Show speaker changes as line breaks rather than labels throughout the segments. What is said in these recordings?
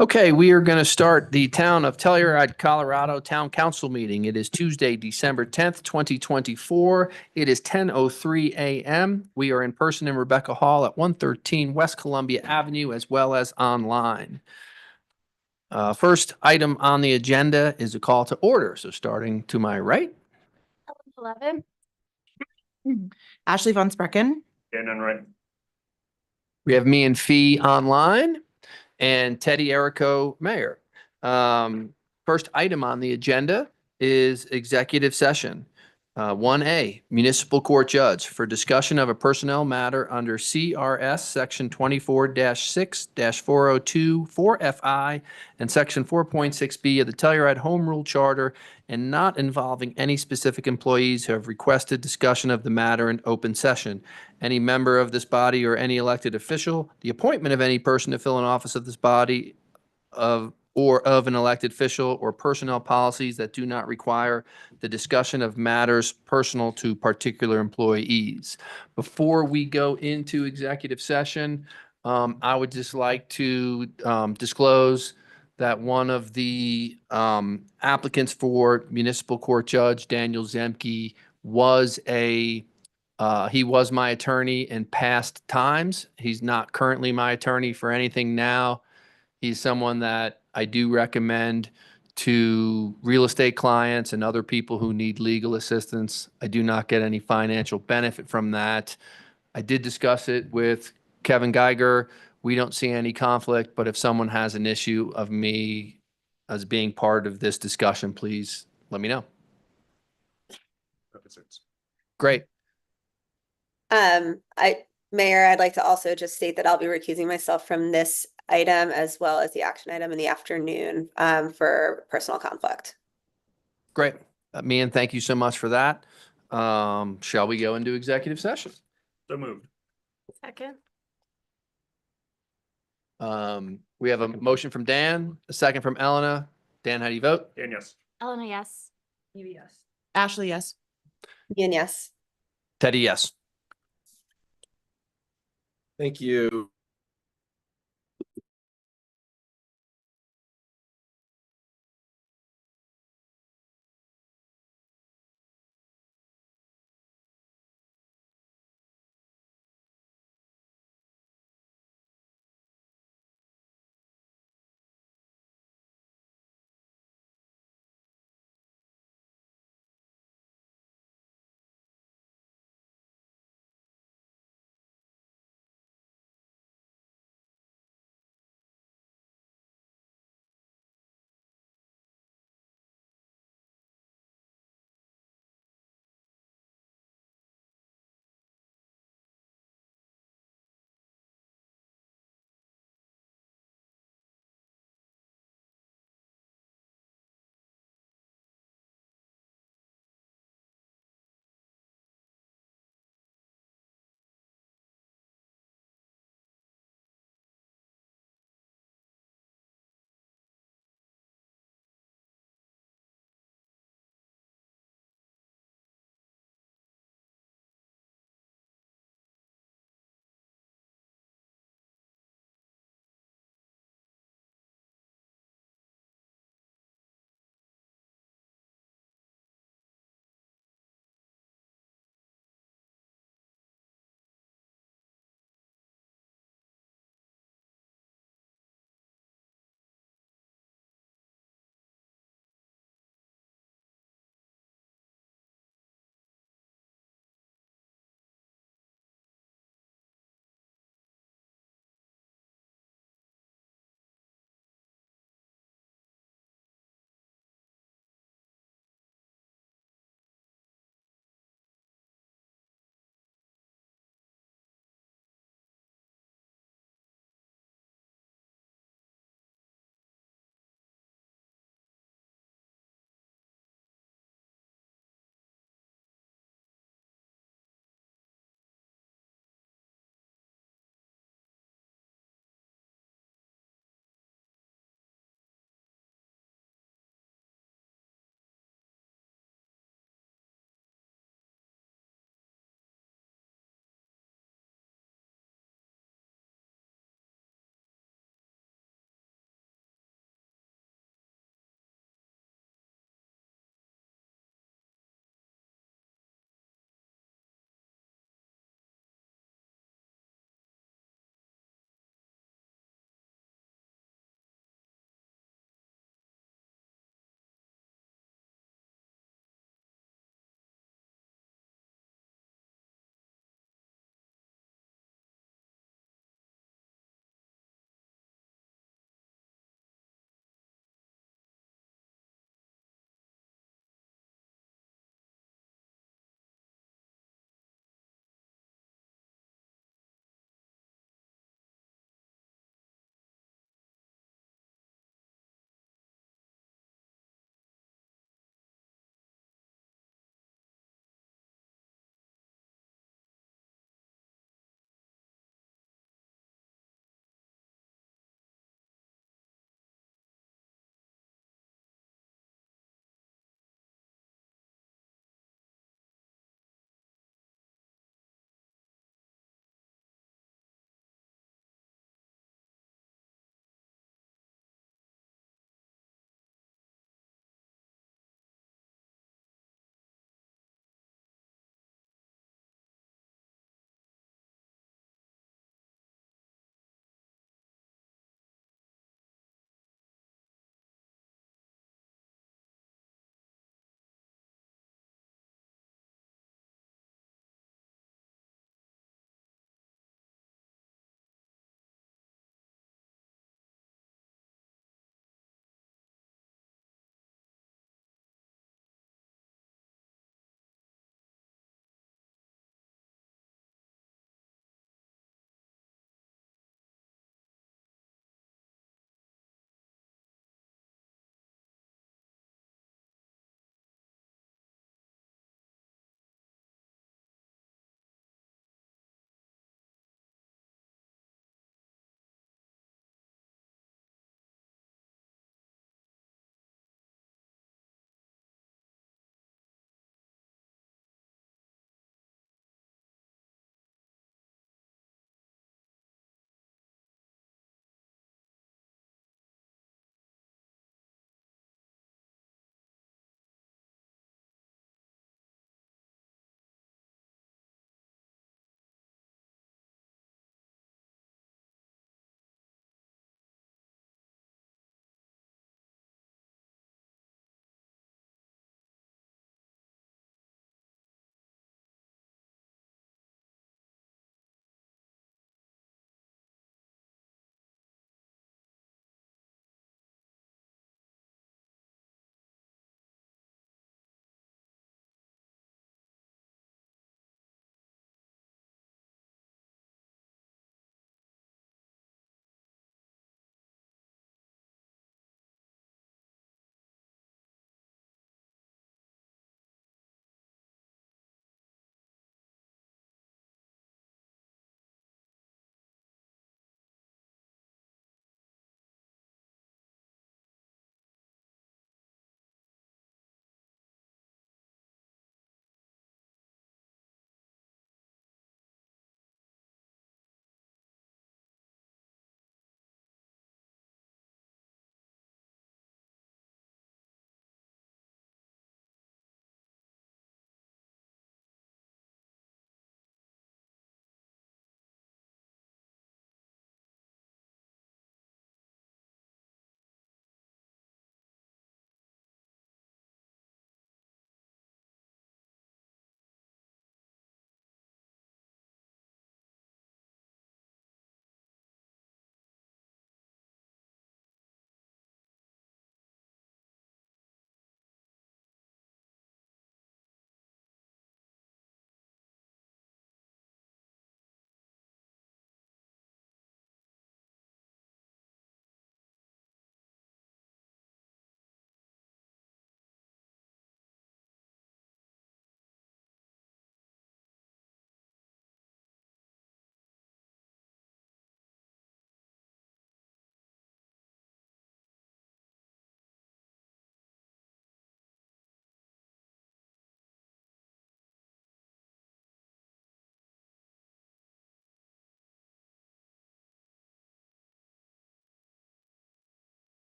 Okay, we are going to start the Town of Telluride, Colorado Town Council meeting. It is Tuesday, December 10th, 2024. It is 10:03 a.m. We are in person in Rebecca Hall at 113 West Columbia Avenue, as well as online. First item on the agenda is a call to order. So starting to my right.
11. Ashley Von Sprecken.
Gannon, right.
We have me and Fee online and Teddy Erico, Mayor. First item on the agenda is executive session. 1A, Municipal Court Judge for discussion of a personnel matter under CRS Section 24-6-402 4FI and Section 4.6B of the Telluride Home Rule Charter and not involving any specific employees who have requested discussion of the matter in open session. Any member of this body or any elected official, the appointment of any person to fill an office of this body of an elected official or personnel policies that do not require the discussion of matters personal to particular employees. Before we go into executive session, I would just like to disclose that one of the applicants for municipal court judge, Daniel Zemke, he was my attorney in past times. He's not currently my attorney for anything now. He's someone that I do recommend to real estate clients and other people who need legal assistance. I do not get any financial benefit from that. I did discuss it with Kevin Geiger. We don't see any conflict, but if someone has an issue of me as being part of this discussion, please let me know. Great.
Mayor, I'd like to also just state that I'll be recusing myself from this item as well as the action item in the afternoon for personal conflict.
Great. Mian, thank you so much for that. Shall we go into executive session?
So moved.
Second.
We have a motion from Dan, a second from Elena. Dan, how do you vote?
Dan, yes.
Elena, yes.
Yes.
Ashley, yes.
And yes.
Teddy, yes.
Thank you.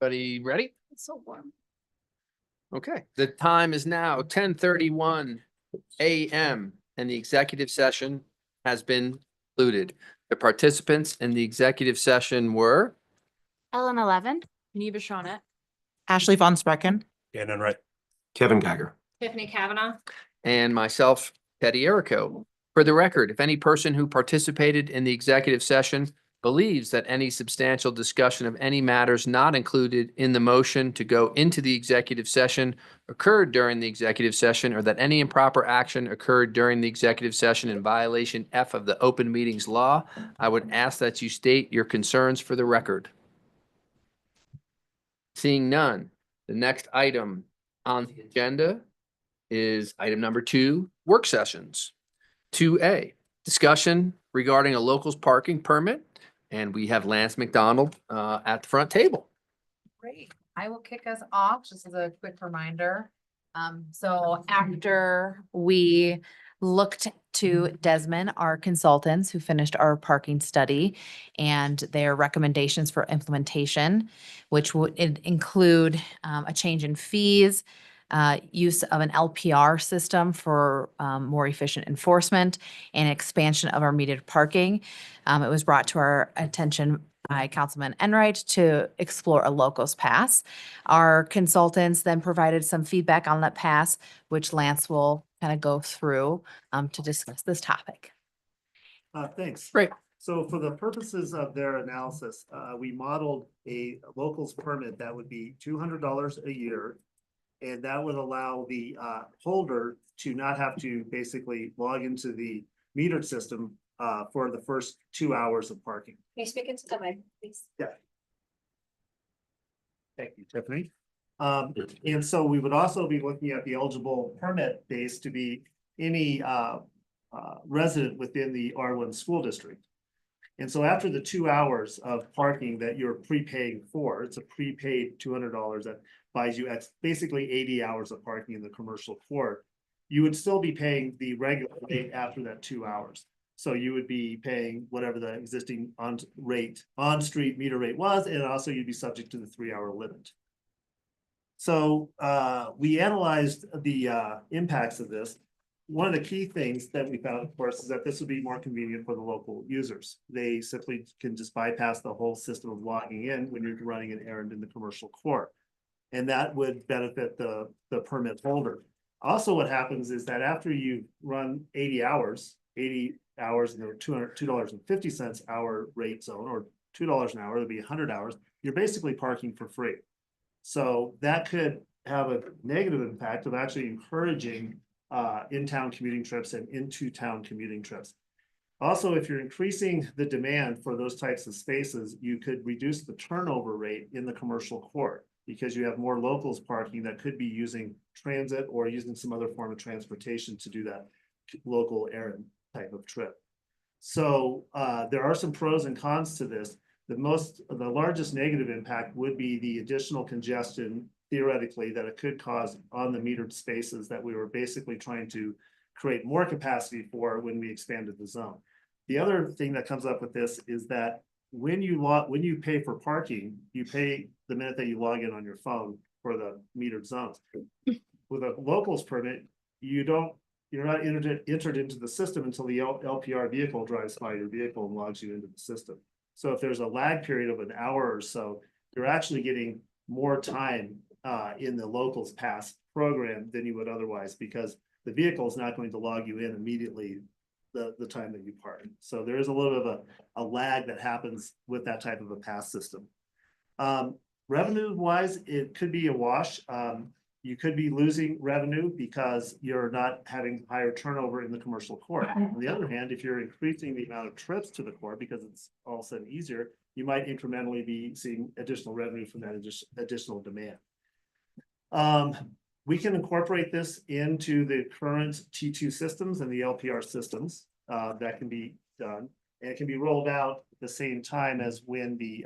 Everybody ready?
It's so warm.
Okay, the time is now 10:31 a.m. and the executive session has been concluded. The participants in the executive session were
Ellen 11. Neva Shawnet. Ashley Von Sprecken.
Gannon, right?
Kevin Geiger.
Tiffany Kavanaugh.
and myself, Teddy Erico. For the record, if any person who participated in the executive session believes that any substantial discussion of any matters not included in the motion to go into the executive session occurred during the executive session, or that any improper action occurred during the executive session in violation F of the open meetings law, I would ask that you state your concerns for the record. Seeing none, the next item on the agenda is item number 2, work sessions. 2A, discussion regarding a locals parking permit. And we have Lance McDonald at the front table.
Great. I will kick us off just as a quick reminder. So after we looked to Desmond, our consultants who finished our parking study and their recommendations for implementation, which would include a change in fees, use of an LPR system for more efficient enforcement and expansion of our metered parking. It was brought to our attention by Councilman Enright to explore a locals pass. Our consultants then provided some feedback on that pass, which Lance will kind of go through to discuss this topic.
Thanks.
Great.
So for the purposes of their analysis, we modeled a locals permit that would be $200 a year. And that would allow the holder to not have to basically log into the metered system for the first 2 hours of parking.
Can you speak into the mic, please?
Thank you, Tiffany. And so we would also be looking at the eligible permit base to be any resident within the R1 school district. And so after the 2 hours of parking that you're prepaying for, it's a prepaid $200 that buys you at basically 80 hours of parking in the commercial court, you would still be paying the regular rate after that 2 hours. So you would be paying whatever the existing on-street meter rate was, and also you'd be subject to the 3-hour limit. So we analyzed the impacts of this. One of the key things that we found, of course, is that this would be more convenient for the local users. They simply can just bypass the whole system of logging in when you're running an errand in the commercial court. And that would benefit the permit holder. Also, what happens is that after you run 80 hours in the $2.50 hour rate zone, or $2 an hour, it'd be 100 hours, you're basically parking for free. So that could have a negative impact of actually encouraging in-town commuting trips and into-town commuting trips. Also, if you're increasing the demand for those types of spaces, you could reduce the turnover rate in the commercial court because you have more locals parking that could be using transit or using some other form of transportation to do that local errand type of trip. So there are some pros and cons to this. The largest negative impact would be the additional congestion, theoretically, that it could cause on the metered spaces that we were basically trying to create more capacity for when we expanded the zone. The other thing that comes up with this is that when you pay for parking, you pay the minute that you log in on your phone for the metered zones. With a locals permit, you're not entered into the system until the LPR vehicle drives by your vehicle and logs you into the system. So if there's a lag period of an hour or so, you're actually getting more time in the locals pass program than you would otherwise, because the vehicle is not going to log you in immediately the time that you park. So there is a little bit of a lag that happens with that type of a pass system. Revenue wise, it could be a wash. You could be losing revenue because you're not having higher turnover in the commercial court. On the other hand, if you're increasing the amount of trips to the court because it's all of a sudden easier, you might incrementally be seeing additional revenue from that additional demand. We can incorporate this into the current T2 systems and the LPR systems that can be done. And it can be rolled out at the same time as when the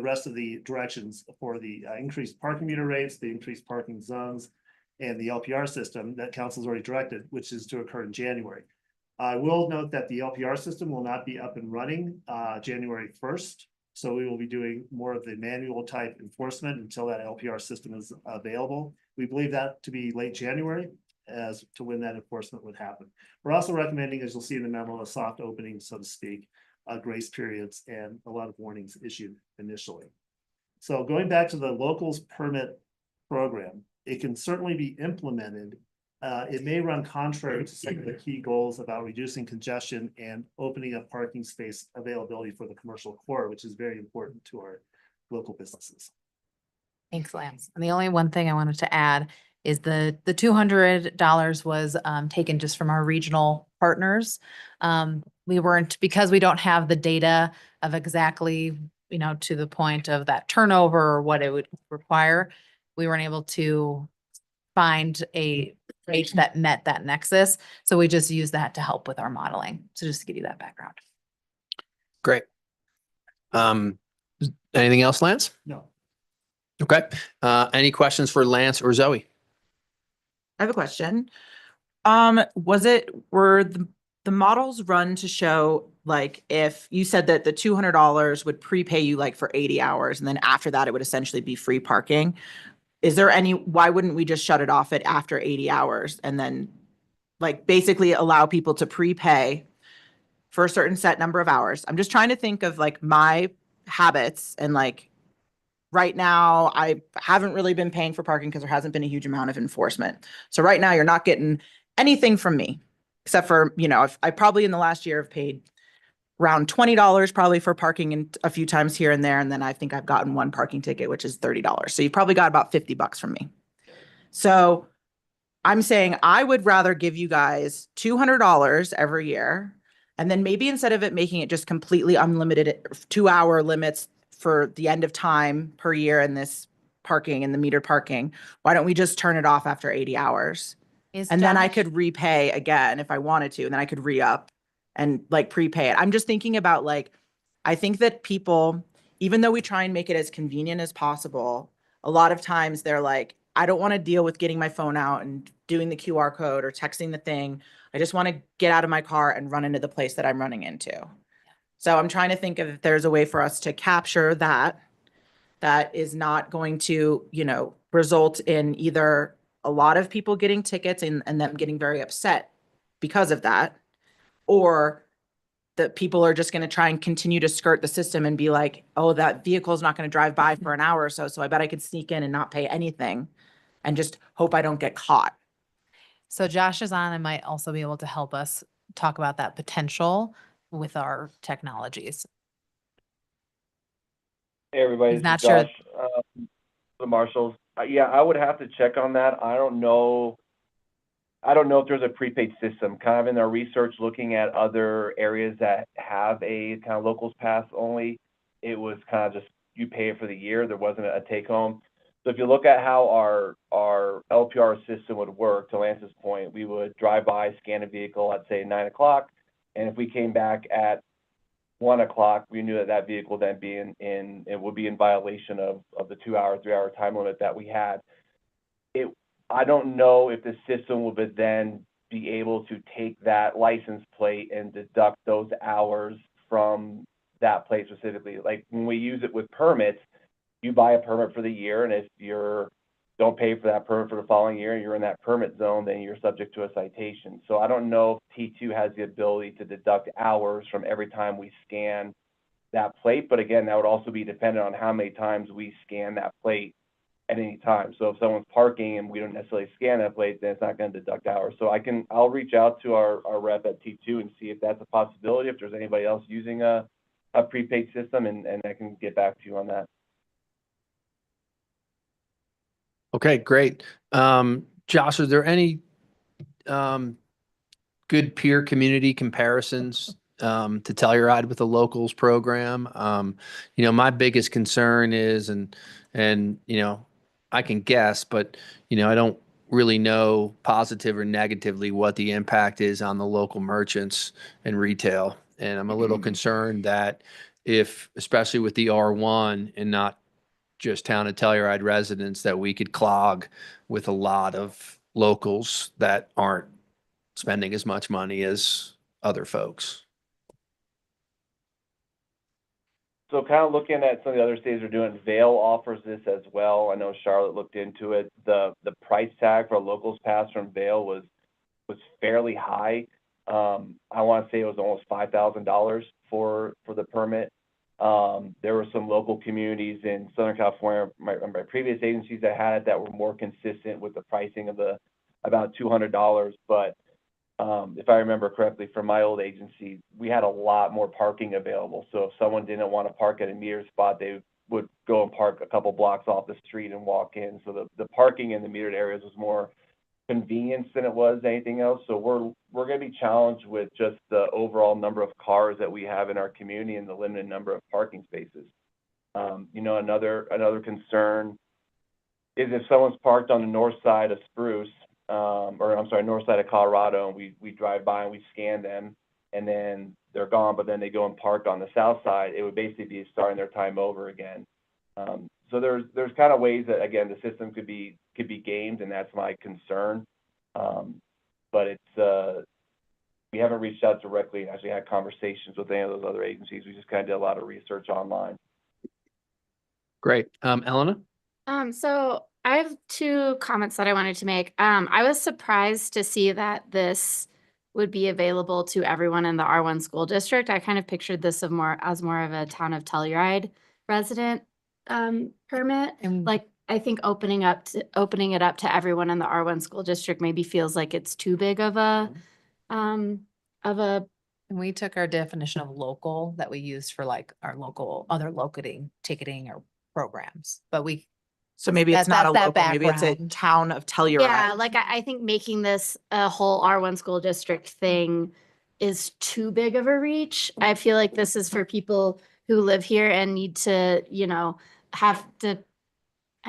rest of the directions for the increased parking meter rates, the increased parking zones, and the LPR system that council's already directed, which is to occur in January. I will note that the LPR system will not be up and running January 1st. So we will be doing more of the manual type enforcement until that LPR system is available. We believe that to be late January as to when that enforcement would happen. We're also recommending, as you'll see in the memo, a soft opening, so to speak, grace periods and a lot of warnings issued initially. So going back to the locals permit program, it can certainly be implemented. It may run contrary to some of the key goals about reducing congestion and opening up parking space availability for the commercial core, which is very important to our local businesses.
Thanks, Lance. And the only one thing I wanted to add is the $200 was taken just from our regional partners. We weren't, because we don't have the data of exactly, you know, to the point of that turnover or what it would require, we weren't able to find a rate that met that nexus. So we just use that to help with our modeling. So just to give you that background.
Great. Anything else, Lance?
No,
Okay. Any questions for Lance or Zoe?
I have a question. Were the models run to show, like, if you said that the $200 would prepay you like for 80 hours and then after that it would essentially be free parking? Why wouldn't we just shut it off at after 80 hours and then like basically allow people to prepay for a certain set number of hours? I'm just trying to think of like my habits, and like right now I haven't really been paying for parking because there hasn't been a huge amount of enforcement. So right now you're not getting anything from me except for, you know, I probably in the last year have paid around $20 probably for parking and a few times here and there. And then I think I've gotten one parking ticket, which is $30. So you probably got about $50 from me. So I'm saying I would rather give you guys $200 every year. And then maybe instead of it making it just completely unlimited 2-hour limits for the end of time per year in this parking and the metered parking, why don't we just turn it off after 80 hours? And then I could repay again if I wanted to, and then I could re-up and like prepay it. I'm just thinking about like, I think that people, even though we try and make it as convenient as possible, a lot of times they're like, I don't want to deal with getting my phone out and doing the QR code or texting the thing. I just want to get out of my car and run into the place that I'm running into. So I'm trying to think of if there's a way for us to capture that is not going to, you know, result in either a lot of people getting tickets and them getting very upset because of that, or that people are just going to try and continue to skirt the system and be like, oh, that vehicle is not going to drive by for an hour or so. So I bet I could sneak in and not pay anything and just hope I don't get caught.
So Josh is on and might also be able to help us talk about that potential with our technologies.
Hey, everybody,
He's
this
not
is
sure.
Josh, the marshals. Yeah, I would have to check on that. I don't know if there's a prepaid system. Kind of in our research, looking at other areas that have a kind of locals pass only, it was kind of just you pay it for the year. There wasn't a take home. So if you look at how our LPR system would work, to Lance's point, we would drive by, scan a vehicle at say 9 o'clock, and if we came back at 1 o'clock, we knew that vehicle then it would be in violation of the 2-hour, 3-hour time limit that we had. I don't know if the system would then be able to take that license plate and deduct those hours from that plate specifically. Like when we use it with permits, you buy a permit for the year, and if you don't pay for that permit for the following year and you're in that permit zone, then you're subject to a citation. So I don't know if T2 has the ability to deduct hours from every time we scan that plate. But again, that would also be dependent on how many times we scan that plate at any time. So if someone's parking and we don't necessarily scan that plate, then it's not going to deduct hours. So I'll reach out to our rep at T2 and see if that's a possibility, if there's anybody else using a prepaid system, and I can get back to you on that.
Okay, great. Josh, are there any good peer community comparisons to Telluride with the locals program? You know, my biggest concern is, and you know, I can guess, but you know, I don't really know positive or negatively what the impact is on the local merchants and retail. And I'm a little concerned that if, especially with the R1 and not just town of Telluride residents, that we could clog with a lot of locals that aren't spending as much money as other folks.
So kind of looking at some of the other states are doing, Vail offers this as well. I know Charlotte looked into it. The price tag for a locals pass from Vail was fairly high. I want to say it was almost $5,000 for the permit. There were some local communities in Southern California, my previous agencies that had it that were more consistent with the pricing of about $200. But if I remember correctly, from my old agency, we had a lot more parking available. So if someone didn't want to park at a metered spot, they would go and park a couple blocks off the street and walk in. So the parking in the metered areas was more convenience than it was anything else. So we're going to be challenged with just the overall number of cars that we have in our community and the limited number of parking spaces. You know, another concern is if someone's parked on the north side of Spruce, north side of Colorado, and we drive by and we scan them, and then they're gone, but then they go and park on the south side, it would basically be starting their time over again. So there's kind of ways that, again, the system could be gamed, and that's my concern. But it's we haven't reached out directly and actually had conversations with any of those other agencies. We just kind of did a lot of research online.
Great. Elena?
So I have two comments that I wanted to make. I was surprised to see that this would be available to everyone in the R1 school district. I kind of pictured this as more of a town of Telluride resident permit.
And
Like, I think opening it up to everyone in the R1 school district maybe feels like it's too big of a
And we took our definition of local that we used for like our other ticketing or programs, but
So maybe it's not a
That's that
local, maybe it's a
background.
town of Telluride.
Yeah, like I think making this a whole R1 school district thing is too big of a reach. I feel like this is for people who live here and need to,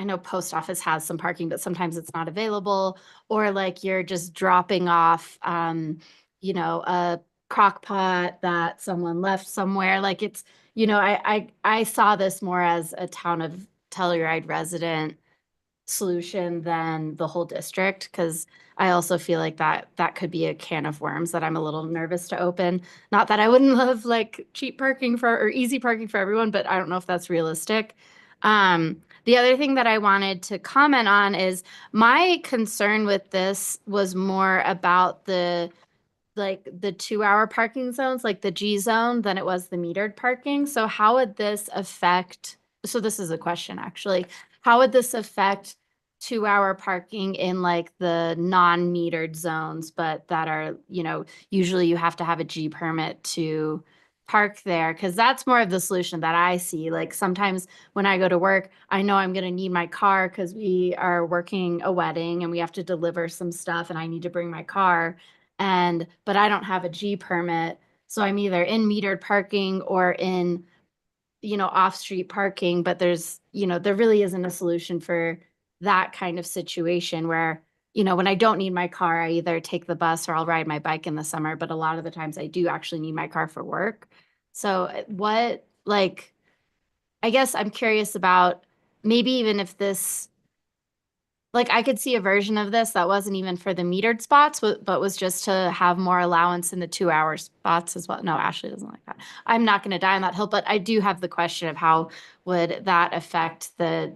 I know post office has some parking, but sometimes it's not available, or like you're just dropping off, a crock pot that someone left somewhere. Like it's, I saw this more as a town of Telluride resident solution than the whole district, because I also feel like that could be a can of worms that I'm a little nervous to open. Not that I wouldn't love like cheap parking or easy parking for everyone, but I don't know if that's realistic. The other thing that I wanted to comment on is my concern with this was more about the 2-hour parking zones, like the G zone, than it was the metered parking. So how would this affect, so this is a question actually, how would this affect 2-hour parking in like the non-metered zones, but that are, usually you have to have a G permit to park there? Because that's more of the solution that I see. Like sometimes when I go to work, I know I'm going to need my car because we are working a wedding and we have to deliver some stuff and I need to bring my car. But I don't have a G permit. So I'm either in metered parking or in, off-street parking, but there's, there really isn't a solution for that kind of situation where, when I don't need my car, I either take the bus or I'll ride my bike in the summer, but a lot of the times I do actually need my car for work. So I guess I'm curious about maybe even if this, I could see a version of this that wasn't even for the metered spots, but was just to have more allowance in the 2-hour spots as well. No, Ashley doesn't like that. I'm not going to die on that hill, but I do have the question of how would that affect the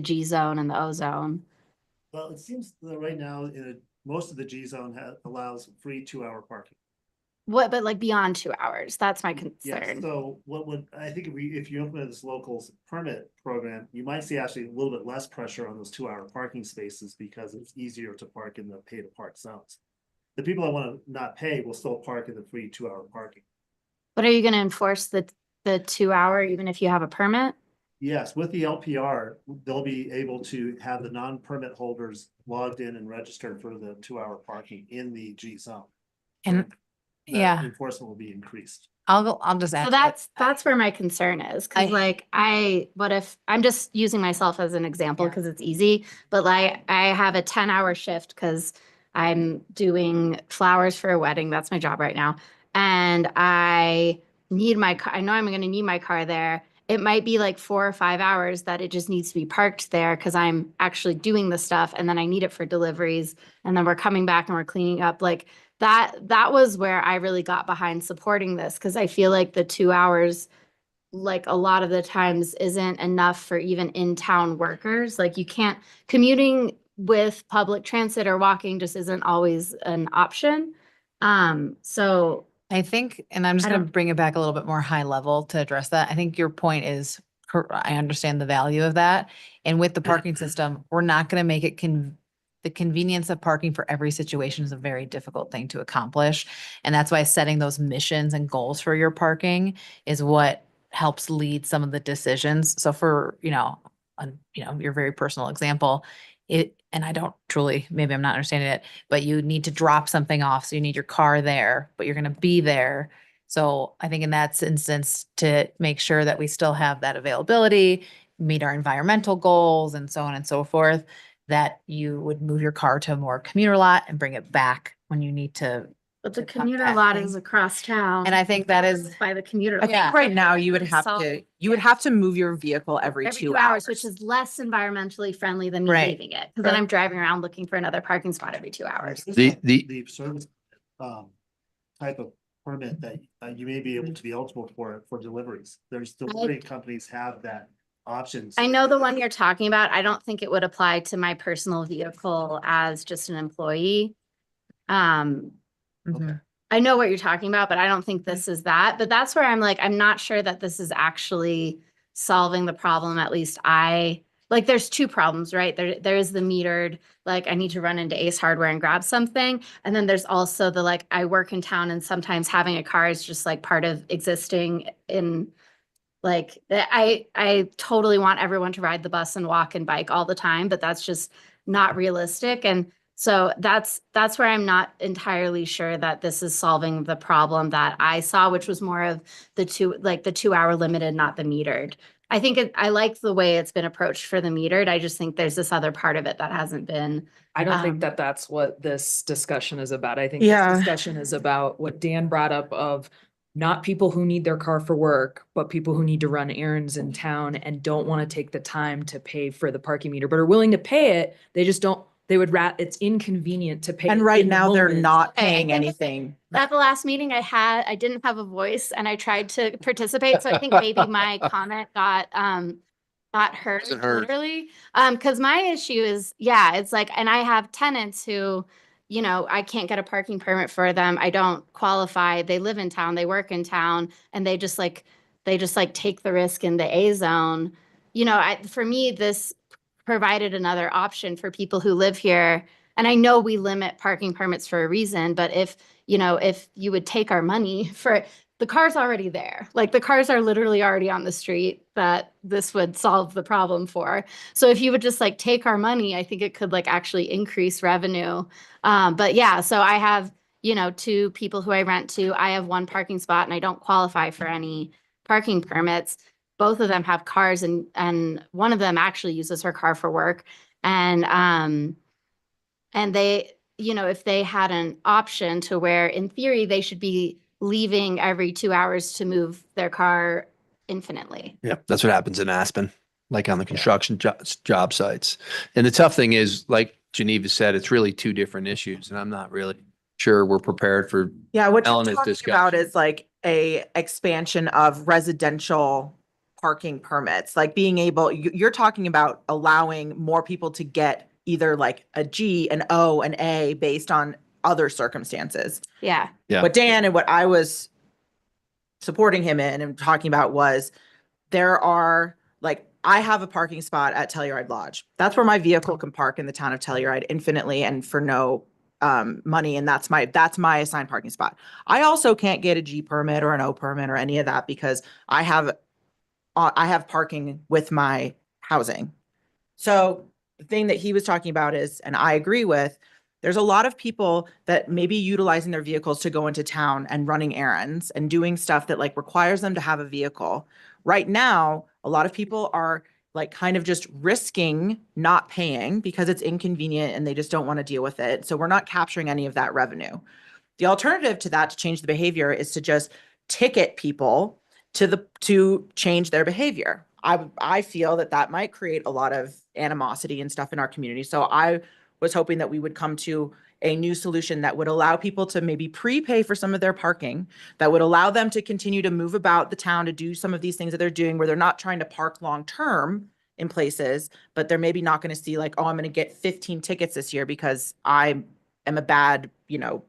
G zone and the O zone?
Well, it seems that right now, most of the G zone allows free 2-hour parking.
But like beyond 2 hours, that's my
Yes,
concern.
so I think if you implement this locals permit program, you might see actually a little bit less pressure on those 2-hour parking spaces because it's easier to park in the pay to park zones. The people that want to not pay will still park in the free 2-hour parking.
But are you going to enforce the 2-hour even if you have a permit?
Yes, with the LPR, they'll be able to have the non-permit holders logged in and registered for the 2-hour parking in the G zone.
And
That
yeah,
enforcement will be increased.
I'll just add.
So that's where my concern is. Cause what if I'm just using myself as an example
Yeah.
because it's easy, but like I have a 10-hour shift because I'm doing flowers for a wedding. That's my job right now. And I need my car. I know I'm going to need my car there. It might be like 4 or 5 hours that it just needs to be parked there because I'm actually doing the stuff and then I need it for deliveries. And then we're coming back and we're cleaning up. Like that was where I really got behind supporting this because I feel like the 2 hours like a lot of the times isn't enough for even in-town workers. Like you can't, commuting with public transit or walking just isn't always an option. So
I think, and I'm just
I
gonna
don't-
bring it back a little bit more high level to address that. I think your point is, I understand the value of that. And with the parking system, we're not gonna make it the convenience of parking for every situation is a very difficult thing to accomplish. And that's why setting those missions and goals for your parking is what helps lead some of the decisions. So for, your very personal example, and I don't truly, maybe I'm not understanding it, but you need to drop something off. So you need your car there, but you're going to be there. So I think in that instance, to make sure that we still have that availability, meet our environmental goals and so on and so forth, that you would move your car to a more commuter lot and bring it back when you need to.
but the
to come
commuter
back.
lot is across town.
And I think that is,
by the commuter.
I
Yeah.
think right now you would have
Solve-
to, you would have to move your vehicle every 2 hours.
which is less environmentally friendly than me
Right.
leaving it. Cause then I'm driving around looking for another parking spot every 2 hours.
The service, type of permit that you may be able to be eligible for deliveries. There's delivery companies have that options.
I know the one you're talking about. I don't think it would apply to my personal vehicle as just an employee.
Okay.
I know what you're talking about, but I don't think this is that. But that's where I'm like, I'm not sure that this is actually solving the problem. At least there's two problems, right? There is the metered, like I need to run into Ace Hardware and grab something. And then there's also the, like, I work in town and sometimes having a car is just like part of existing in, like, I totally want everyone to ride the bus and walk and bike all the time, but that's just not realistic. And so that's where I'm not entirely sure that this is solving the problem that I saw, which was more of the 2 hour limited, not the metered. I think I like the way it's been approached for the metered. I just think there's this other part of it that hasn't been.
I don't think
Um,
that that's what this discussion is about. I think
Yeah.
this discussion is about what Dan brought up of not people who need their car for work, but people who need to run errands in town and don't want to take the time to pay for the parking meter, but are willing to pay it. They just don't, it's inconvenient to pay.
And
it
right
in the
now they're
moment.
not
Okay, I
paying
think
anything.
At the last meeting I didn't have a voice and I tried to participate. So I think maybe my comment got heard
Wasn't heard.
literally. Cause my issue is, it's like, and I have tenants who, I can't get a parking permit for them. I don't qualify. They live in town, they work in town, and they just take the risk in the A zone. For me, this provided another option for people who live here. And I know we limit parking permits for a reason, but if you would take our money for, the car's already there. Like the cars are literally already on the street that this would solve the problem for. So if you would just like take our money, I think it could like actually increase revenue. But yeah, so I have, 2 people who I rent to. I have 1 parking spot and I don't qualify for any parking permits. Both of them have cars and one of them actually uses her car for work. And they, if they had an option to where in theory they should be leaving every 2 hours to move their car infinitely.
Yeah, that's what happens in Aspen, like on the construction job sites. And the tough thing is, like Geneva said, it's really 2 different issues, and I'm not really sure we're prepared for.
Yeah, what you're
Elena's
talking
discussion.
about is like a expansion of residential parking permits, like being able, you're talking about allowing more people to get either like a G, an O, an A based on other circumstances.
Yeah.
Yeah.
What Dan and what I was supporting him in and talking about was there are like, I have a parking spot at Telluride Lodge. That's where my vehicle can park in the town of Telluride infinitely and for no money. And that's my assigned parking spot. I also can't get a G permit or an O permit or any of that because I have parking with my housing. So the thing that he was talking about is, and I agree with, there's a lot of people that may be utilizing their vehicles to go into town and running errands and doing stuff that like requires them to have a vehicle. Right now, a lot of people are like kind of just risking not paying because it's inconvenient and they just don't want to deal with it. So we're not capturing any of that revenue. The alternative to that, to change the behavior, is to just ticket people to change their behavior. I feel that might create a lot of animosity and stuff in our community. So I was hoping that we would come to a new solution that would allow people to maybe prepay for some of their parking, that would allow them to continue to move about the town to do some of these things that they're doing where they're not trying to park long-term in places, but they're maybe not going to see like, oh, I'm going to get 15 tickets this year because I am a bad,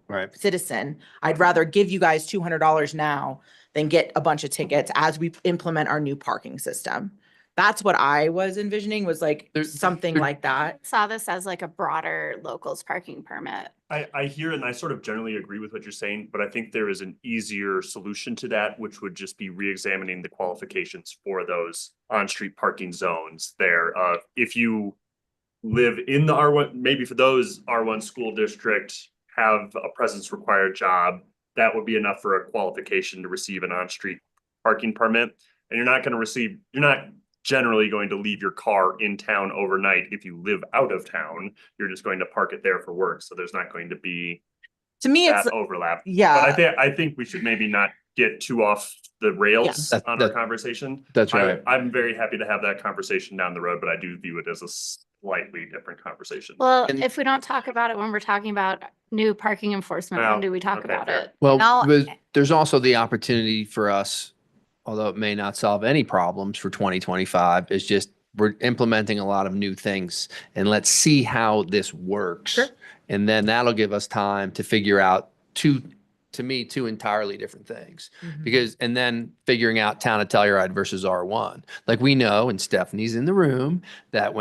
Right.
citizen. I'd rather give you guys $200 now than get a bunch of tickets as we implement our new parking system. That's what I was envisioning, was like something like that.
Saw this as like a broader locals parking permit.
I hear and I sort of generally agree with what you're saying, but I think there is an easier solution to that, which would just be re-examining the qualifications for those on-street parking zones there. If you live in the R1, maybe for those R1 school district, have a presence required job, that would be enough for a qualification to receive an on-street parking permit. And you're not generally going to leave your car in town overnight. If you live out of town, you're just going to park it there for work. So there's not going to be
To me, it's,
that overlap.
yeah.
But I think we should maybe not get too off the rails
Yeah.
on
That-
our conversation.
That's right.
I'm very happy to have that conversation down the road, but I do view it as a slightly different conversation.
Well,
And-
if we don't talk about it when we're talking about new parking enforcement, when
Oh,
do we talk
okay,
about
fair.
it?
Well,
Now-
there's also the opportunity for us, although it may not solve any problems for 2025, is just we're implementing a lot of new things, and let's see how this works.
Sure.
And then that'll give us time to figure out two entirely different things. Because, and then figuring out town of Telluride versus R1. Like we know, and Stephanie's in the room, that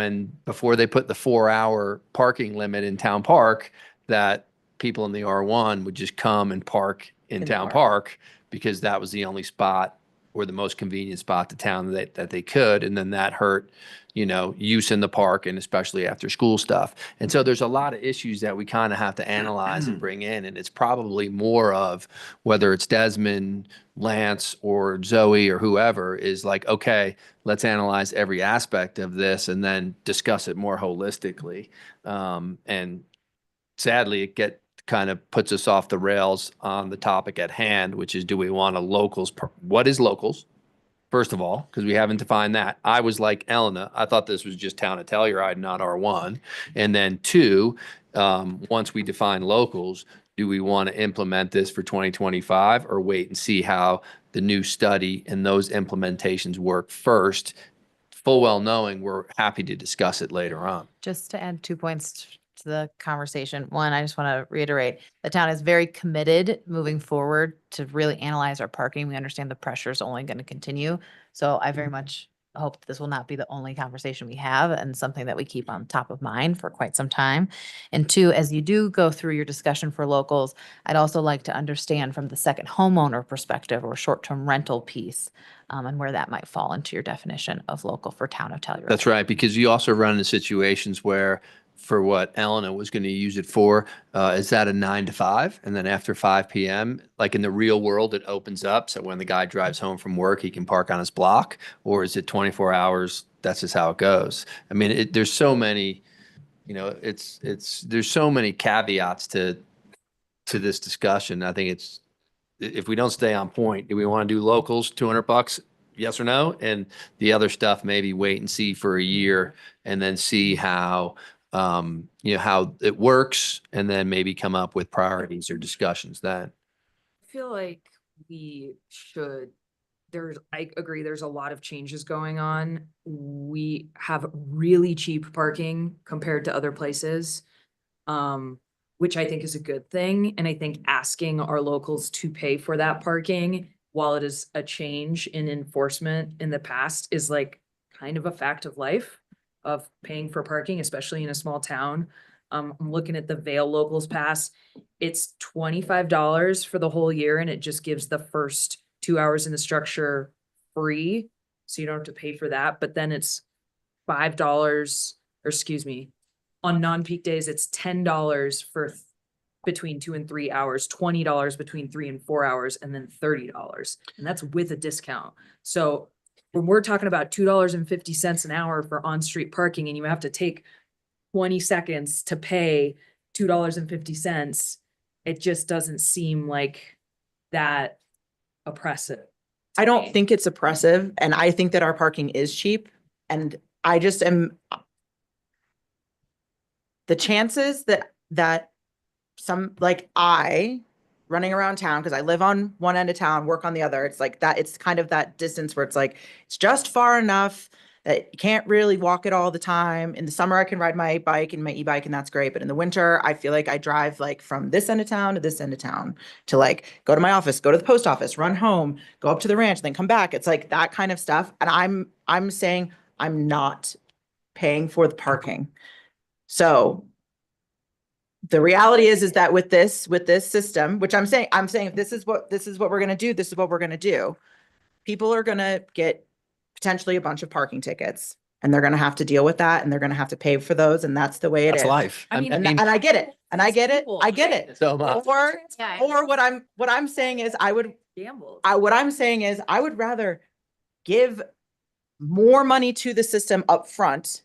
before they put the 4-hour parking limit in town park, that people in the R1 would just come and park in
In the
town
park.
park because that was the only spot or the most convenient spot to town that they could. And then that hurt, use in the park, and especially after school stuff. And so there's a lot of issues that we kind of have to analyze and bring in. And it's probably more of whether it's Desmond, Lance, or Zoe or whoever is like, okay, let's analyze every aspect of this and then discuss it more holistically. And sadly, kind of puts us off the rails on the topic at hand, which is, do we want a locals? What is locals? First of all, because we haven't defined that. I was like Elena, I thought this was just town of Telluride, not R1. And then 2, once we define locals, do we want to implement this for 2025 or wait and see how the new study and those implementations work first, full well knowing we're happy to discuss it later on.
Just to add 2 points to the conversation. One, I just want to reiterate, the town is very committed moving forward to really analyze our parking. We understand the pressure is only going to continue. So I very much hope this will not be the only conversation we have and something that we keep on top of mind for quite some time. And 2, as you do go through your discussion for locals, I'd also like to understand from the second homeowner perspective or short-term rental piece, and where that might fall into your definition of local for town of Telluride.
That's right, because you also run into situations where, for what Elena was going to use it for, is that a 9 to 5? And then after 5 p.m., like in the real world, it opens up. So when the guy drives home from work, he can park on his block, or is it 24 hours? That's just how it goes. I mean, there's so many, there's so many caveats to this discussion. I think if we don't stay on point, do we want to do locals, $200? Yes or no? And the other stuff, maybe wait and see for a year and then see how how it works, and then maybe come up with priorities or discussions then.
I feel like we should, I agree, there's a lot of changes going on. We have really cheap parking compared to other places, which I think is a good thing. And I think asking our locals to pay for that parking, while it is a change in enforcement in the past, is like kind of a fact of life of paying for parking, especially in a small town. I'm looking at the Vail Locals Pass. It's $25 for the whole year, and it just gives the first 2 hours in the structure free. So you don't have to pay for that, but then it's $5, or excuse me, on non-peak days, it's $10 for between 2 and 3 hours, $20 between 3 and 4 hours, and then $30. And that's with a discount. So when we're talking about $2.50 an hour for on-street parking, and you have to take 20 seconds to pay $2.50, it just doesn't seem like that oppressive.
I don't think it's oppressive, and I think that our parking is cheap, and I just am the chances that some, like I running around town, because I live on one end of town, work on the other, it's like that, it's kind of that distance where it's like, it's just far enough that you can't really walk it all the time. In the summer, I can ride my bike and my e-bike, and that's great. But in the winter, I feel like I drive like from this end of town to this end of town to like go to my office, go to the post office, run home, go up to the ranch, then come back. It's like that kind of stuff. And I'm saying I'm not paying for the parking. So the reality is that with this system, which I'm saying if this is what we're gonna do, this is what we're gonna do. People are gonna get potentially a bunch of parking tickets, and they're gonna have to deal with that, and they're gonna have to pay for those, and that's the way it is.
That's life.
I mean,
And I get it, and I get it, I get it.
So much.
Or what I'm saying is I would rather give more money to the system up front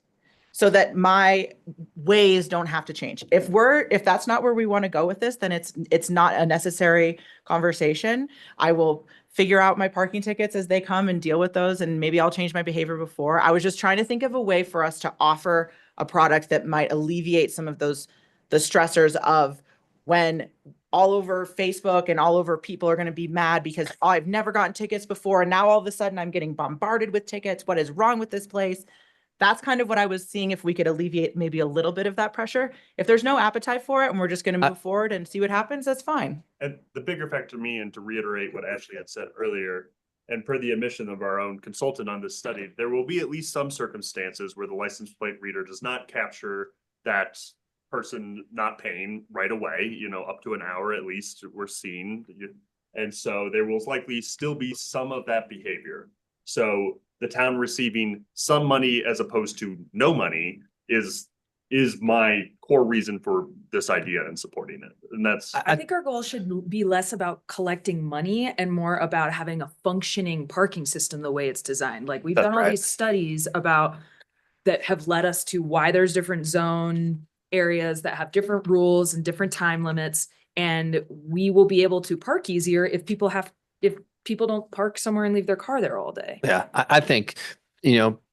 so that my ways don't have to change. If that's not where we want to go with this, then it's not a necessary conversation. I will figure out my parking tickets as they come and deal with those, and maybe I'll change my behavior before. I was just trying to think of a way for us to offer a product that might alleviate some of the stressors of when all over Facebook and all over people are going to be mad because I've never gotten tickets before, and now all of a sudden I'm getting bombarded with tickets. What is wrong with this place? That's kind of what I was seeing, if we could alleviate maybe a little bit of that pressure. If there's no appetite for it and we're just going to move forward and see what happens, that's fine.
And the bigger factor to me, and to reiterate what Ashley had said earlier, and per the admission of our own consultant on this study, there will be at least some circumstances where the license plate reader does not capture that person not paying right away, up to an hour at least, we're seeing. And so there will likely still be some of that behavior. So the town receiving some money as opposed to no money is my core reason for this idea and supporting it. And that's,
I think our goal should be less about collecting money and more about having a functioning parking system the way it's designed. Like, we've
That's
done all
right.
these studies about that have led us to why there's different zone areas that have different rules and different time limits. And we will be able to park easier if people don't park somewhere and leave their car there all day.
Yeah, I think,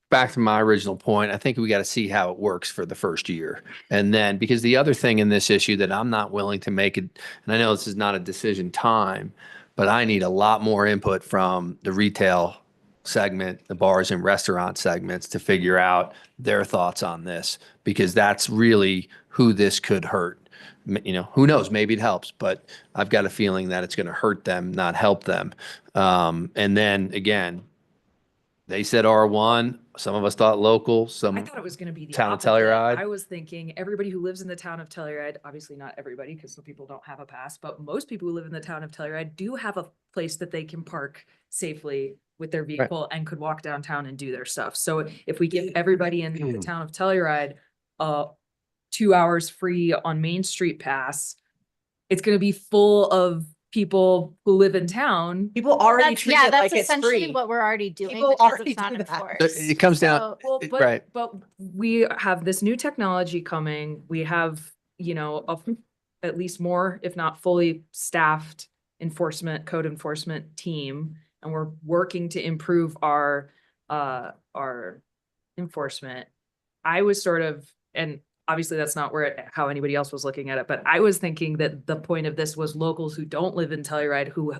back to my original point, I think we got to see how it works for the first year. And then, because the other thing in this issue that I'm not willing to make it, and I know this is not a decision time, but I need a lot more input from the retail segment, the bars and restaurant segments, to figure out their thoughts on this, because that's really who this could hurt. Who knows, maybe it helps, but I've got a feeling that it's going to hurt them, not help them. And then again, they said R1, some of us thought local,
I
some,
thought it was going to be the
Town of
opposite.
Telluride.
I was thinking everybody who lives in the town of Telluride, obviously not everybody, because some people don't have a pass, but most people who live in the town of Telluride do have a place that they can park safely with their vehicle and could walk downtown and do their stuff. So if we give everybody in the town of Telluride 2 hours free on Main Street pass, it's going to be full of people who live in town.
People already treat it
that's
like it's
essentially
free.
what we're already doing
People
because
already
it's not
do that.
enforced.
it comes down,
So-
Well,
right.
but we have this new technology coming. We have, at least more, if not fully staffed code enforcement team. And we're working to improve our enforcement. I was and obviously that's not how anybody else was looking at it, but I was thinking that the point of this was locals who don't live in Telluride, who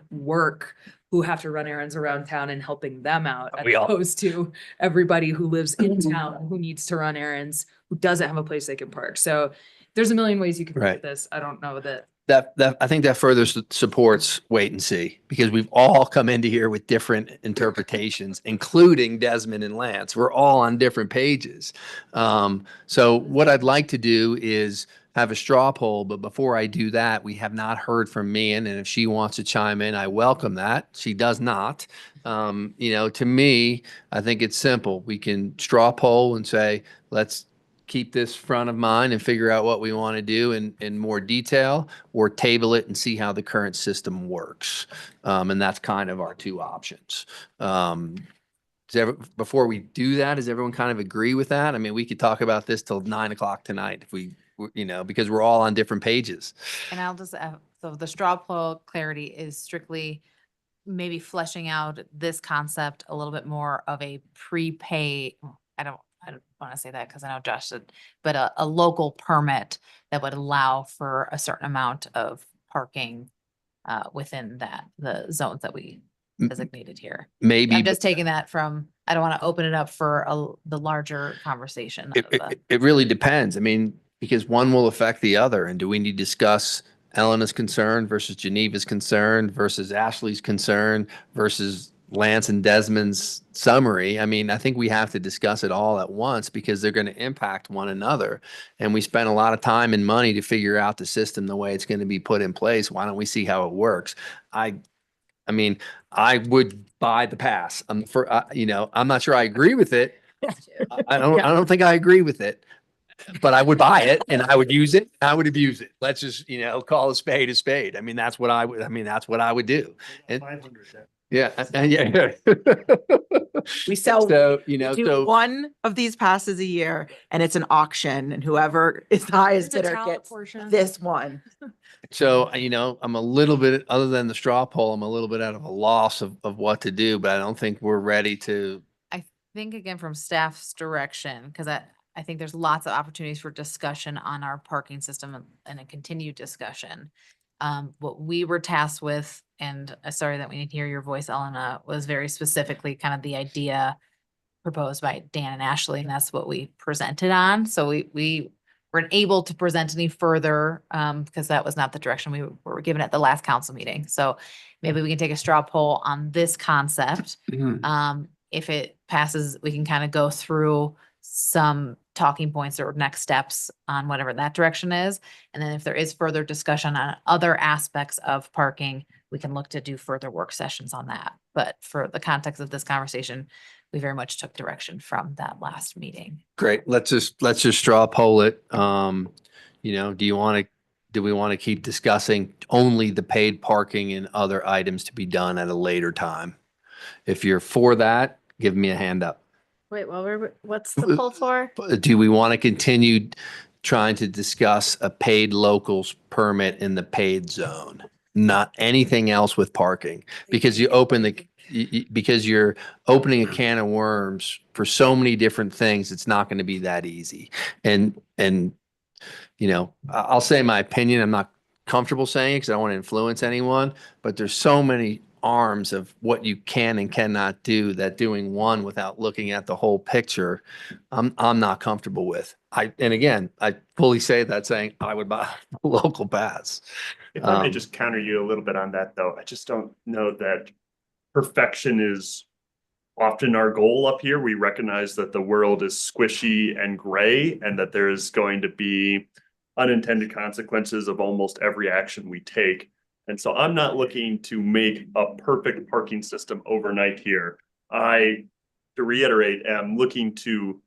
have to run errands around town, and helping them out, as opposed to everybody who lives in town who needs to run errands, who doesn't have a place they can park. So there's a million ways you can look
Right.
at this. I don't know that.
that I think that further supports wait and see, because we've all come into here with different interpretations, including Desmond and Lance. We're all on different pages. So what I'd like to do is have a straw poll, but before I do that, we have not heard from Mian, and if she wants to chime in, I welcome that. She does not. To me, I think it's simple. We can straw poll and say, let's keep this front of mind and figure out what we want to do in more detail, or table it and see how the current system works. And that's kind of our two options. Before we do that, does everyone kind of agree with that? I mean, we could talk about this till 9 o'clock tonight if we, because we're all on different pages.
And I'll just, so the straw poll clarity is strictly maybe fleshing out this concept a little bit more of a prepay. I don't want to say that because I know Josh said, but a local permit that would allow for a certain amount of parking within the zones that we designated here.
Maybe.
I'm just taking that from, I don't want to open it up for the larger conversation.
It,
of the-
it really depends. I mean, because one will affect the other. And do we need to discuss Elena's concern versus Geneva's concern versus Ashley's concern versus Lance and Desmond's summary? I mean, I think we have to discuss it all at once because they're going to impact one another. And we spent a lot of time and money to figure out the system, the way it's going to be put in place. Why don't we see how it works? I mean, I would buy the pass. I'm not sure I agree with it. I don't think I agree with it, but I would buy it and I would use it. I would abuse it. Let's just, call a spade a spade. I mean, that's what I would do. And
500 then.
yeah, and yeah.
We sell
So,
do one of these passes a year and it's an auction and whoever is the highest
It's a
bidder
talent
gets
portion.
this one.
So, I'm a little bit, other than the straw poll, I'm a little bit out of a loss of what to do, but I don't think we're ready to.
I think again from staff's direction, because I think there's lots of opportunities for discussion on our parking system and a continued discussion. What we were tasked with, and sorry that we didn't hear your voice, Elena, was very specifically kind of the idea proposed by Dan and Ashley, and that's what we presented on. So we weren't able to present any further because that was not the direction we were given at the last council meeting. So maybe we can take a straw poll on this concept. If it passes, we can kind of go through some talking points or next steps on whatever that direction is. And then if there is further discussion on other aspects of parking, we can look to do further work sessions on that. But for the context of this conversation, we very much took direction from that last meeting.
Great. Let's just straw poll it. Do we want to keep discussing only the paid parking and other items to be done at a later time? If you're for that, give me a hand up.
Wait, what's the poll for?
Do we want to continue trying to discuss a paid locals permit in the paid zone? Not anything else with parking, because you're opening a can of worms for so many different things. It's not going to be that easy. And I'll say my opinion. I'm not comfortable saying it because I don't want to influence anyone, but there's so many arms of what you can and cannot do that doing one without looking at the whole picture, I'm not comfortable with. I fully say that saying I would buy a local pass.
If I may just counter you a little bit on that, though, I just don't know that perfection is often our goal up here. We recognize that the world is squishy and gray and that there is going to be unintended consequences of almost every action we take. And so I'm not looking to make a perfect parking system overnight here. To reiterate, am looking to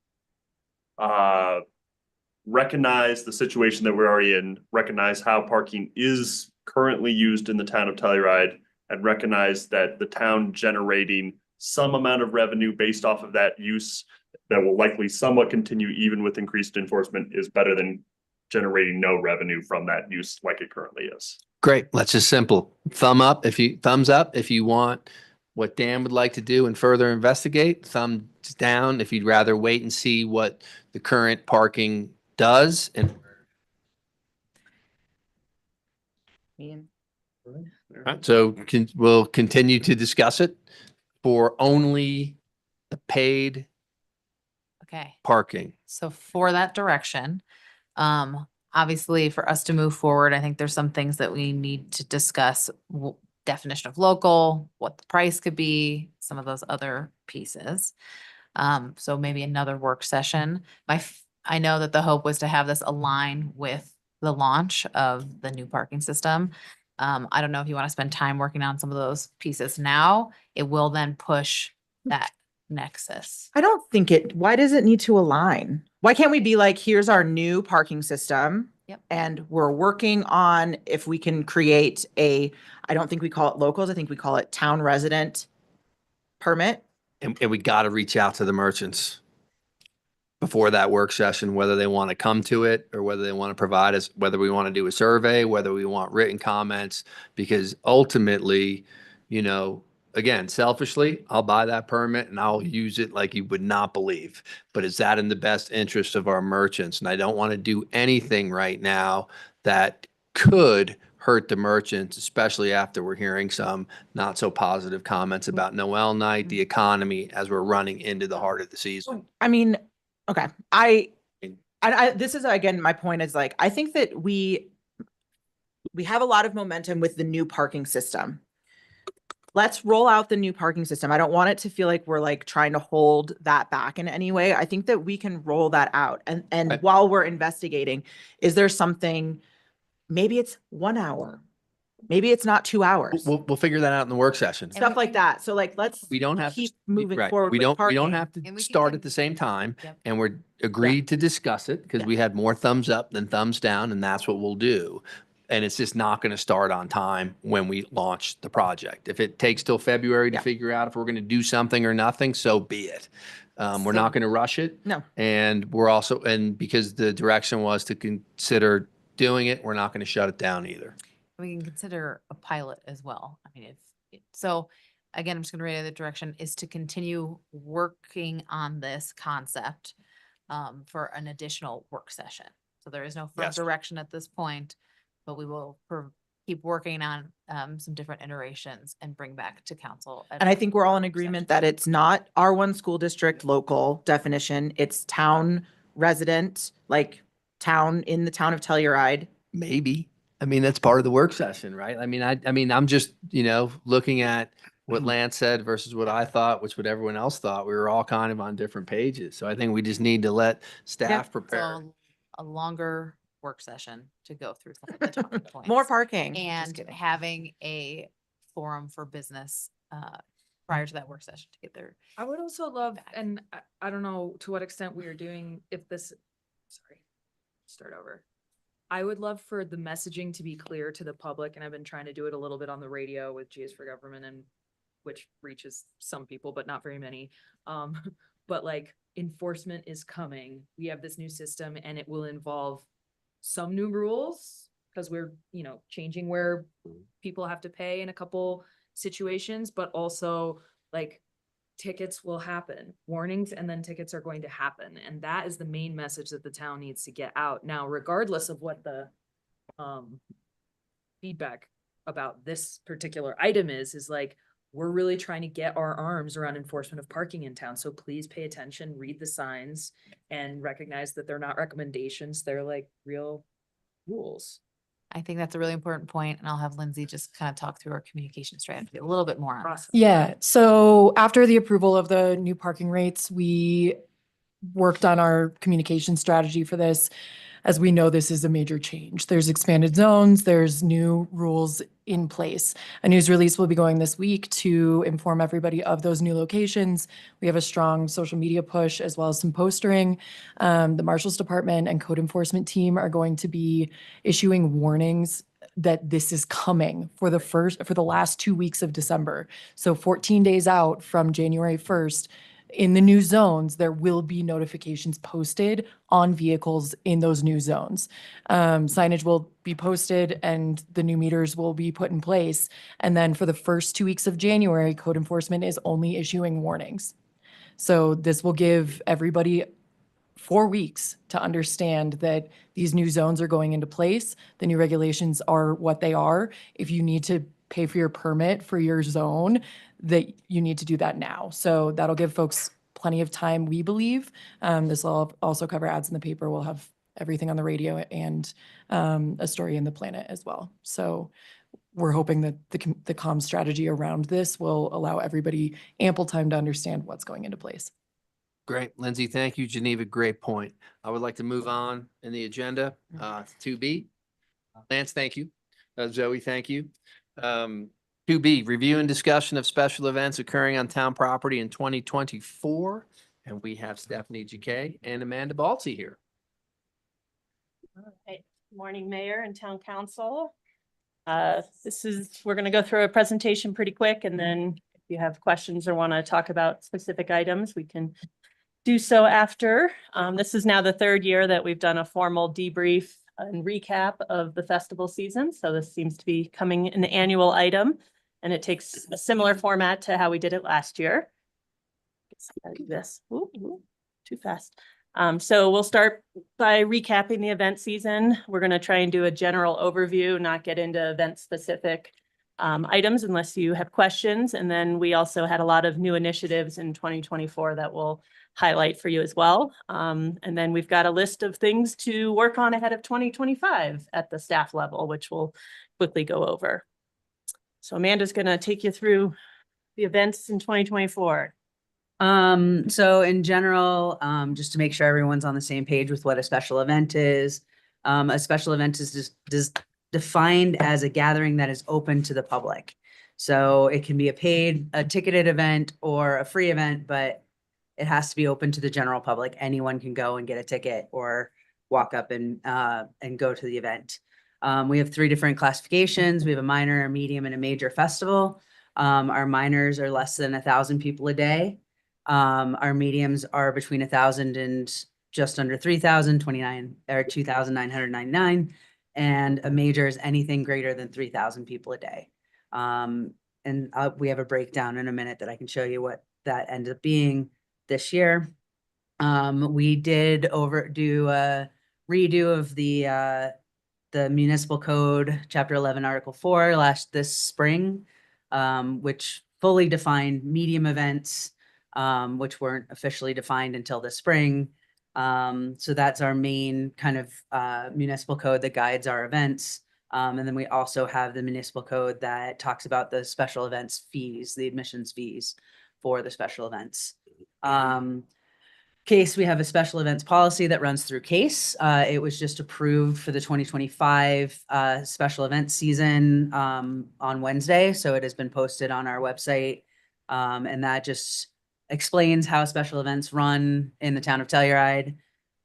recognize the situation that we're already in, recognize how parking is currently used in the town of Telluride, and recognize that the town generating some amount of revenue based off of that use that will likely somewhat continue even with increased enforcement is better than generating no revenue from that use like it currently is.
Great. Let's just thumbs up if you want what Dan would like to do and further investigate. Thumbs down if you'd rather wait and see what the current parking does. And so we'll continue to discuss it for only the paid
Okay.
parking.
So for that direction, obviously for us to move forward, I think there's some things that we need to discuss. Definition of local, what the price could be, some of those other pieces. So maybe another work session. I know that the hope was to have this align with the launch of the new parking system. I don't know if you want to spend time working on some of those pieces now. It will then push that nexus.
I don't think why does it need to align? Why can't we be like, here's our new parking system?
Yep.
And we're working on if we can create I don't think we call it locals. I think we call it town resident permit.
And we got to reach out to the merchants before that work session, whether they want to come to it or whether they want to provide us, whether we want to do a survey, whether we want written comments, because ultimately, again, selfishly, I'll buy that permit and I'll use it like you would not believe. But is that in the best interest of our merchants? And I don't want to do anything right now that could hurt the merchants, especially after we're hearing some not so positive comments about Noel night, the economy as we're running into the heart of the season.
I mean, okay, this is again, my point is like, I think that we have a lot of momentum with the new parking system. Let's roll out the new parking system. I don't want it to feel like we're like trying to hold that back in any way. I think that we can roll that out. And
Right.
while we're investigating, is there something, maybe it's 1 hour, maybe it's not 2 hours,
We'll figure that out in the work session.
stuff like that. So like, let's
We don't have to
keep moving
right.
forward
We
with
don't
parking.
have
And
to
we can
start
con-
at the same time,
Yep.
and we're agreed to discuss it because
Yeah.
we had more thumbs up than thumbs down, and that's what we'll do. And it's just not going to start on time when we launch the project. If it takes till February to
Yeah.
figure out if we're going to do something or nothing, so be it. We're not going to rush it.
No.
And we're also, and because the direction was to consider doing it, we're not going to shut it down either.
We can consider a pilot as well. I mean, so again, I'm just gonna read the direction is to continue working on this concept for an additional work session. So there is no firm
Yes.
direction at this point, but we will keep working on some different iterations and bring back to council. at
And I
a
think we're all in
work
agreement
session.
that it's not R1 school district local definition. It's town resident, like town in the town of Telluride.
Maybe. I mean, that's part of the work session, right? I mean, I'm just, looking at what Lance said versus what I thought, which what everyone else thought. We were all kind of on different pages. So I think we just need to let staff prepare.
So a longer work session to go through some of the talking points.
More parking. Just
And
kidding.
having a forum for business prior to that work session to get there.
I would also love,
back.
and I don't know to what extent we are doing, start over. I would love for the messaging to be clear to the public, and I've been trying to do it a little bit on the radio with G is for Government, and which reaches some people, but not very many. But like enforcement is coming. We have this new system and it will involve some new rules because we're, changing where people have to pay in a couple situations, but also like tickets will happen, warnings, and then tickets are going to happen. And that is the main message that the town needs to get out. Now, regardless of what the feedback about this particular item is like, we're really trying to get our arms around enforcement of parking in town. So please pay attention, read the signs, and recognize that they're not recommendations. They're like real rules.
I think that's a really important point, and I'll have Lindsay just kind of talk through our communication strategy a little bit more on that.
Process.
Yeah, so after the approval of the new parking rates, we worked on our communication strategy for this. As we know, this is a major change. There's expanded zones, there's new rules in place. A news release will be going this week to inform everybody of those new locations. We have a strong social media push as well as some postering. The Marshals Department and Code Enforcement team are going to be issuing warnings that this is coming for the last 2 weeks of December. So 14 days out from January 1st, in the new zones, there will be notifications posted on vehicles in those new zones. Signage will be posted and the new meters will be put in place. And then for the first 2 weeks of January, Code Enforcement is only issuing warnings. So this will give everybody 4 weeks to understand that these new zones are going into place. The new regulations are what they are. If you need to pay for your permit for your zone, that you need to do that now. So that'll give folks plenty of time, we believe. This will also cover ads in the paper. We'll have everything on the radio and a story in the Planet as well. So we're hoping that the comm strategy around this will allow everybody ample time to understand what's going into place.
Great. Lindsay, thank you. Geneva, great point. I would like to move on in the agenda, 2B. Lance, thank you. Zoe, thank you. 2B, review and discussion of special events occurring on town property in 2024. And we have Stephanie Jacquet and Amanda Balti here.
All right. Morning, Mayor and Town Council. We're going to go through a presentation pretty quick, and then if you have questions or want to talk about specific items, we can do so after. This is now the third year that we've done a formal debrief and recap of the festival season. So this seems to be becoming an annual item. And it takes a similar format to how we did it last year. Gotta do this. Ooh, too fast. So we'll start by recapping the event season. We're going to try and do a general overview, not get into event specific items unless you have questions. And then we also had a lot of new initiatives in 2024 that we'll highlight for you as well. And then we've got a list of things to work on ahead of 2025 at the staff level, which we'll quickly go over. So Amanda's going to take you through the events in 2024.
So in general, just to make sure everyone's on the same page with what a special event is, a special event is just defined as a gathering that is open to the public. So it can be a ticketed event or a free event, but it has to be open to the general public. Anyone can go and get a ticket or walk up and go to the event. We have 3 different classifications. We have a minor, a medium, and a major festival. Our minors are less than 1,000 people a day. Our mediums are between 1,000 and just under 3,000, 2,999. And a major is anything greater than 3,000 people a day. We have a breakdown in a minute that I can show you what that ended up being this year. We did do a redo of the municipal code, chapter 11, article 4 this spring, which fully defined medium events, which weren't officially defined until the spring. So that's our main kind of municipal code that guides our events. And then we also have the municipal code that talks about the special events fees, the admissions fees for the special events. CASE, we have a special events policy that runs through CASE. It was just approved for the 2025 special event season on Wednesday. So it has been posted on our website. And that just explains how special events run in the town of Telluride.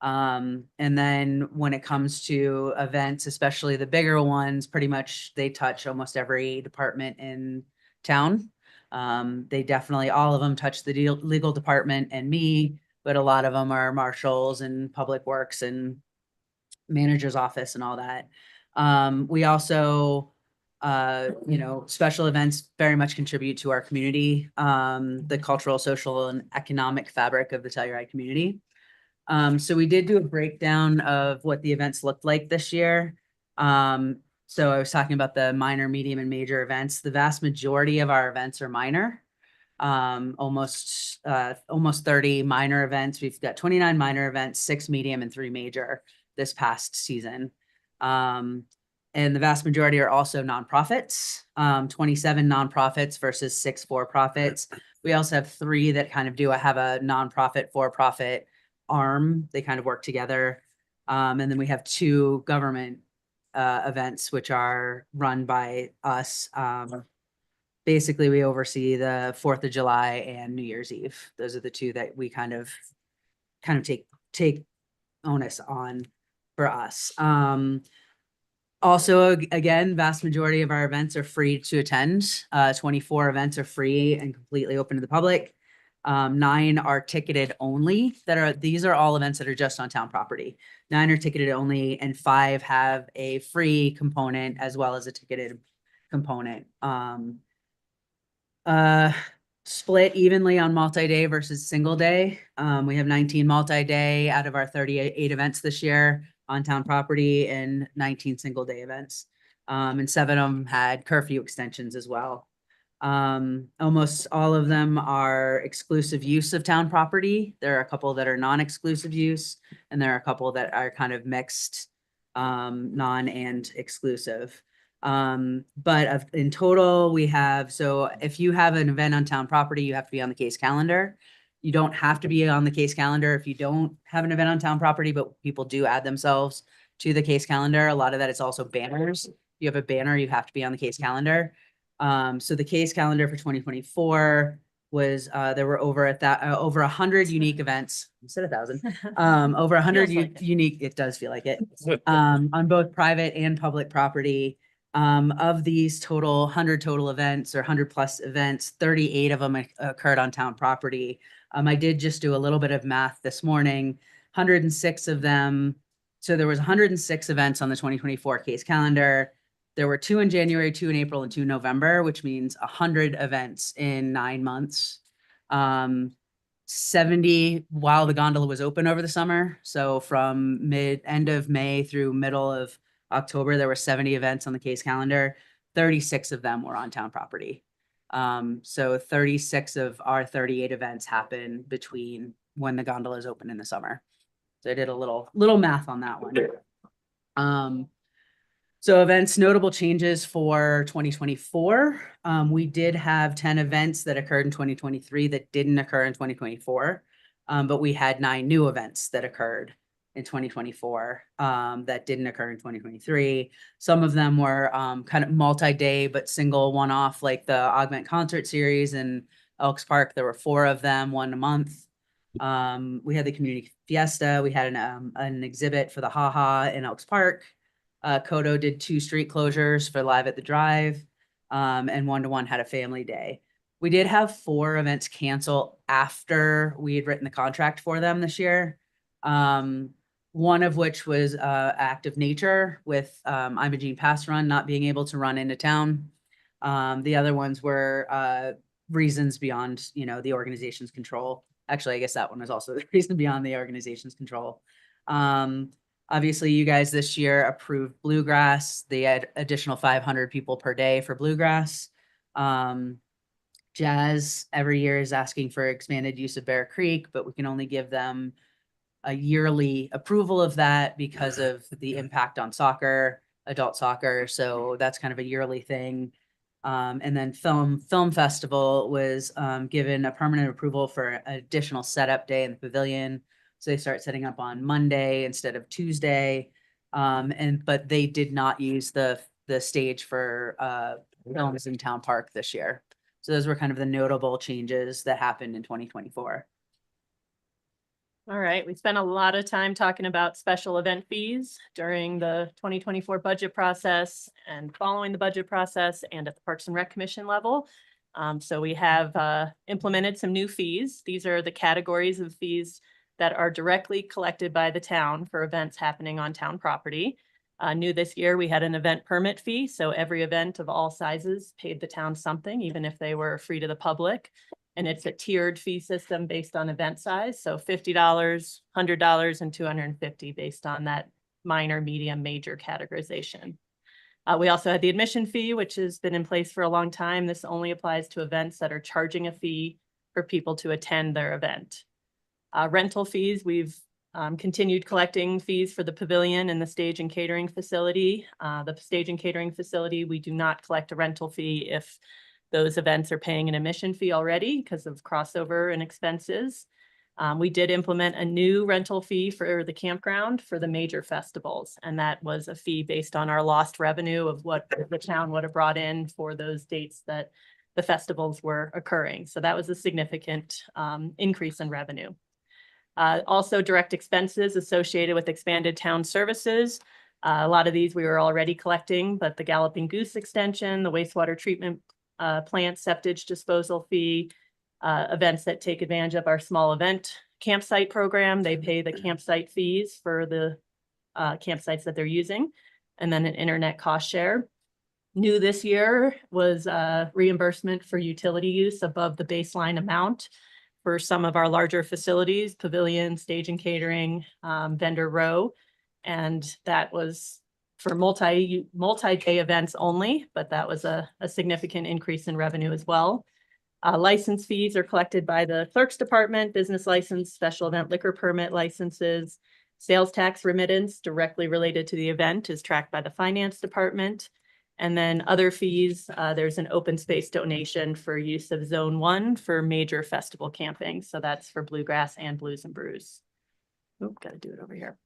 And then when it comes to events, especially the bigger ones, pretty much they touch almost every department in town. They definitely, all of them touch the legal department and me, but a lot of them are marshals and public works and manager's office and all that. We also, special events very much contribute to our community, the cultural, social, and economic fabric of the Telluride community. So we did do a breakdown of what the events looked like this year. So I was talking about the minor, medium, and major events. The vast majority of our events are minor. Almost 30 minor events. We've got 29 minor events, 6 medium, and 3 major this past season. And the vast majority are also nonprofits, 27 nonprofits versus 6 for-profits. We also have 3 that kind of have a nonprofit for-profit arm. They kind of work together. And then we have 2 government events, which are run by us. Basically, we oversee the 4th of July and New Year's Eve. Those are the 2 that we kind of take onus on for us. Also, again, vast majority of our events are free to attend. 24 events are free and completely open to the public. 9 are ticketed only. These are all events that are just on town property. 9 are ticketed only, and 5 have a free component as well as a ticketed component. Split evenly on multi-day versus single day. We have 19 multi-day out of our 38 events this year on town property and 19 single day events. And 7 of them had curfew extensions as well. Almost all of them are exclusive use of town property. There are a couple that are non-exclusive use, and there are a couple that are kind of mixed, non and exclusive. But in total, we have, so if you have an event on town property, you have to be on the CASE calendar. You don't have to be on the CASE calendar if you don't have an event on town property, but people do add themselves to the CASE calendar. A lot of that is also banners. If you have a banner, you have to be on the CASE calendar. So the CASE calendar for 2024 was, there were over 100 unique events. I said 1,000. Over 100 unique, it does feel like it, on both private and public property. Of these 100 total events or 100 plus events, 38 of them occurred on town property. I did just do a little bit of math this morning. 106 of them. So there was 106 events on the 2024 CASE calendar. There were 2 in January, 2 in April, and 2 in November, which means 100 events in 9 months. 70 while the gondola was open over the summer. So from end of May through middle of October, there were 70 events on the case calendar. 36 of them were on town property. So 36 of our 38 events happen between when the gondola is open in the summer. So I did a little math on that one. So events, notable changes for 2024. We did have 10 events that occurred in 2023 that didn't occur in 2024. But we had 9 new events that occurred in 2024 that didn't occur in 2023. Some of them were kind of multi-day, but single one-off, like the Augment Concert Series in Elks Park. There were 4 of them, 1 a month. We had the Community Fiesta. We had an exhibit for the Ha Ha in Elks Park. Kodo did 2 street closures for Live at the Drive, and One to One had a family day. We did have 4 events cancel after we had written the contract for them this year. One of which was Act of Nature with Imogene Pass Run not being able to run into town. The other ones were reasons beyond, the organization's control. Actually, I guess that one was also the reason beyond the organization's control. Obviously, you guys this year approved Bluegrass. They had additional 500 people per day for Bluegrass. Jazz every year is asking for expanded use of Bear Creek, but we can only give them a yearly approval of that because of the impact on soccer, adult soccer. So that's kind of a yearly thing. And then Film Festival was given a permanent approval for an additional setup day in the pavilion. So they start setting up on Monday instead of Tuesday. But they did not use the stage for films in Town Park this year. So those were kind of the notable changes that happened in 2024.
All right, we spent a lot of time talking about special event fees during the 2024 budget process and following the budget process and at the Parks and Rec Commission level. So we have implemented some new fees. These are the categories of fees that are directly collected by the town for events happening on town property. New this year, we had an event permit fee. So every event of all sizes paid the town something, even if they were free to the public. And it's a tiered fee system based on event size. So $50, $100, and $250 based on that minor, medium, major categorization. We also had the admission fee, which has been in place for a long time. This only applies to events that are charging a fee for people to attend their event. Rental fees, we've continued collecting fees for the pavilion and the stage and catering facility. The stage and catering facility, we do not collect a rental fee if those events are paying an admission fee already because of crossover and expenses. We did implement a new rental fee for the campground for the major festivals. And that was a fee based on our lost revenue of what the town would have brought in for those dates that the festivals were occurring. So that was a significant increase in revenue. Also direct expenses associated with expanded town services. A lot of these we were already collecting, but the Galloping Goose extension, the wastewater treatment plant septage disposal fee, events that take advantage of our small event campsite program, they pay the campsite fees for the campsites that they're using, and then an internet cost share. New this year was reimbursement for utility use above the baseline amount for some of our larger facilities, pavilion, stage and catering, vendor row. And that was for multi-day events only, but that was a significant increase in revenue as well. License fees are collected by the clerk's department, business license, special event liquor permit licenses, sales tax remittance directly related to the event is tracked by the finance department. And then other fees, there's an open space donation for use of Zone 1 for major festival camping. So that's for Bluegrass and Blues and Brews. Oh, got to do it over here.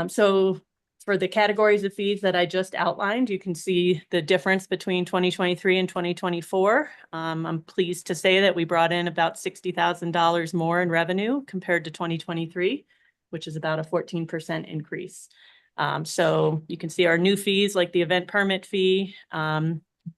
So for the categories of fees that I just outlined, you can see the difference between 2023 and 2024. I'm pleased to say that we brought in about $60,000 more in revenue compared to 2023, which is about a 14% increase. So you can see our new fees, like the event permit fee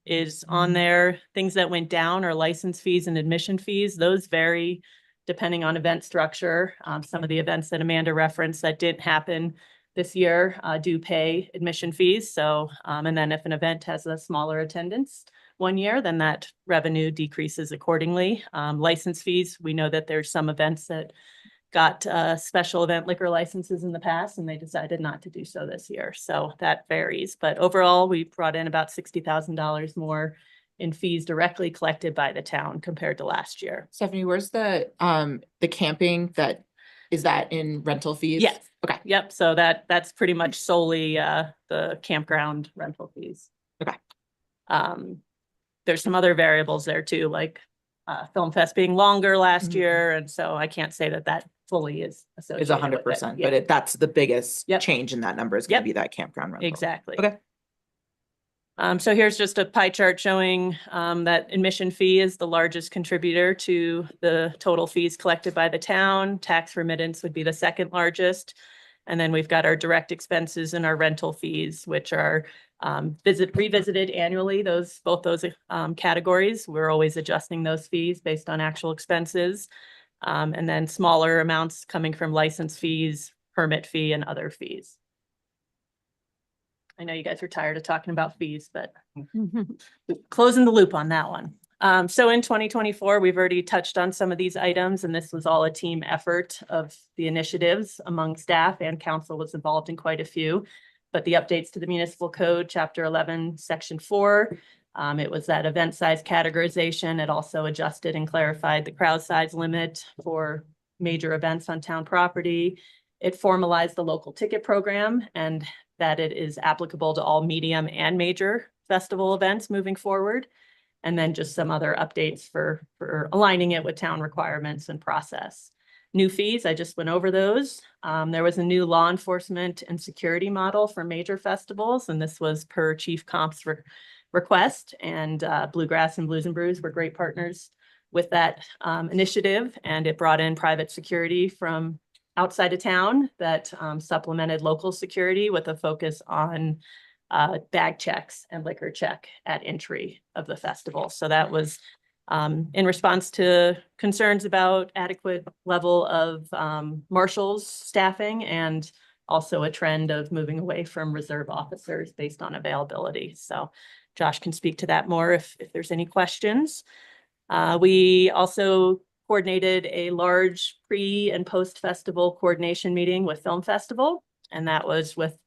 is on there. Things that went down are license fees and admission fees. Those vary depending on event structure. Some of the events that Amanda referenced that didn't happen this year do pay admission fees. So, and then if an event has a smaller attendance one year, then that revenue decreases accordingly. License fees, we know that there's some events that got special event liquor licenses in the past and they decided not to do so this year. So that varies. But overall, we brought in about $60,000 more in fees directly collected by the town compared to last year.
Stephanie, where's the camping is that in rental fees?
Yes.
Okay.
Yep. So that's pretty much solely the campground rental fees.
Okay.
There's some other variables there too, like Film Fest being longer last
Mhm.
year. And so I can't say that fully is associated
It's
with it.
100%,
Yeah,
but that's the biggest
Yep.
change in that number is gonna
Yep.
be that campground rental.
exactly.
Okay.
So here's just a pie chart showing that admission fee is the largest contributor to the total fees collected by the town. Tax remittance would be the second largest. And then we've got our direct expenses and our rental fees, which are revisited annually, both those categories. We're always adjusting those fees based on actual expenses. And then smaller amounts coming from license fees, permit fee, and other fees. I know you guys are tired of talking about fees, but closing the loop on that one. So in 2024, we've already touched on some of these items, and this was all a team effort of the initiatives among staff, and council was involved in quite a few. But the updates to the municipal code, chapter 11, section 4, it was that event size categorization. It also adjusted and clarified the crowd size limit for major events on town property. It formalized the local ticket program and that it is applicable to all medium and major festival events moving forward. And then just some other updates for aligning it with town requirements and process. New fees, I just went over those. There was a new law enforcement and security model for major festivals, and this was per Chief Comp's request. And Bluegrass and Blues and Brews were great partners with that initiative, and it brought in private security from outside of town that supplemented local security with a focus on bag checks and liquor check at entry of the festival. So that was in response to concerns about adequate level of marshals staffing and also a trend of moving away from reserve officers based on availability. So Josh can speak to that more if there's any questions. We also coordinated a large pre and post festival coordination meeting with Film Festival. And that was with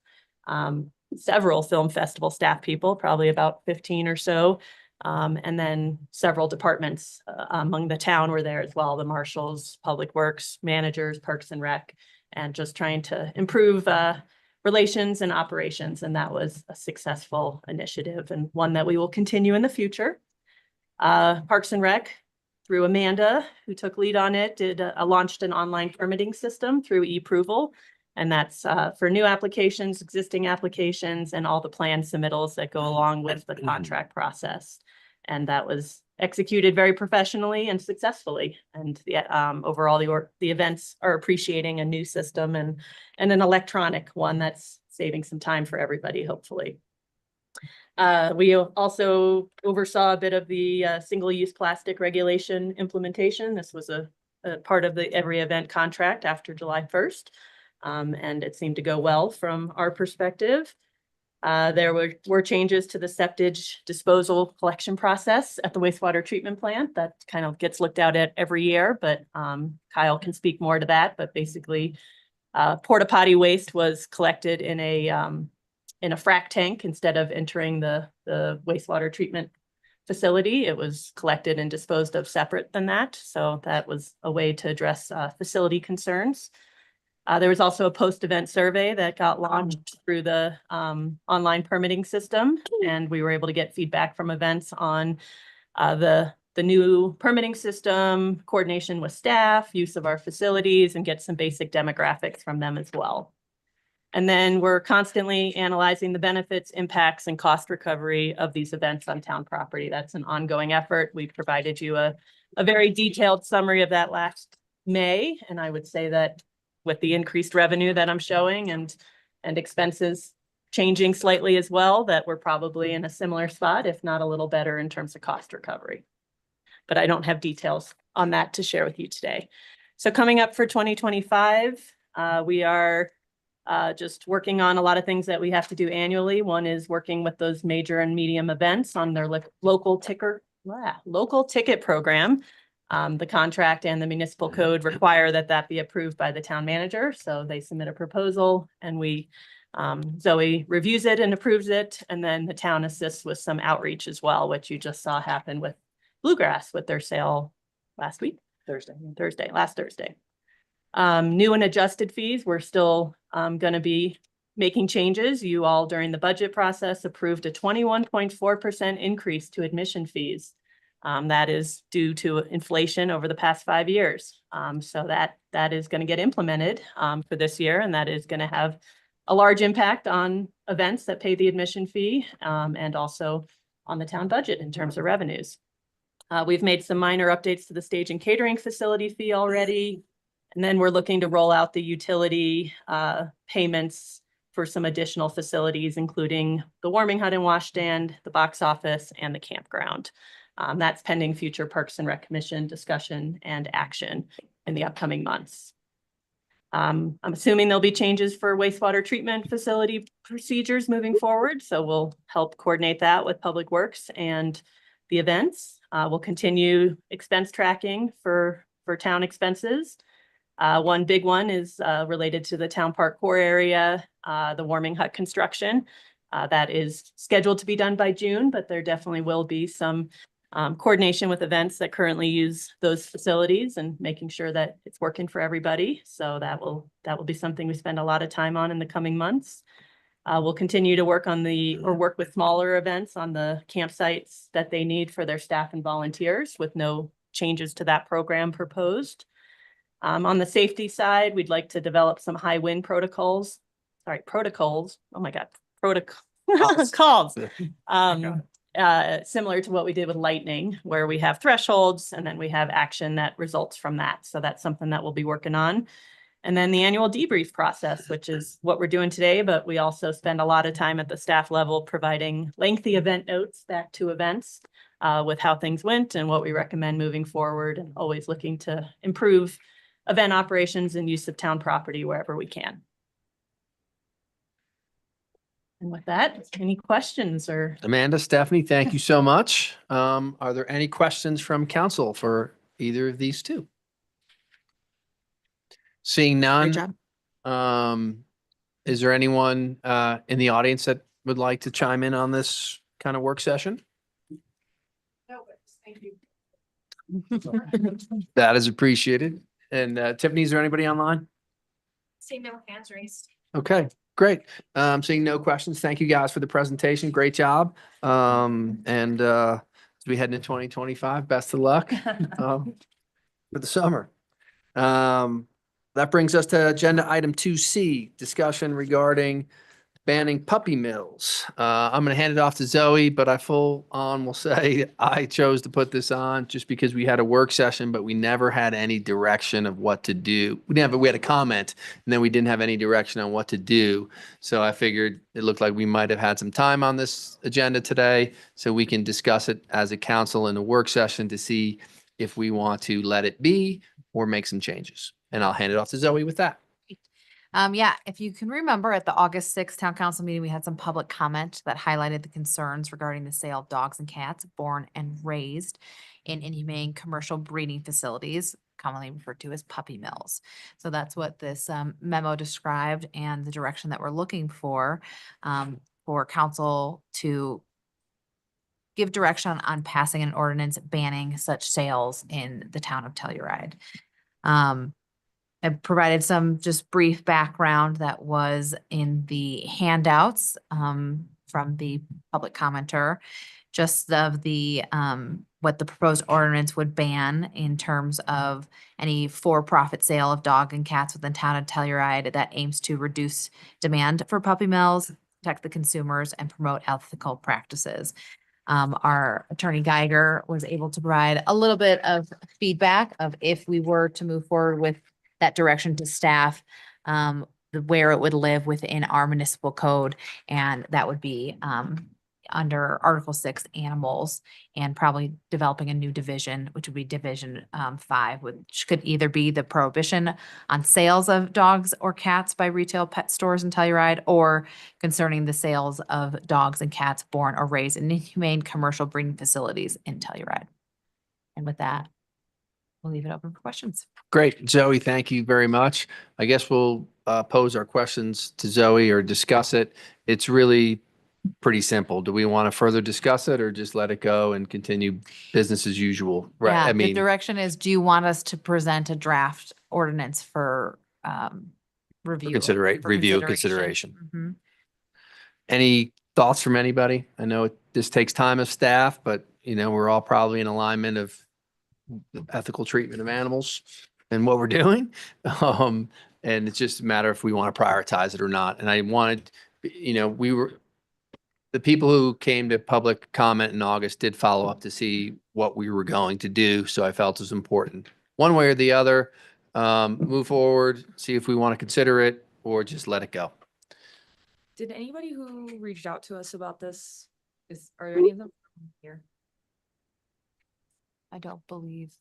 several film festival staff people, probably about 15 or so. And then several departments among the town were there as well, the marshals, public works, managers, parks and rec, and just trying to improve relations and operations. And that was a successful initiative and one that we will continue in the future. Parks and Rec, through Amanda, who took lead on it, launched an online permitting system through eApproval. And that's for new applications, existing applications, and all the plan submittals that go along with the contract process. And that was executed very professionally and successfully. And overall, the events are appreciating a new system and an electronic one that's saving some time for everybody, hopefully. We also oversaw a bit of the single-use plastic regulation implementation. This was a part of the every event contract after July 1st. And it seemed to go well from our perspective. There were changes to the septage disposal collection process at the wastewater treatment plant that kind of gets looked at every year, but Kyle can speak more to that. But basically, porta potty waste was collected in a frac tank instead of entering the wastewater treatment facility. It was collected and disposed of separate than that. So that was a way to address facility concerns. There was also a post-event survey that got launched through the online permitting system, and we were able to get feedback from events on the new permitting system, coordination with staff, use of our facilities, and get some basic demographics from them as well. And then we're constantly analyzing the benefits, impacts, and cost recovery of these events on town property. That's an ongoing effort. We provided you a very detailed summary of that last May, and I would say that with the increased revenue that I'm showing and expenses changing slightly as well, that we're probably in a similar spot, if not a little better in terms of cost recovery. But I don't have details on that to share with you today. So coming up for 2025, we are just working on a lot of things that we have to do annually. One is working with those major and medium events on their local ticket program. The contract and the municipal code require that that be approved by the town manager. So they submit a proposal and Zoe reviews it and approves it. And then the town assists with some outreach as well, which you just saw happen with Bluegrass with their sale last Thursday. New and adjusted fees, we're still going to be making changes. You all during the budget process approved a 21.4% increase to admission fees. That is due to inflation over the past 5 years. So that is going to get implemented for this year, and that is going to have a large impact on events that pay the admission fee and also on the town budget in terms of revenues. We've made some minor updates to the stage and catering facility fee already. And then we're looking to roll out the utility payments for some additional facilities, including the warming hut and wash stand, the box office, and the campground. That's pending future Parks and Rec Commission discussion and action in the upcoming months. I'm assuming there'll be changes for wastewater treatment facility procedures moving forward. So we'll help coordinate that with Public Works and the events. We'll continue expense tracking for town expenses. One big one is related to the town park core area, the warming hut construction. That is scheduled to be done by June, but there definitely will be some coordination with events that currently use those facilities and making sure that it's working for everybody. So that will be something we spend a lot of time on in the coming months. We'll continue to work with smaller events on the campsites that they need for their staff and volunteers with no changes to that program proposed. On the safety side, we'd like to develop some high wind protocols. Oh my God, protocols. Similar to what we did with lightning, where we have thresholds and then we have action that results from that. So that's something that we'll be working on. And then the annual debrief process, which is what we're doing today, but we also spend a lot of time at the staff level providing lengthy event notes back to events with how things went and what we recommend moving forward, and always looking to improve event operations and use of town property wherever we can. And with that, any questions or?
Amanda, Stephanie, thank you so much. Are there any questions from council for either of these two? Seeing none.
Great job.
Is there anyone in the audience that would like to chime in on this kind of work session?
No, but thank you.
That is appreciated. And Tiffany, is there anybody online?
See no hands raised.
Okay, great. Seeing no questions, thank you guys for the presentation. Great job. As we head into 2025, best of luck for the summer. That brings us to agenda item 2C, discussion regarding banning puppy mills. I'm going to hand it off to Zoe, but I will say I chose to put this on just because we had a work session, but we never had any direction of what to do. We had a comment, and then we didn't have any direction on what to do. So I figured it looked like we might have had some time on this agenda today, so we can discuss it as a council in a work session to see if we want to let it be or make some changes. And I'll hand it off to Zoe with that.
Yeah, if you can remember at the August 6th town council meeting, we had some public comment that highlighted the concerns regarding the sale of dogs and cats born and raised in inhumane commercial breeding facilities, commonly referred to as puppy mills. So that's what this memo described, and the direction that we're looking for council to give direction on passing an ordinance banning such sales in the town of Telluride. I provided some just brief background that was in the handouts from the public commenter, just of the what the proposed ordinance would ban in terms of any for-profit sale of dog and cats within town of Telluride that aims to reduce demand for puppy mills, protect the consumers, and promote ethical practices. Our attorney Geiger was able to provide a little bit of feedback of if we were to move forward with that direction to staff, where it would live within our municipal code, and that would be under Article 6 animals, and probably developing a new division, which would be Division 5, which could either be the prohibition on sales of dogs or cats by retail pet stores in Telluride, or concerning the sales of dogs and cats born or raised in inhumane commercial breeding facilities in Telluride. And with that, we'll leave it open for questions.
Great. Zoe, thank you very much. I guess we'll pose our questions to Zoe or discuss it. It's really pretty simple. Do we want to further discuss it or just let it go and continue business as usual? Right.
Yeah,
I
the
mean,
direction is, do you want us to present a draft ordinance for review?
considerate,
for
review, consideration.
Mhm.
Any thoughts from anybody? I know this takes time of staff, but we're all probably in alignment of the ethical treatment of animals and what we're doing. And it's just a matter if we want to prioritize it or not. And I wanted, the people who came to public comment in August did follow up to see what we were going to do. So I felt it was important, one way or the other, move forward, see if we want to consider it or just let it go.
Did anybody who reached out to us about this, are there any of them here?
I don't believe.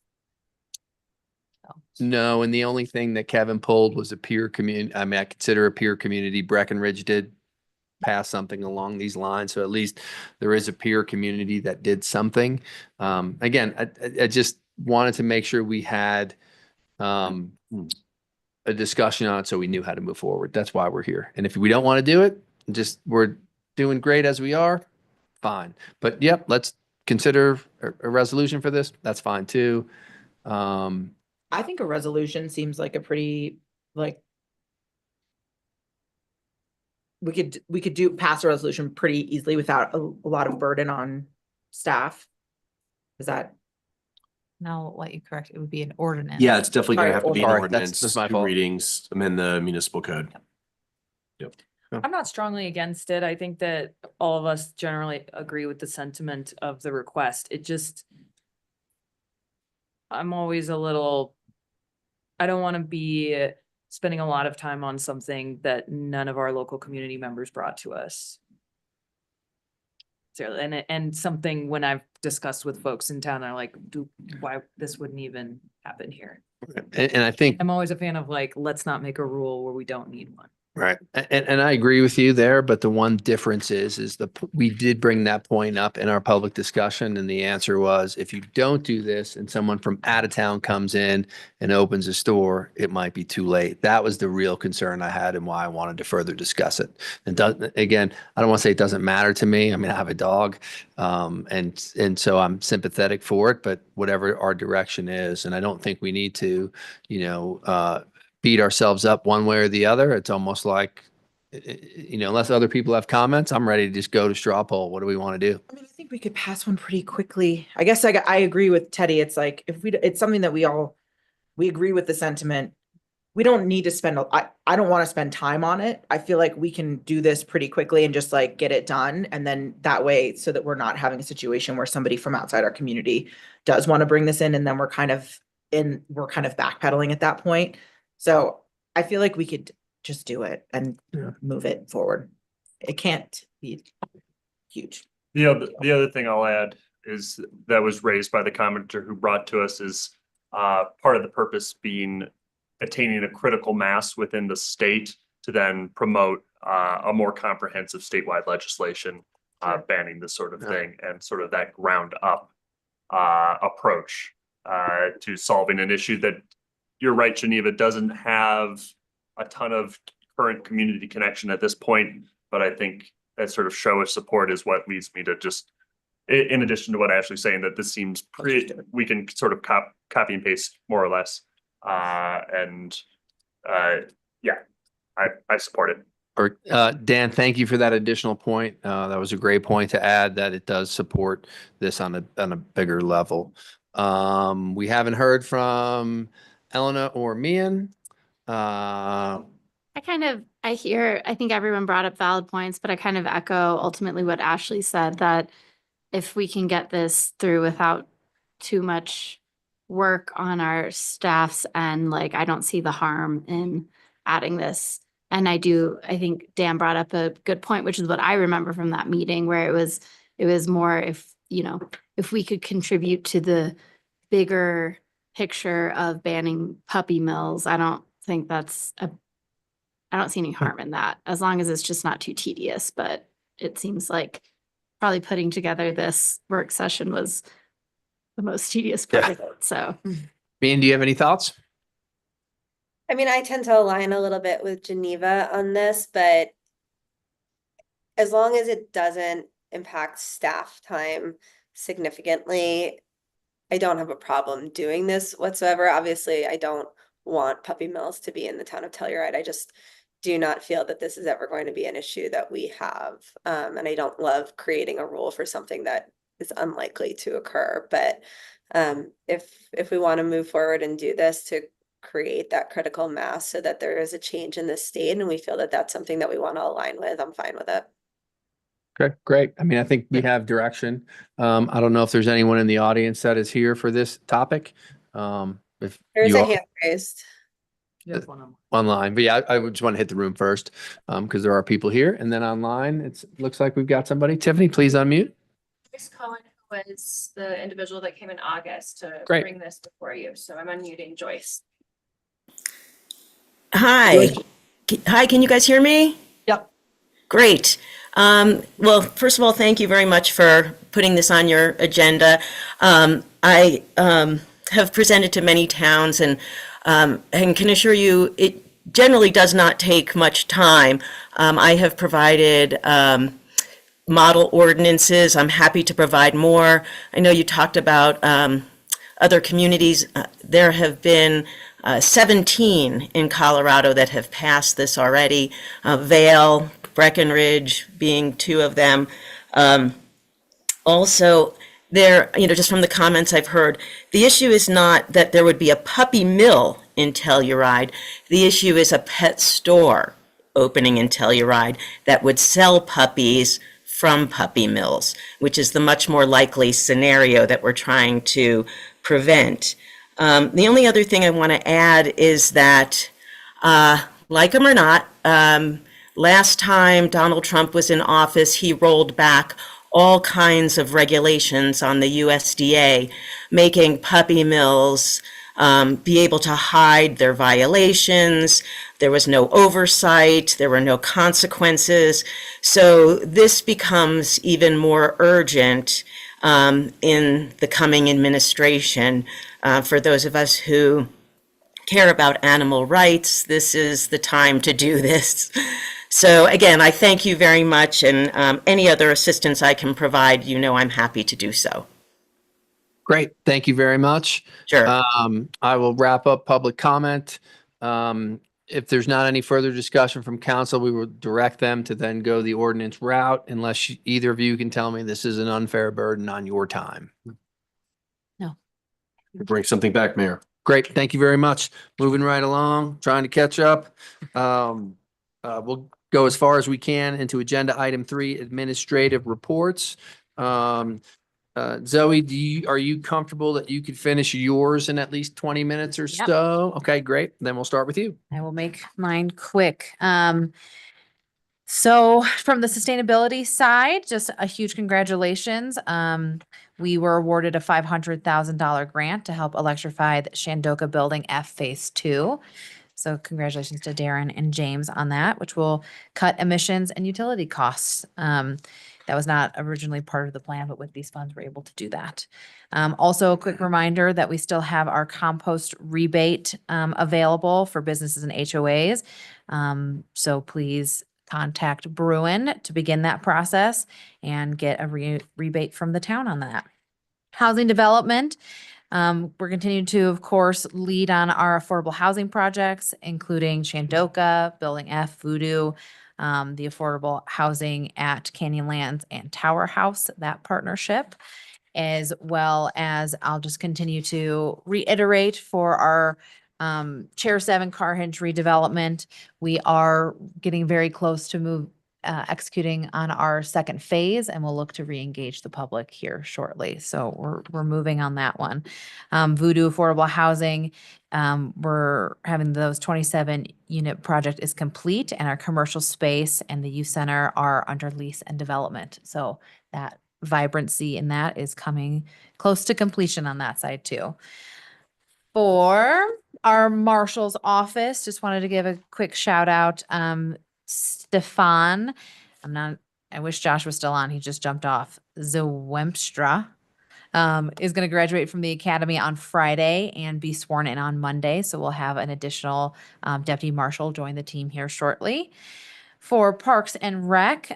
So.
No, and the only thing that Kevin pulled was a peer community. I mean, I consider a peer community. Breckenridge did pass something along these lines. So at least there is a peer community that did something. Again, I just wanted to make sure we had a discussion on it so we knew how to move forward. That's why we're here. And if we don't want to do it, we're doing great as we are, fine. But yep, let's consider a resolution for this. That's fine too.
I think a resolution seems like a pretty, like, we could pass a resolution pretty easily without a lot of burden on staff. Is that?
No, I'll let you correct. It would be an ordinance.
Yeah, it's definitely gonna
Sorry,
have to be an
sorry,
ordinance,
that's my
two
fault.
readings, amend the municipal code.
I'm not strongly against it. I think that all of us generally agree with the sentiment of the request. I'm always a little, I don't want to be spending a lot of time on something that none of our local community members brought to us. So, and something when I've discussed with folks in town, they're like, why this wouldn't even happen here.
And I think
I'm always a fan of like, let's not make a rule where we don't need one.
right. And I agree with you there, but the one difference is we did bring that point up in our public discussion. And the answer was, if you don't do this and someone from out of town comes in and opens a store, it might be too late. That was the real concern I had and why I wanted to further discuss it. And again, I don't want to say it doesn't matter to me. I mean, I have a dog, and so I'm sympathetic for it, but whatever our direction is, and I don't think we need to, beat ourselves up one way or the other. It's almost like, unless other people have comments, I'm ready to just go to straw poll. What do we want to do?
I mean, I think we could pass one pretty quickly. I guess I agree with Teddy. It's like, it's something that we agree with the sentiment. We don't need to spend, I don't want to spend time on it. I feel like we can do this pretty quickly and just like get it done. And then that way, so that we're not having a situation where somebody from outside our community does want to bring this in, and then we're kind of backpedaling at that point. So I feel like we could just do it and move it forward. It can't be huge.
The other thing I'll add is that was raised by the commenter who brought to us is part of the purpose being attaining a critical mass within the state to then promote a more comprehensive statewide legislation banning this sort of thing, and sort of that ground up approach to solving an issue that, you're right, Geneva, doesn't have a ton of current community connection at this point, but I think that sort of show of support is what leads me to just, in addition to what Ashley's saying, that this seems pretty, we can sort of copy and paste more or less. Yeah, I support it.
Or Dan, thank you for that additional point. That was a great point to add, that it does support this on a bigger level. We haven't heard from Elena or Mian.
I think everyone brought up valid points, but I kind of echo ultimately what Ashley said, that if we can get this through without too much work on our staffs, and like, I don't see the harm in adding this And I think Dan brought up a good point, which is what I remember from that meeting where it was more if we could contribute to the bigger picture of banning puppy mills, I don't see any harm in that, as long as it's just not too tedious, but it seems like probably putting together this work session was the most tedious part of it, so.
Bean, do you have any thoughts?
I mean, I tend to align a little bit with Geneva on this, but as long as it doesn't impact staff time significantly, I don't have a problem doing this whatsoever. Obviously, I don't want puppy mills to be in the town of Telluride. I just do not feel that this is ever going to be an issue that we have. And I don't love creating a rule for something that is unlikely to occur. But if we want to move forward and do this to create that critical mass so that there is a change in the state and we feel that that's something that we want to align with, I'm fine with it.
Okay, great. I mean, I think we have direction. I don't know if there's anyone in the audience that is here for this topic. If
There's
you
a
are
hand raised.
online, but yeah, I would just want to hit the room first because there are people here, and then online, looks like we've got somebody. Tiffany, please unmute.
Joyce Cohen, who was the individual that came in August to
Great.
bring this before you. So I'm unmuting Joyce.
Hi. Hi, can you guys hear me?
Yep.
Great. Well, first of all, thank you very much for putting this on your agenda. I have presented to many towns and can assure you it generally does not take much time. I have provided model ordinances. I'm happy to provide more. I know you talked about other communities. There have been 17 in Colorado that have passed this already. Vail, Breckenridge being two of them. Also, there, just from the comments I've heard, the issue is not that there would be a puppy mill in Telluride. The issue is a pet store opening in Telluride that would sell puppies from puppy mills, which is the much more likely scenario that we're trying to prevent. The only other thing I want to add is that, like them or not, last time Donald Trump was in office, he rolled back all kinds of regulations on the USDA, making puppy mills be able to hide their violations. There was no oversight. There were no consequences. So this becomes even more urgent in the coming administration. For those of us who care about animal rights, this is the time to do this. So again, I thank you very much, and any other assistance I can provide, I'm happy to do so.
Great. Thank you very much.
Sure.
I will wrap up public comment. If there's not any further discussion from council, we will direct them to then go the ordinance route unless either of you can tell me this is an unfair burden on your time.
Bring something back, Mayor.
Great. Thank you very much. Moving right along, trying to catch up. We'll go as far as we can into agenda item 3, administrative reports. Zoe, are you comfortable that you could finish yours in at least 20 minutes or
Yep.
so? Okay, great. Then we'll start with you.
I will make mine quick. So from the sustainability side, just a huge congratulations. We were awarded a $500,000 grant to help electrify the Shandoka Building F Phase 2. So congratulations to Darren and James on that, which will cut emissions and utility costs. That was not originally part of the plan, but with these funds, we're able to do that. Also, a quick reminder that we still have our compost rebate available for businesses and HOAs. So please contact Bruin to begin that process and get a rebate from the town on that. Housing development. We're continuing to, of course, lead on our affordable housing projects, including Shandoka, Building F, Voodoo, the affordable housing at Canyonlands and Tower House, that partnership, as well as I'll just continue to reiterate for our Chair 7 Car Hinge redevelopment. We are getting very close to executing on our second phase, and we'll look to re-engage the public here shortly. So we're moving on that one. Voodoo Affordable Housing, we're having those 27 unit project is complete, and our commercial space and the youth center are under lease and development. So that vibrancy in that is coming close to completion on that side too. For our marshal's office, just wanted to give a quick shout out. Stefan, I wish Josh was still on. He just jumped off. Zawemstra is going to graduate from the academy on Friday and be sworn in on Monday. So we'll have an additional deputy marshal join the team here shortly. For Parks and Rec,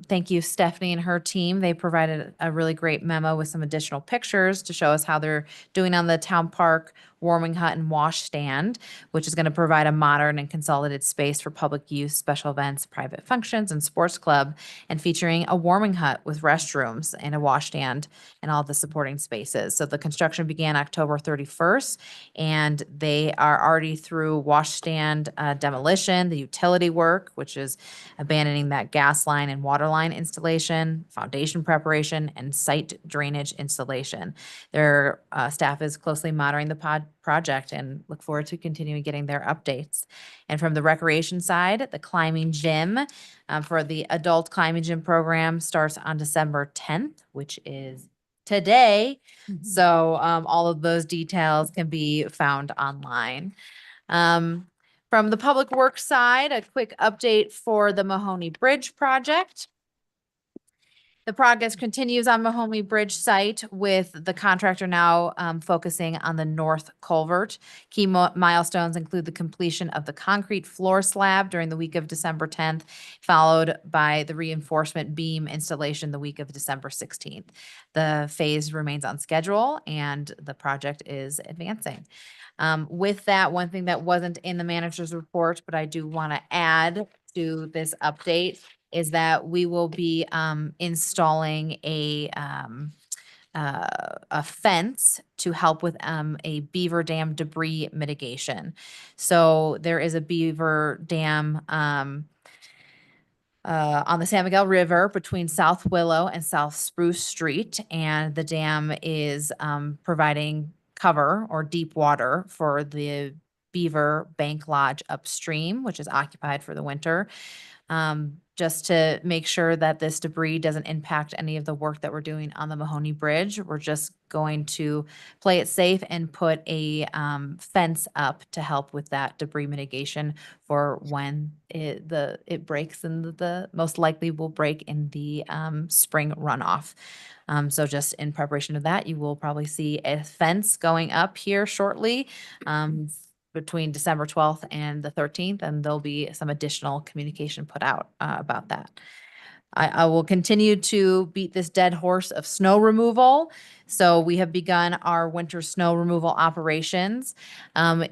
thank you, Stephanie and her team. They provided a really great memo with some additional pictures to show us how they're doing on the town park warming hut and wash stand, which is going to provide a modern and consolidated space for public use, special events, private functions, and sports club, and featuring a warming hut with restrooms and a wash stand and all the supporting spaces. So the construction began October 31st, and they are already through wash stand demolition, the utility work, which is abandoning that gas line and water line installation, foundation preparation, and site drainage installation. Their staff is closely monitoring the project and look forward to continuing getting their updates. And from the recreation side, the climbing gym for the adult climbing gym program starts on December 10th, which is today. So all of those details can be found online. From the public works side, a quick update for the Mahoney Bridge project. The progress continues on Mahoney Bridge site with the contractor now focusing on the north culvert. Key milestones include the completion of the concrete floor slab during the week of December 10th, followed by the reinforcement beam installation the week of December 16th. The phase remains on schedule and the project is advancing. With that, one thing that wasn't in the manager's report, but I do want to add to this update is that we will be installing a fence to help with a beaver dam debris mitigation. So there is a beaver dam on the San Miguel River between South Willow and South Spruce Street, and the dam is providing cover or deep water for the Beaver Bank Lodge upstream, which is occupied for the winter. Just to make sure that this debris doesn't impact any of the work that we're doing on the Mahoney Bridge. We're just going to play it safe and put a fence up to help with that debris mitigation for when it breaks, and the most likely will break in the spring runoff. So just in preparation of that, you will probably see a fence going up here shortly. Between December 12th and the 13th, and there'll be some additional communication put out about that. I will continue to beat this dead horse of snow removal. So we have begun our winter snow removal operations. I'm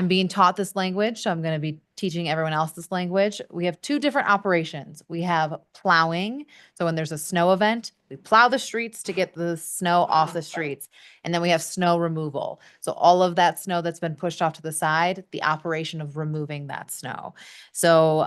being taught this language, so I'm going to be teaching everyone else this language. We have two different operations. We have plowing. So when there's a snow event, we plow the streets to get the snow off the streets. And then we have snow removal. So all of that snow that's been pushed off to the side, the operation of removing that snow. So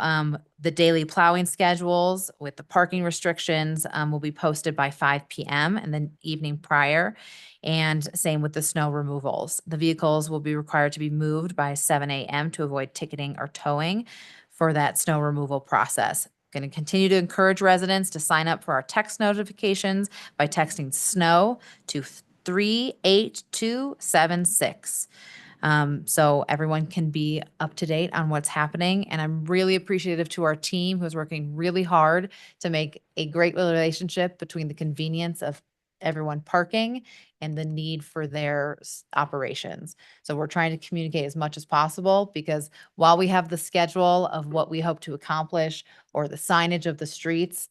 the daily plowing schedules with the parking restrictions will be posted by 5 p.m. and then evening prior. And same with the snow removals. The vehicles will be required to be moved by 7 a.m. to avoid ticketing or towing for that snow removal process. Going to continue to encourage residents to sign up for our text notifications by texting SNOW to 38276. So everyone can be up to date on what's happening. And I'm really appreciative to our team who's working really hard to make a great relationship between the convenience of everyone parking and the need for their operations. So we're trying to communicate as much as possible, because while we have the schedule of what we hope to accomplish or the signage of the streets,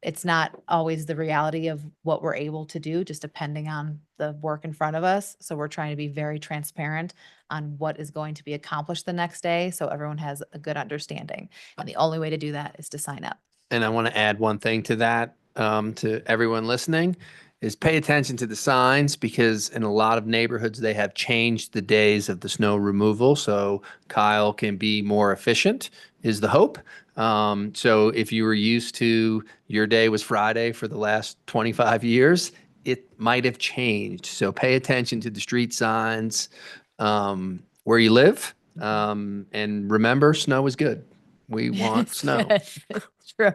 it's not always the reality of what we're able to do, just depending on the work in front of us. So we're trying to be very transparent on what is going to be accomplished the next day, so everyone has a good understanding. And the only way to do that is to sign up.
And I want to add one thing to that, to everyone listening. is pay attention to the signs because in a lot of neighborhoods, they have changed the days of the snow removal. So Kyle can be more efficient is the hope. So if you were used to your day was Friday for the last 25 years, it might have changed. So pay attention to the street signs where you live. And remember, snow is good. We want snow.
It's true.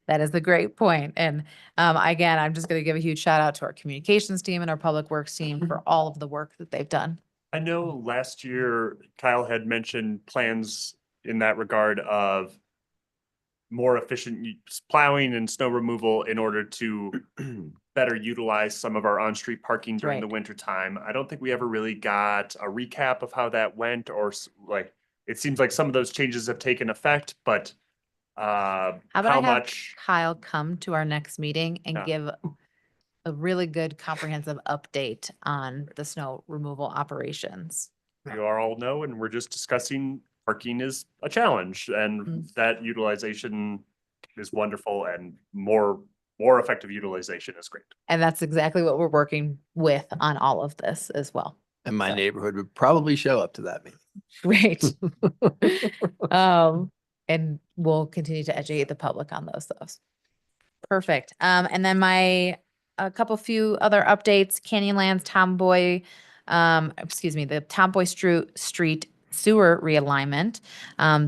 That is a great point. And again, I'm just going to give a huge shout out to our communications team and our public works team for all of the work that they've done.
I know last year Kyle had mentioned plans in that regard of more efficient plowing and snow removal in order to better utilize some of our on-street parking during the
Right.
winter time. I don't think we ever really got a recap of how that went, or like, it seems like some of those changes have taken effect, but
How about
how
I have
much?
Kyle come to our next meeting and
Yeah.
give a really good comprehensive update on the snow removal operations.
You all know, and we're just discussing parking is a challenge, and that utilization is wonderful, and more effective utilization is great.
And that's exactly what we're working with on all of this as well.
And my neighborhood would probably show up to that meeting.
Great. And we'll continue to educate the public on those. Perfect. And then a few other updates, Canyonlands Tomboy, the Tomboy Street sewer realignment.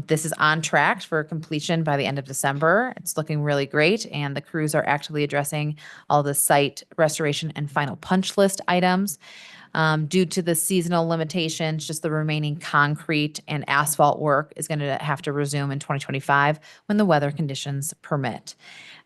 This is on track for completion by the end of December. It's looking really great, and the crews are actively addressing all the site restoration and final punch list items. Due to the seasonal limitations, just the remaining concrete and asphalt work is going to have to resume in 2025 when the weather conditions permit.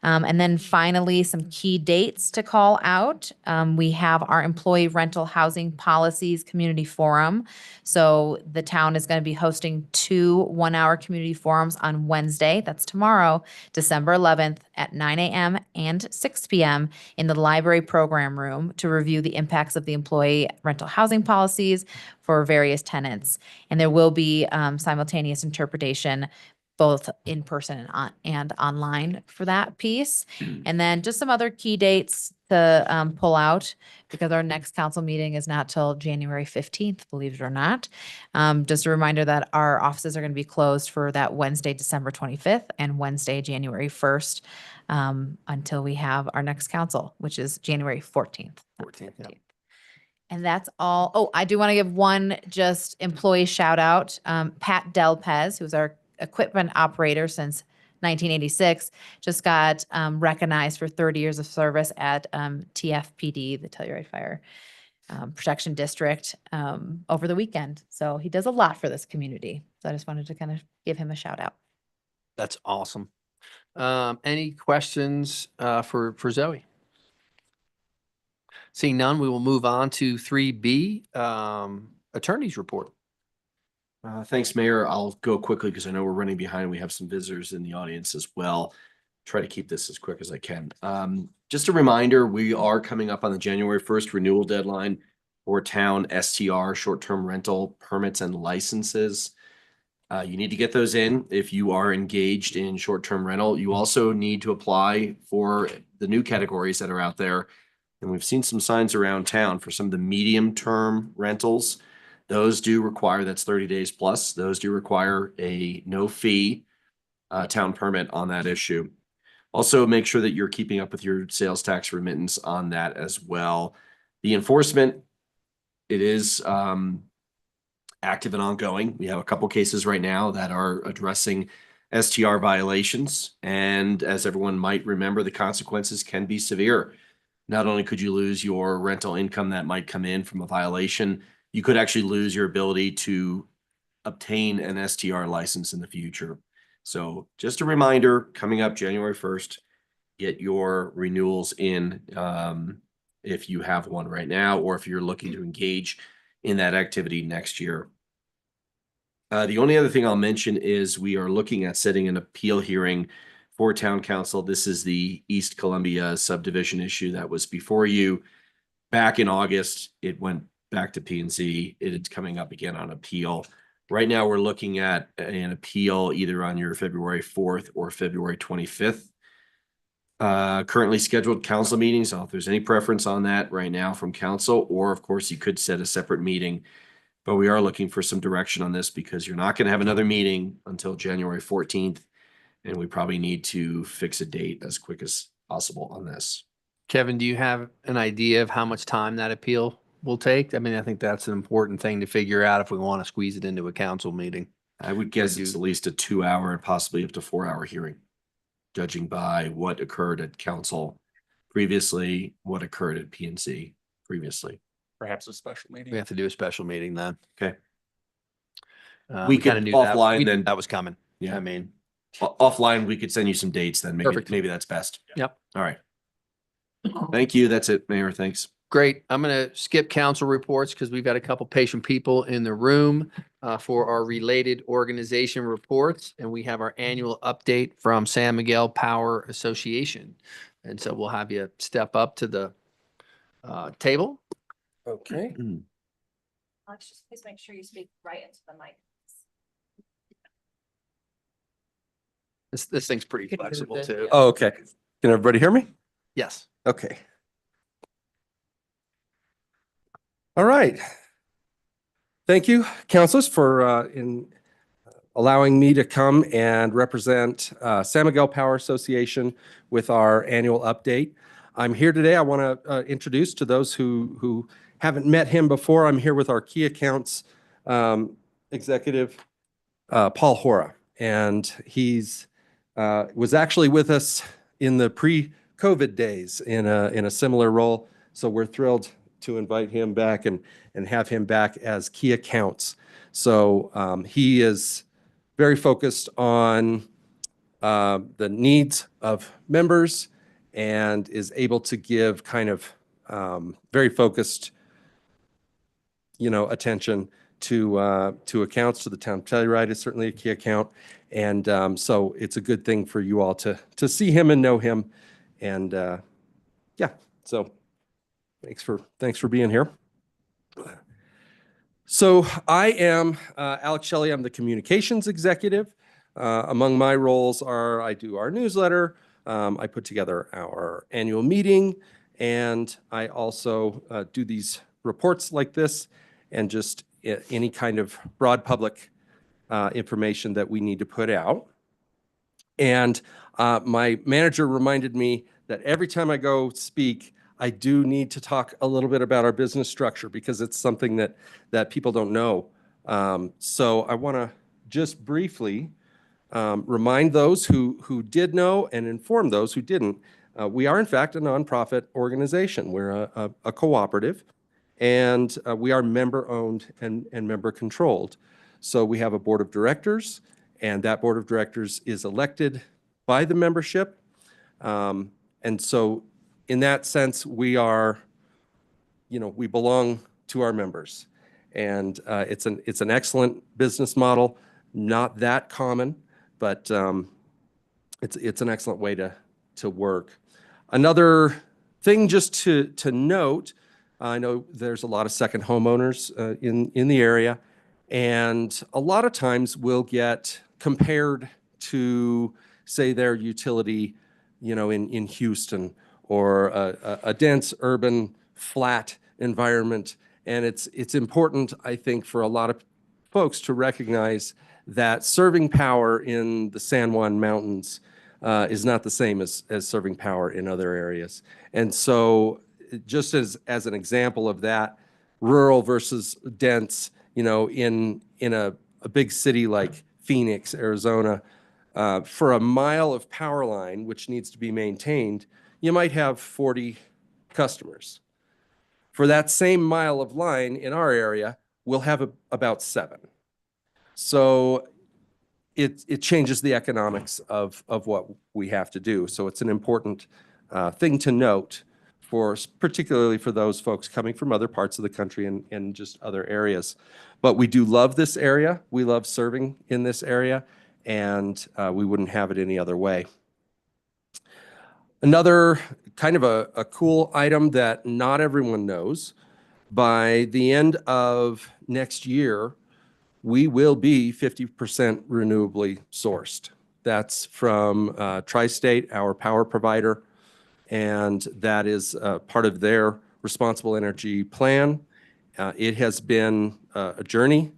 And then finally, some key dates to call out. We have our employee rental housing policies community forum. So the town is going to be hosting 2 one-hour community forums on Wednesday. That's tomorrow, December 11th at 9 a.m. and 6 p.m. in the library program room to review the impacts of the employee rental housing policies for various tenants. And there will be simultaneous interpretation both in person and online for that piece. And then just some other key dates to pull out because our next council meeting is not till January 15th, believe it or not. Just a reminder that our offices are going to be closed for that Wednesday, December 25th and Wednesday, January 1st until we have our next council, which is January 14th.
14th.
And that's all. Oh, I do want to give one just employee shout out. Pat Delpez, who's our equipment operator since 1986, just got recognized for 30 years of service at TFPD, the Telluride Fire Protection District, over the weekend. So he does a lot for this community. So I just wanted to kind of give him a shout out.
That's awesome. Any questions for Zoe? Seeing none, we will move on to 3B, attorney's report.
Thanks, Mayor. I'll go quickly because I know we're running behind. We have some visitors in the audience as well. Try to keep this as quick as I can. Just a reminder, we are coming up on the January 1st renewal deadline for town STR, short-term rental permits and licenses. You need to get those in if you are engaged in short-term rental. You also need to apply for the new categories that are out there. And we've seen some signs around town for some of the medium-term rentals. Those do require, that's 30 days plus, those do require a no fee town permit on that issue. Also, make sure that you're keeping up with your sales tax remittance on that as well. The enforcement, it is active and ongoing. We have a couple cases right now that are addressing STR violations. And as everyone might remember, the consequences can be severe. Not only could you lose your rental income that might come in from a violation, you could actually lose your ability to obtain an STR license in the future. So just a reminder, coming up January 1st, get your renewals in if you have one right now, or if you're looking to engage in that activity next year. The only other thing I'll mention is we are looking at setting an appeal hearing for town council. This is the East Columbia subdivision issue that was before you back in August. It went back to P&Z. It's coming up again on appeal. Right now, we're looking at an appeal either on your February 4th or February 25th. currently scheduled council meetings. So if there's any preference on that right now from council, or of course you could set a separate meeting. But we are looking for some direction on this because you're not going to have another meeting until January 14th. And we probably need to fix a date as quick as possible on this.
Kevin, do you have an idea of how much time that appeal will take? I mean, I think that's an important thing to figure out if we want to squeeze it into a council meeting.
I would guess it's at least a 2-hour and possibly up to 4-hour hearing, judging by what occurred at council previously, what occurred at PNC previously.
Perhaps a special meeting.
We have to do a special meeting then.
Okay.
We
We
kind
could
of knew that.
offline
We knew
then-
that was coming.
Yeah.
I mean,
Offline, we could send you some dates then. Maybe,
Perfect.
maybe that's best.
yep.
All right. Thank you. That's it, Mayor. Thanks.
Great. I'm going to skip council reports because we've got a couple patient people in the room for our related organization reports. And we have our annual update from San Miguel Power Association. And so we'll have you step up to the table.
Okay.
Alex, just please make sure you speak right into the mic.
This thing's pretty flexible too.
Oh, okay. Can everybody hear me?
Yes.
Okay. All right. Thank you, councilors, for allowing me to come and represent San Miguel Power Association with our annual update. I'm here today. I want to introduce to those who haven't met him before. I'm here with our key accounts executive, Paul Hora, and he's was actually with us in the pre-COVID days in a similar role. So we're thrilled to invite him back and have him back as key accounts. So he is very focused on the needs of members and is able to give kind of very focused, attention to accounts. To the town of Telluride is certainly a key account. And so it's a good thing for you all to see him and know him. And yeah, so thanks for being here. So I am Alex Shelley. I'm the communications executive. Among my roles are I do our newsletter, I put together our annual meeting, and I also do these reports like this and just any kind of broad public information that we need to put out. And my manager reminded me that every time I go speak, I do need to talk a little bit about our business structure because it's something that people don't know. So I want to just briefly remind those who did know and inform those who didn't. We are in fact a nonprofit organization. We're a cooperative, and we are member-owned and member-controlled. So we have a board of directors, and that board of directors is elected by the membership. And so in that sense, we are, we belong to our members. And it's an excellent business model, not that common, but it's an excellent way to work. Another thing just to note, I know there's a lot of second homeowners in the area, and a lot of times we'll get compared to, say, their utility, in Houston, or a dense urban flat environment. And it's important, I think, for a lot of folks to recognize that serving power in the San Juan Mountains is not the same as serving power in other areas. And so just as an example of that, rural versus dense, in a big city like Phoenix, Arizona, for a mile of power line, which needs to be maintained, you might have 40 customers. For that same mile of line in our area, we'll have about 7. So it changes the economics of what we have to do. So it's an important thing to note, particularly for those folks coming from other parts of the country and just other areas. But we do love this area. We love serving in this area, and we wouldn't have it any other way. Another kind of a cool item that not everyone knows, by the end of next year, we will be 50% renewably sourced. That's from Tri-State, our power provider, and that is part of their responsible energy plan. It has been a journey,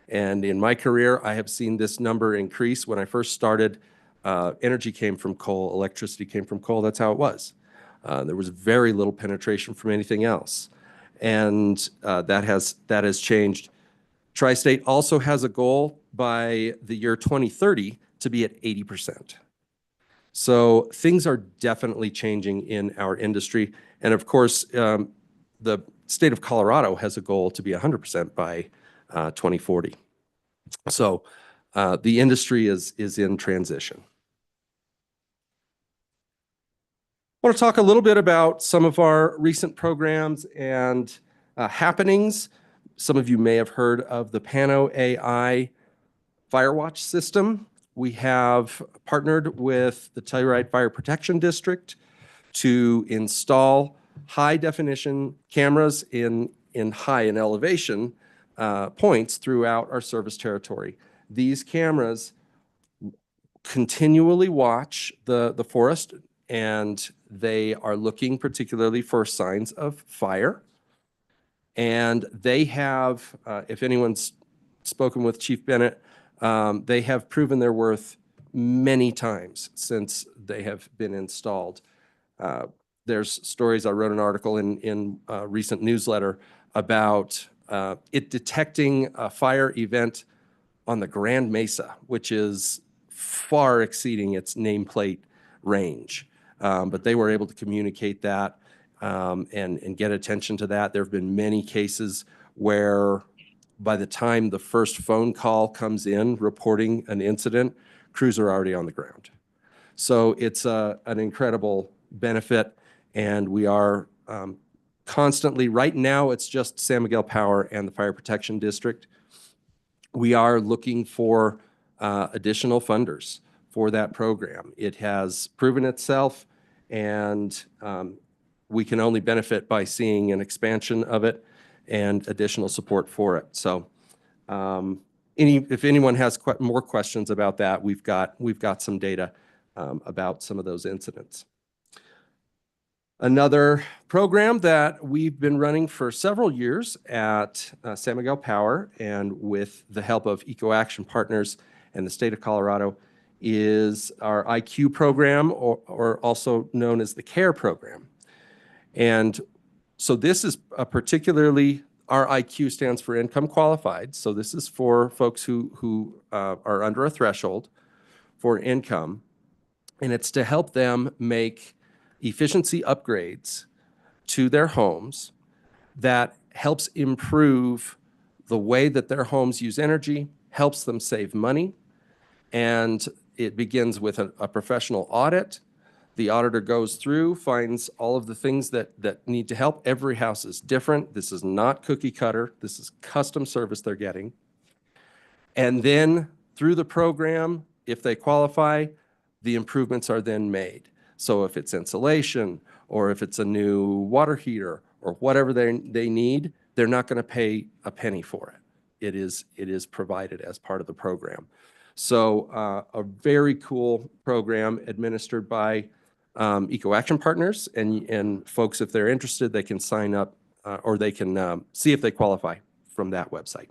and in my career, I have seen this number increase. When I first started, energy came from coal, electricity came from coal. That's how it was. There was very little penetration from anything else, and that has changed. Tri-State also has a goal by the year 2030 to be at 80%. So things are definitely changing in our industry. And of course, the state of Colorado has a goal to be 100% by 2040. So the industry is in transition. I want to talk a little bit about some of our recent programs and happenings. Some of you may have heard of the Pano AI Firewatch system. We have partnered with the Telluride Fire Protection District to install high-definition cameras in high and elevation points throughout our service territory. These cameras continually watch the forest, and they are looking particularly for signs of fire. And they have, if anyone's spoken with Chief Bennett, they have proven their worth many times since they have been installed. There's stories, I wrote an article in a recent newsletter about it detecting a fire event on the Grand Mesa, which is far exceeding its nameplate range. But they were able to communicate that and get attention to that. There have been many cases where by the time the first phone call comes in reporting an incident, crews are already on the ground. So it's an incredible benefit, and we are constantly, right now it's just San Miguel Power and the Fire Protection District. We are looking for additional funders for that program. It has proven itself, and we can only benefit by seeing an expansion of it and additional support for it. So if anyone has more questions about that, we've got some data about some of those incidents. Another program that we've been running for several years at San Miguel Power, and with the help of EcoAction Partners and the state of Colorado, is our IQ program, or also known as the CARE program. And so this is a particularly, our IQ stands for income qualified. So this is for folks who are under a threshold for income. And it's to help them make efficiency upgrades to their homes that helps improve the way that their homes use energy, helps them save money. And it begins with a professional audit. The auditor goes through, finds all of the things that need to help. Every house is different. This is not cookie cutter. This is custom service they're getting. And then through the program, if they qualify, the improvements are then made. So if it's insulation, or if it's a new water heater, or whatever they need, they're not going to pay a penny for it. It is provided as part of the program. So a very cool program administered by EcoAction Partners, and folks, if they're interested, they can sign up or they can see if they qualify from that website.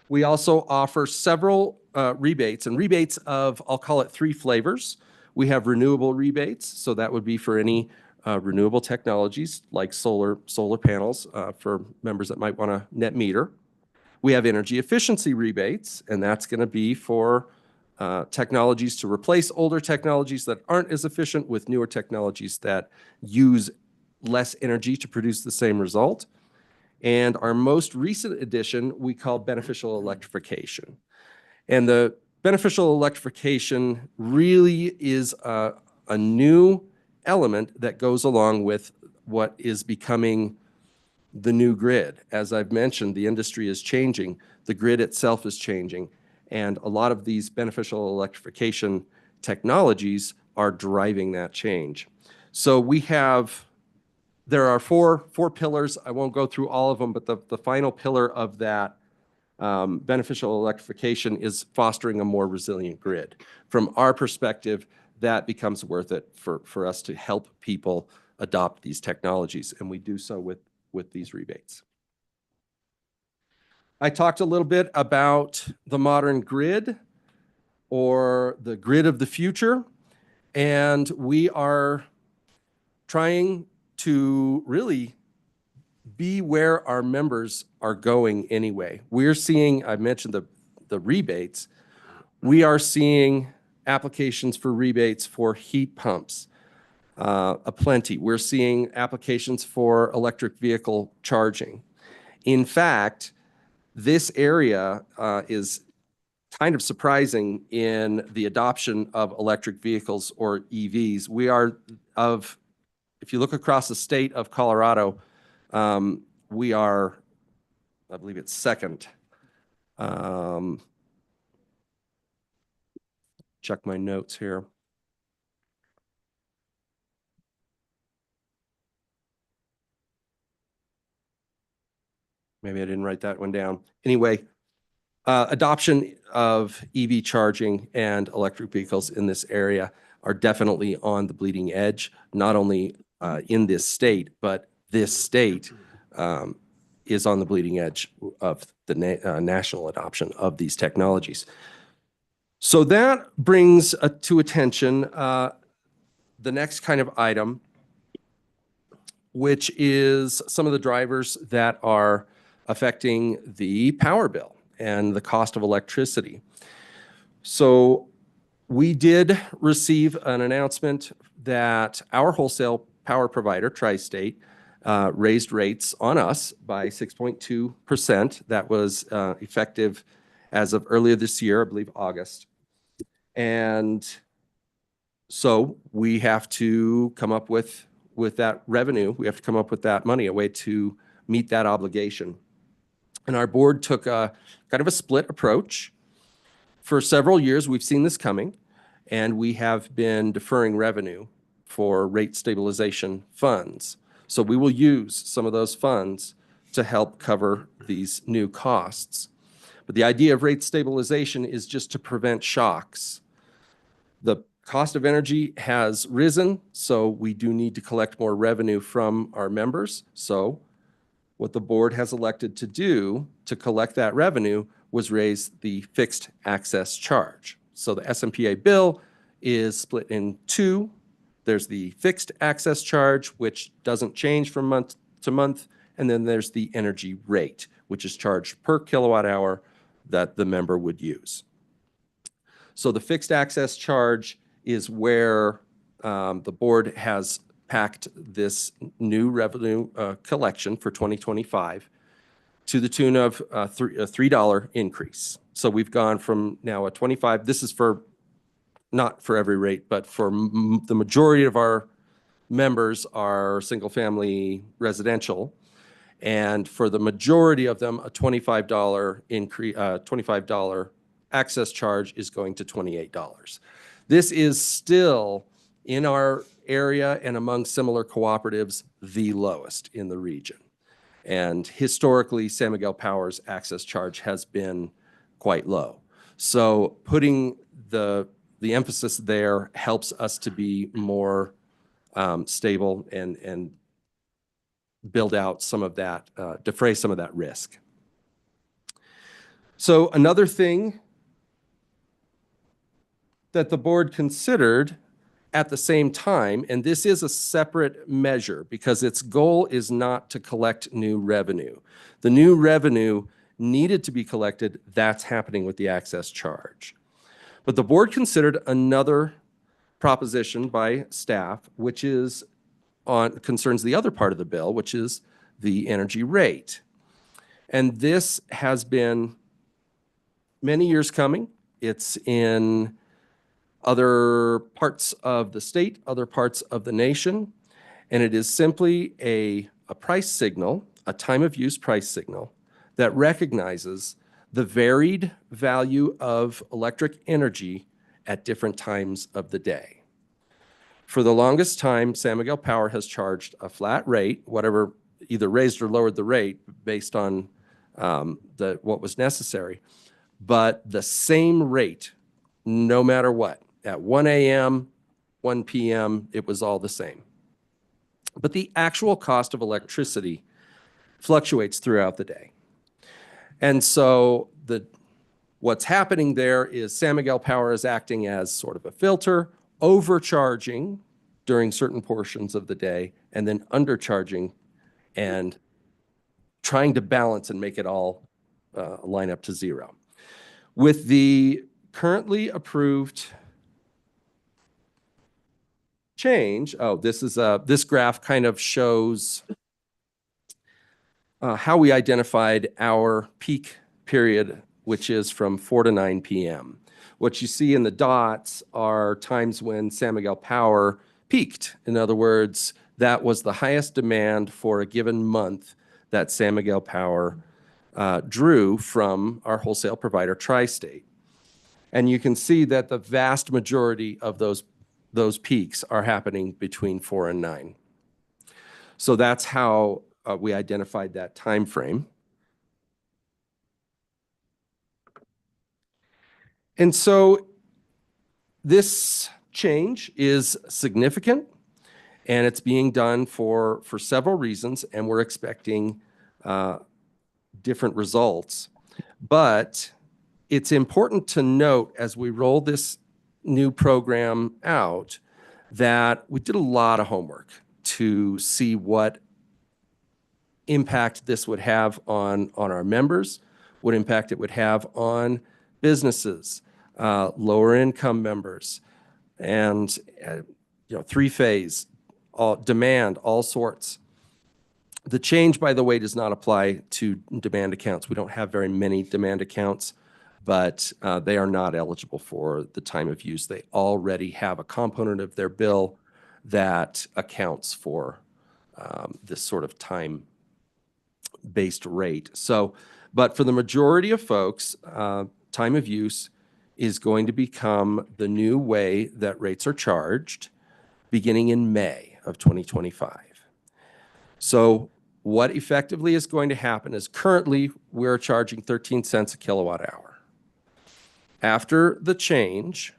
We also offer several rebates, and rebates of, I'll call it 3 flavors. We have renewable rebates, so that would be for any renewable technologies like solar panels for members that might want to net meter. We have energy efficiency rebates, and that's going to be for technologies to replace older technologies that aren't as efficient with newer technologies that use less energy to produce the same result. And our most recent addition, we call beneficial electrification. And the beneficial electrification really is a new element that goes along with what is becoming the new grid. As I've mentioned, the industry is changing. The grid itself is changing. And a lot of these beneficial electrification technologies are driving that change. So there are four pillars. I won't go through all of them, but the final pillar of that beneficial electrification is fostering a more resilient grid. From our perspective, that becomes worth it for us to help people adopt these technologies, and we do so with these rebates. I talked a little bit about the modern grid, or the grid of the future, and we are trying to really be where our members are going anyway. We're seeing, I mentioned the rebates, we are seeing applications for rebates for heat pumps, aplenty. We're seeing applications for electric vehicle charging. In fact, this area is kind of surprising in the adoption of electric vehicles, or EVs. We are if you look across the state of Colorado, we are, I believe it's second. Check my notes here. Maybe I didn't write that one down. Anyway, adoption of EV charging and electric vehicles in this area are definitely on the bleeding edge, not only in this state, but this state is on the bleeding edge of the national adoption of these technologies. So that brings to attention the next kind of item, which is some of the drivers that are affecting the power bill and the cost of electricity. So we did receive an announcement that our wholesale power provider, Tri-State, raised rates on us by 6.2%. That was effective as of earlier this year, I believe August. And so we have to come up with that revenue. We have to come up with that money, a way to meet that obligation. And our board took a kind of a split approach. For several years, we've seen this coming, and we have been deferring revenue for rate stabilization funds. So we will use some of those funds to help cover these new costs. But the idea of rate stabilization is just to prevent shocks. The cost of energy has risen, so we do need to collect more revenue from our members. So what the board has elected to do to collect that revenue was raise the fixed access charge. So the SMPA bill is split in two. There's the fixed access charge, which doesn't change from month to month, and then there's the energy rate, which is charged per kilowatt hour that the member would use. So the fixed access charge is where the board has packed this new revenue collection for 2025 to the tune of a $3 increase. So we've gone from now a 25, this is for, not for every rate, but for the majority of our members are single-family residential. And for the majority of them, a $25 increase, $25 access charge is going to $28. This is still, in our area and among similar cooperatives, the lowest in the region. And historically, San Miguel Power's access charge has been quite low. So putting the emphasis there helps us to be more stable and build out some of that, defray some of that risk. So another thing that the board considered at the same time, and this is a separate measure because its goal is not to collect new revenue. The new revenue needed to be collected, that's happening with the access charge. But the board considered another proposition by staff, which is concerns the other part of the bill, which is the energy rate. And this has been many years coming. It's in other parts of the state, other parts of the nation, and it is simply a price signal, a time of use price signal that recognizes the varied value of electric energy at different times of the day. For the longest time, San Miguel Power has charged a flat rate, whatever, either raised or lowered the rate based on what was necessary. But the same rate, no matter what, at 1 a.m., 1 p.m., it was all the same. But the actual cost of electricity fluctuates throughout the day. And so what's happening there is San Miguel Power is acting as sort of a filter, overcharging during certain portions of the day, and then undercharging and trying to balance and make it all line up to zero. With the currently approved change, this graph kind of shows how we identified our peak period, which is from 4 to 9 p.m. What you see in the dots are times when San Miguel Power peaked. In other words, that was the highest demand for a given month that San Miguel Power drew from our wholesale provider, Tri-State. And you can see that the vast majority of those peaks are happening between 4 and 9. So that's how we identified that time frame. And so this change is significant, and it's being done for several reasons, and we're expecting different results. But it's important to note as we roll this new program out that we did a lot of homework to see what impact this would have on our members, what impact it would have on businesses, lower income members, and three-phase, demand, all sorts. The change, by the way, does not apply to demand accounts. We don't have very many demand accounts, but they are not eligible for the time of use. They already have a component of their bill that accounts for this sort of time-based rate. But for the majority of folks, time of use is going to become the new way that rates are charged beginning in May of 2025. So what effectively is going to happen is currently we're charging 13 cents a kilowatt hour. After the change,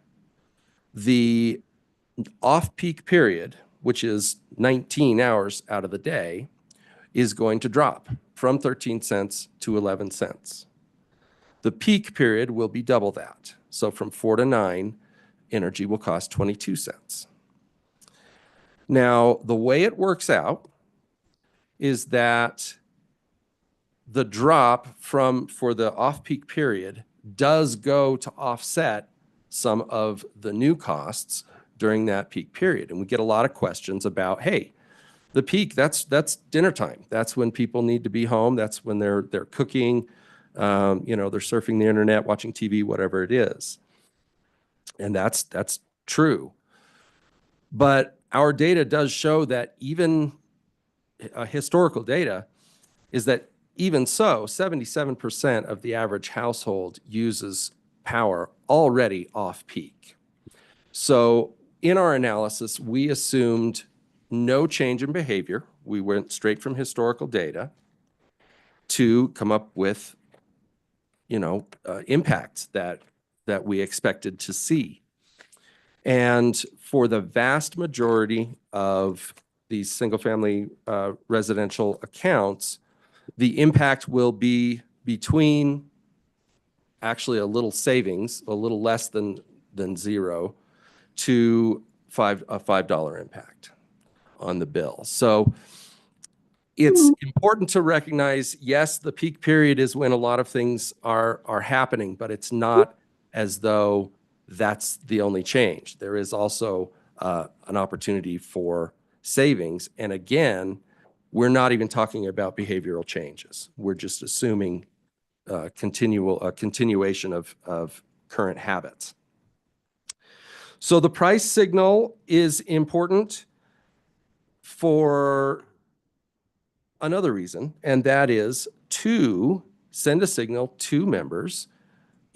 the off-peak period, which is 19 hours out of the day, is going to drop from 13 cents to 11 cents. The peak period will be double that. So from 4 to 9, energy will cost 22 cents. Now, the way it works out is that the drop for the off-peak period does go to offset some of the new costs during that peak period. And we get a lot of questions about, hey, the peak, that's dinner time. That's when people need to be home. That's when they're cooking, they're surfing the internet, watching TV, whatever it is. And that's true. But our data does show that even historical data is that even so, 77% of the average household uses power already off-peak. So in our analysis, we assumed no change in behavior. We went straight from historical data to come up with, impacts that we expected to see. And for the vast majority of these single-family residential accounts, the impact will be between actually a little savings, a little less than zero, to a $5 impact on the bill. So it's important to recognize, yes, the peak period is when a lot of things are happening, but it's not as though that's the only change. There is also an opportunity for savings. And again, we're not even talking about behavioral changes. We're just assuming a continuation of current habits. So the price signal is important for another reason, and that is to send a signal to members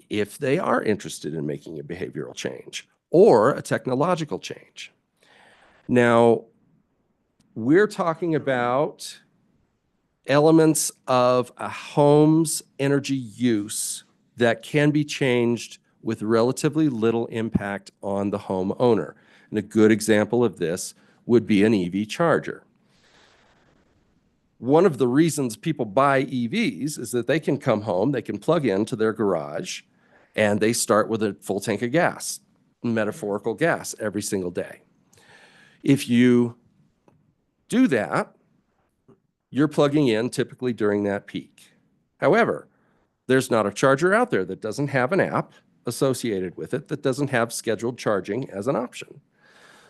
if they are interested in making a behavioral change or a technological change. Now, we're talking about elements of a home's energy use that can be changed with relatively little impact on the homeowner. And a good example of this would be an EV charger. One of the reasons people buy EVs is that they can come home, they can plug into their garage, and they start with a full tank of gas, metaphorical gas, every single day. If you do that, you're plugging in typically during that peak. However, there's not a charger out there that doesn't have an app associated with it, that doesn't have scheduled charging as an option.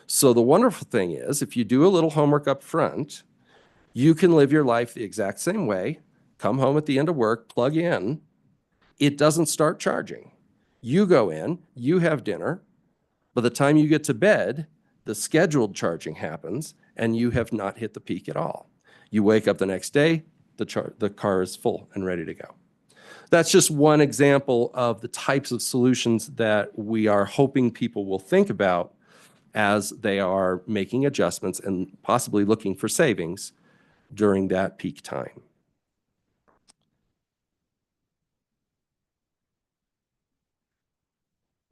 So the wonderful thing is, if you do a little homework up front, you can live your life the exact same way, come home at the end of work, plug in, it doesn't start charging. You go in, you have dinner, by the time you get to bed, the scheduled charging happens and you have not hit the peak at all. You wake up the next day, the car is full and ready to go. That's just one example of the types of solutions that we are hoping people will think about as they are making adjustments and possibly looking for savings during that peak time.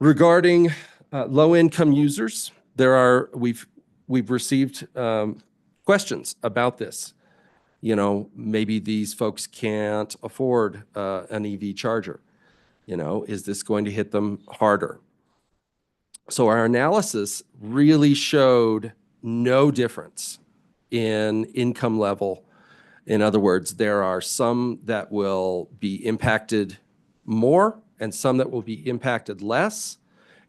Regarding low-income users, we've received questions about this. You know, maybe these folks can't afford an EV charger. You know, is this going to hit them harder? So our analysis really showed no difference in income level. In other words, there are some that will be impacted more and some that will be impacted less,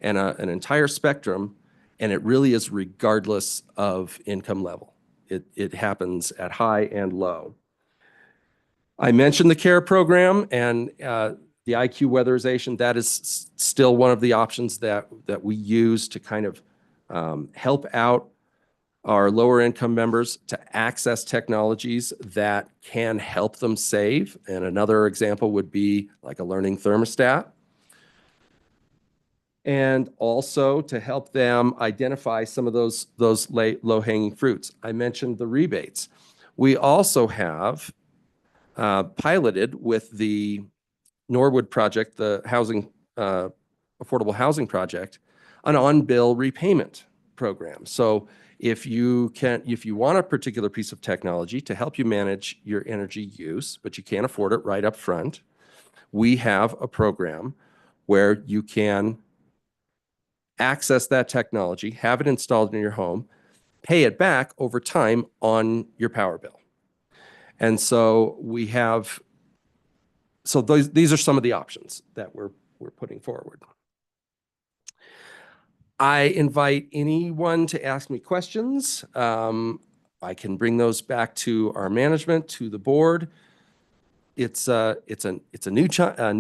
and an entire spectrum, and it really is regardless of income level. It happens at high and low. I mentioned the CARE program and the IQ weatherization. That is still one of the options that we use to kind of help out our lower income members to access technologies that can help them save. And another example would be like a learning thermostat. And also to help them identify some of those low-hanging fruits. I mentioned the rebates. We also have piloted with the Norwood project, the housing, affordable housing project, an on-bill repayment program. So if you want a particular piece of technology to help you manage your energy use, but you can't afford it right up front, we have a program where you can access that technology, have it installed in your home, pay it back over time on your power bill. And so we have, so these are some of the options that we're putting forward. I invite anyone to ask me questions. I can bring those back to our management, to the board. It's a new time, a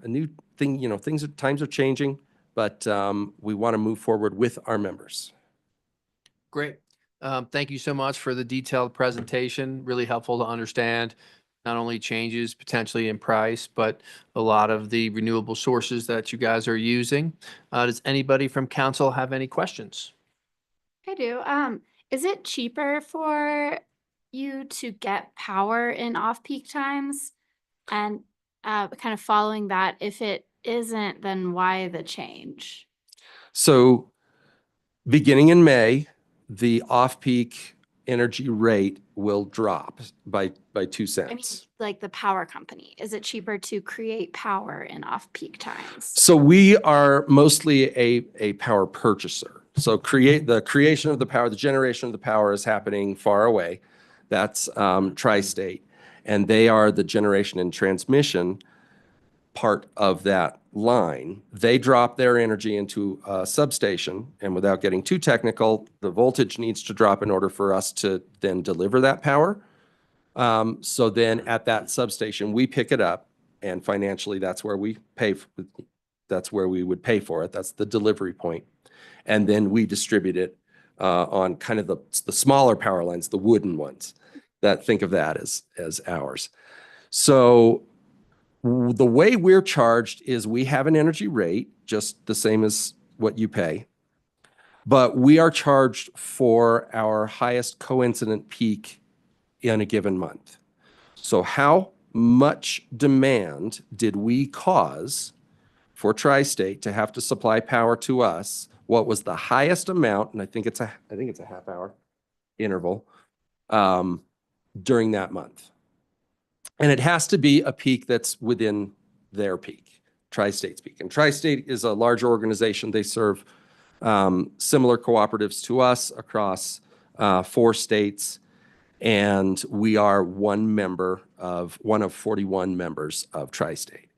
new thing. You know, times are changing, but we want to move forward with our members.
Great. Thank you so much for the detailed presentation. Really helpful to understand not only changes potentially in price, but a lot of the renewable sources that you guys are using. Does anybody from council have any questions?
I do. Is it cheaper for you to get power in off-peak times? And kind of following that, if it isn't, then why the change?
So beginning in May, the off-peak energy rate will drop by 2 cents.
I mean, like the power company, is it cheaper to create power in off-peak times?
So we are mostly a power purchaser. So the creation of the power, the generation of the power is happening far away. That's Tri-State. And they are the generation and transmission part of that line. They drop their energy into a substation, and without getting too technical, the voltage needs to drop in order for us to then deliver that power. So then at that substation, we pick it up, and financially that's where we pay. That's where we would pay for it. That's the delivery point. And then we distribute it on kind of the smaller power lines, the wooden ones, that think of that as ours. So the way we're charged is we have an energy rate, just the same as what you pay, but we are charged for our highest coincident peak in a given month. So how much demand did we cause for Tri-State to have to supply power to us? What was the highest amount? And I think it's a half hour interval during that month. And it has to be a peak that's within their peak, Tri-State's peak. And Tri-State is a larger organization. They serve similar cooperatives to us across 4 states. And we are one of 41 members of Tri-State.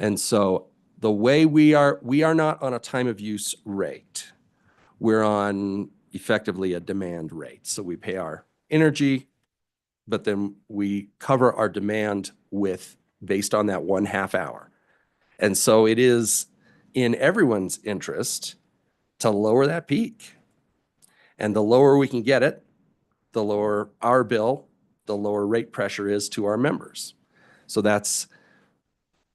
And so the way we are not on a time of use rate. We're on effectively a demand rate. So we pay our energy, but then we cover our demand based on that 1/2 hour. And so it is in everyone's interest to lower that peak. And the lower we can get it, the lower our bill, the lower rate pressure is to our members. So that's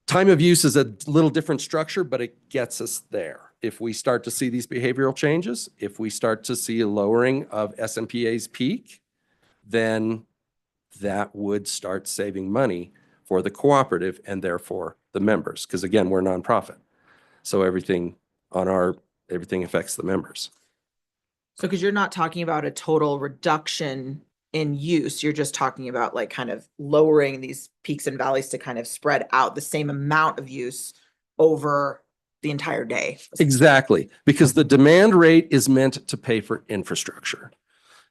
time of use is a little different structure, but it gets us there. If we start to see these behavioral changes, if we start to see a lowering of SMPA's peak, then that would start saving money for the cooperative and therefore the members. Because again, we're a nonprofit. So everything affects the members.
So, because you're not talking about a total reduction in use, you're just talking about like kind of lowering these peaks and valleys to kind of spread out the same amount of use over the entire day.
Exactly, because the demand rate is meant to pay for infrastructure.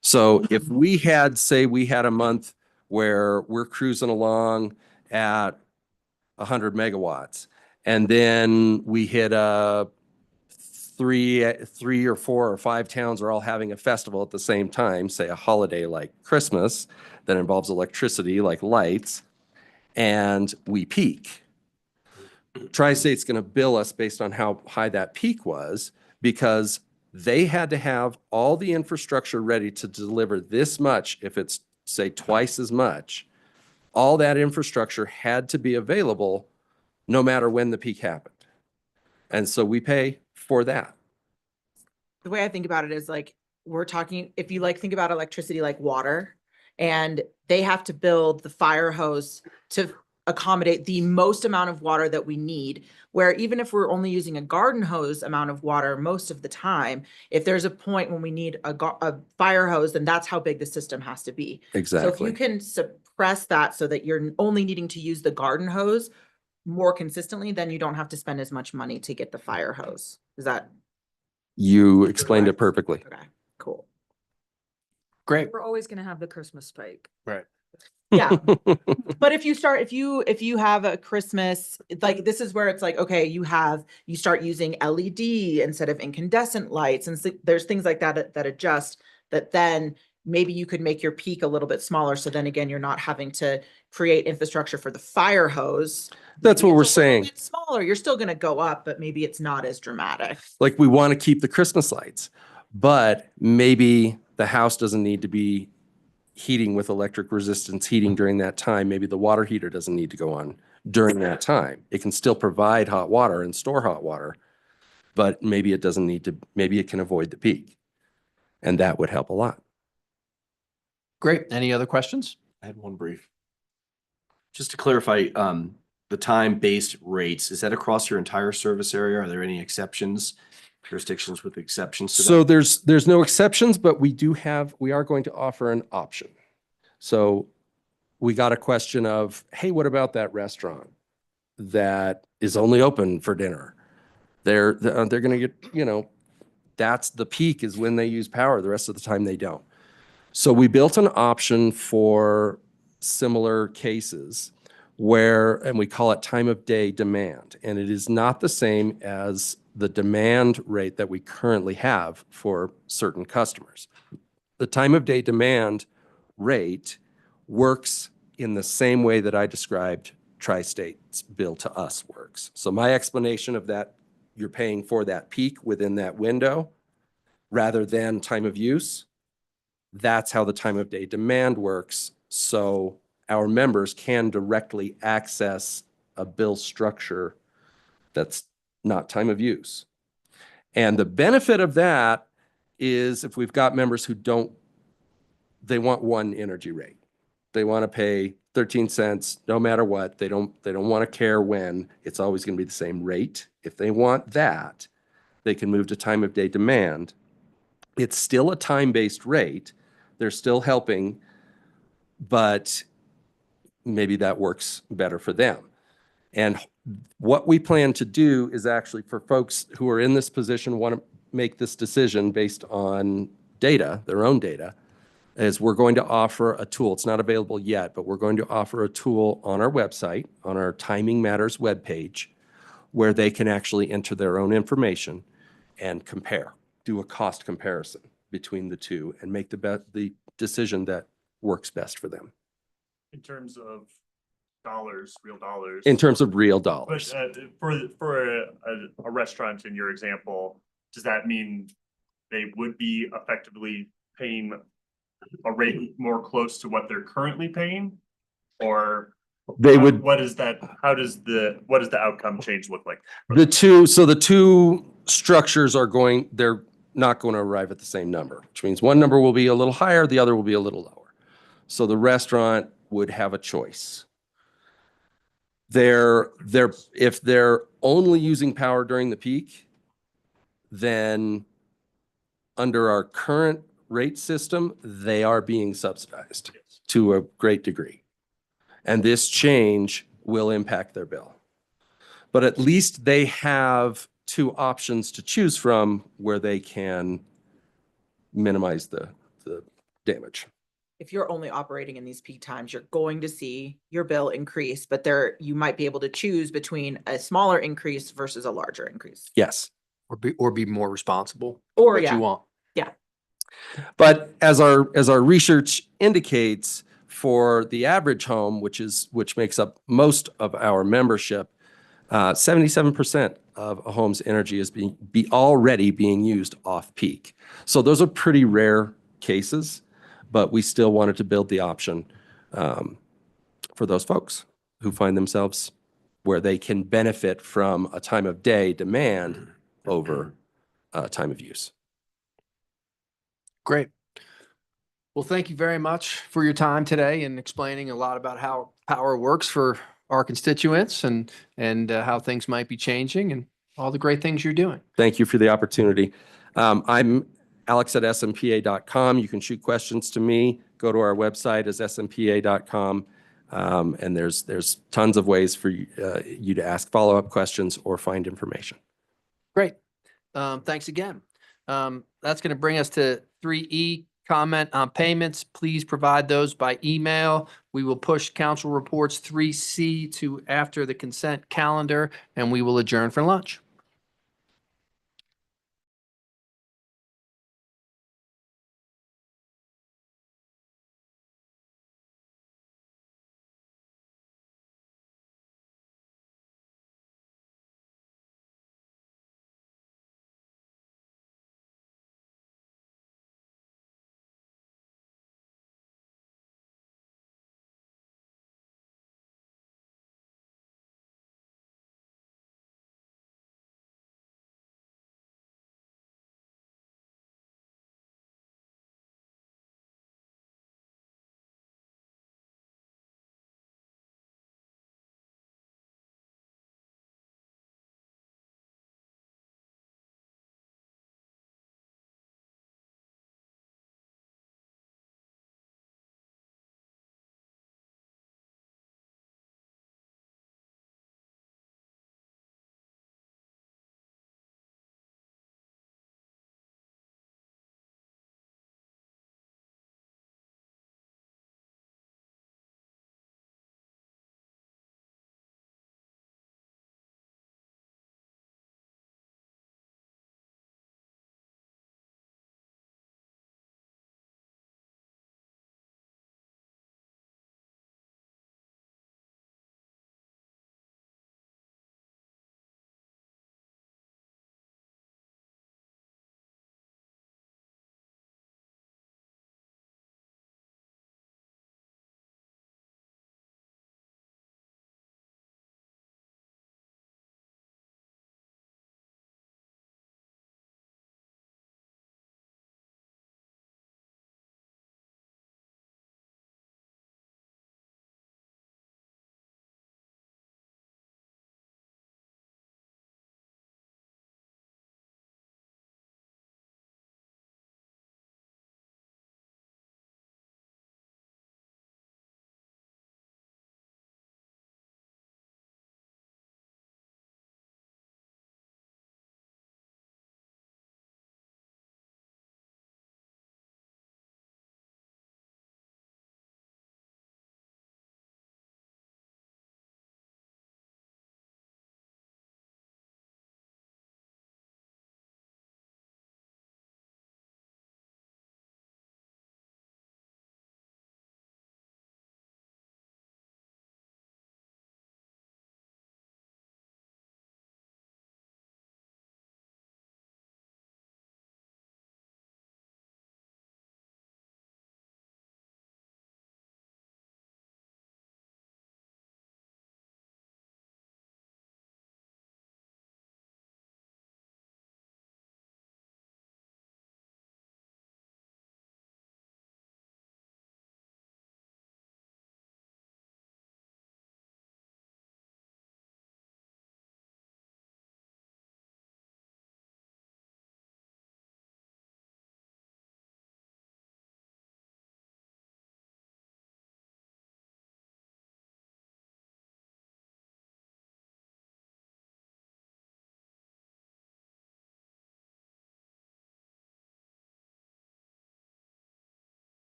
So if we had a month where we're cruising along at 100 megawatts, and then we hit three or 4 or 5 towns are all having a festival at the same time, say a holiday like Christmas that involves electricity like lights, and we peak. Tri-State's going to bill us based on how high that peak was because they had to have all the infrastructure ready to deliver this much. If it's say twice as much, all that infrastructure had to be available no matter when the peak happened. And so we pay for that.
The way I think about it is like, we're talking, if you like, think about electricity like water, and they have to build the fire hose to accommodate the most amount of water that we need, where even if we're only using a garden hose amount of water most of the time, if there's a point when we need a fire hose, then that's how big the system has to be. So if
Exactly.
you can suppress that so that you're only needing to use the garden hose more consistently, then you don't have to spend as much money to get the fire hose. Is that
You explained it perfectly.
okay? Cool.
Great.
We're always going to have the Christmas spike.
Right.
Yeah. But if you have a Christmas, like this is where it's like, okay, you start using LED instead of incandescent lights. And so there's things like that adjust that then maybe you could make your peak a little bit smaller. So then again, you're not having to create infrastructure for the fire hose.
That's
Maybe
what we're
it's a little
saying.
bit smaller. You're still going to go up, but maybe it's not as dramatic.
Like we want to keep the Christmas lights, but maybe the house doesn't need to be heating with electric resistance heating during that time. Maybe the water heater doesn't need to go on during that time. It can still provide hot water and store hot water, but maybe it doesn't need to, maybe it can avoid the peak. And that would help a lot.
Great. Any other questions?
I had one brief. Just to clarify, the time-based rates, is that across your entire service area? Are there any exceptions, jurisdictions with exceptions to that?
So there's no exceptions, but we are going to offer an option. So we got a question of, hey, what about that restaurant that is only open for dinner? They're going to get, that's the peak is when they use power. The rest of the time they don't. So we built an option for similar cases and we call it time of day demand. And it is not the same as the demand rate that we currently have for certain customers. The time of day demand rate works in the same way that I described Tri-State's bill to us works. So my explanation of that, you're paying for that peak within that window rather than time of use. That's how the time of day demand works. So our members can directly access a bill structure that's not time of use. And the benefit of that is if we've got members who they want one energy rate. They want to pay 13 cents no matter what. They don't want to care when. It's always going to be the same rate. If they want that, they can move to time of day demand. It's still a time-based rate. They're still helping, but maybe that works better for them. And what we plan to do is actually for folks who are in this position, want to make this decision based on data, their own data, is we're going to offer a tool. It's not available yet, but we're going to offer a tool on our website, on our Timing Matters webpage, where they can actually enter their own information and compare, do a cost comparison between the two and make the decision that works best for them.
In terms of dollars, real dollars.
In terms of real
But
dollars.
for a restaurant in your example, does that mean they would be effectively paying a rate more close to what they're currently paying? Or
They would,
what is that, what does the outcome change look like?
the two structures they're not going to arrive at the same number, which means one number will be a little higher, the other will be a little lower. So the restaurant would have a choice. If they're only using power during the peak, then under our current rate system, they are being subsidized to a great degree. And this change will impact their bill. But at least they have two options to choose from where they can minimize the damage.
If you're only operating in these peak times, you're going to see your bill increase, but you might be able to choose between a smaller increase versus a larger increase.
Yes.
Or be more responsible.
Or,
what
yeah.
you want.
Yeah.
But as our research indicates, for the average home, which makes up most of our membership, 77% of a home's energy is already being used off peak. So those are pretty rare cases, but we still wanted to build the option for those folks who find themselves where they can benefit from a time of day demand over time of use.
Great. Well, thank you very much for your time today and explaining a lot about how power works for our constituents and how things might be changing and all the great things you're doing.
Thank you for the opportunity. I'm alex@smpa.com. You can shoot questions to me. Go to our website as smpa.com. And there's tons of ways for you to ask follow-up questions or find information.
Great. Thanks again. That's going to bring us to 3E, comment on payments. Please provide those by email. We will push council reports 3C to after the consent calendar, and we will adjourn for lunch.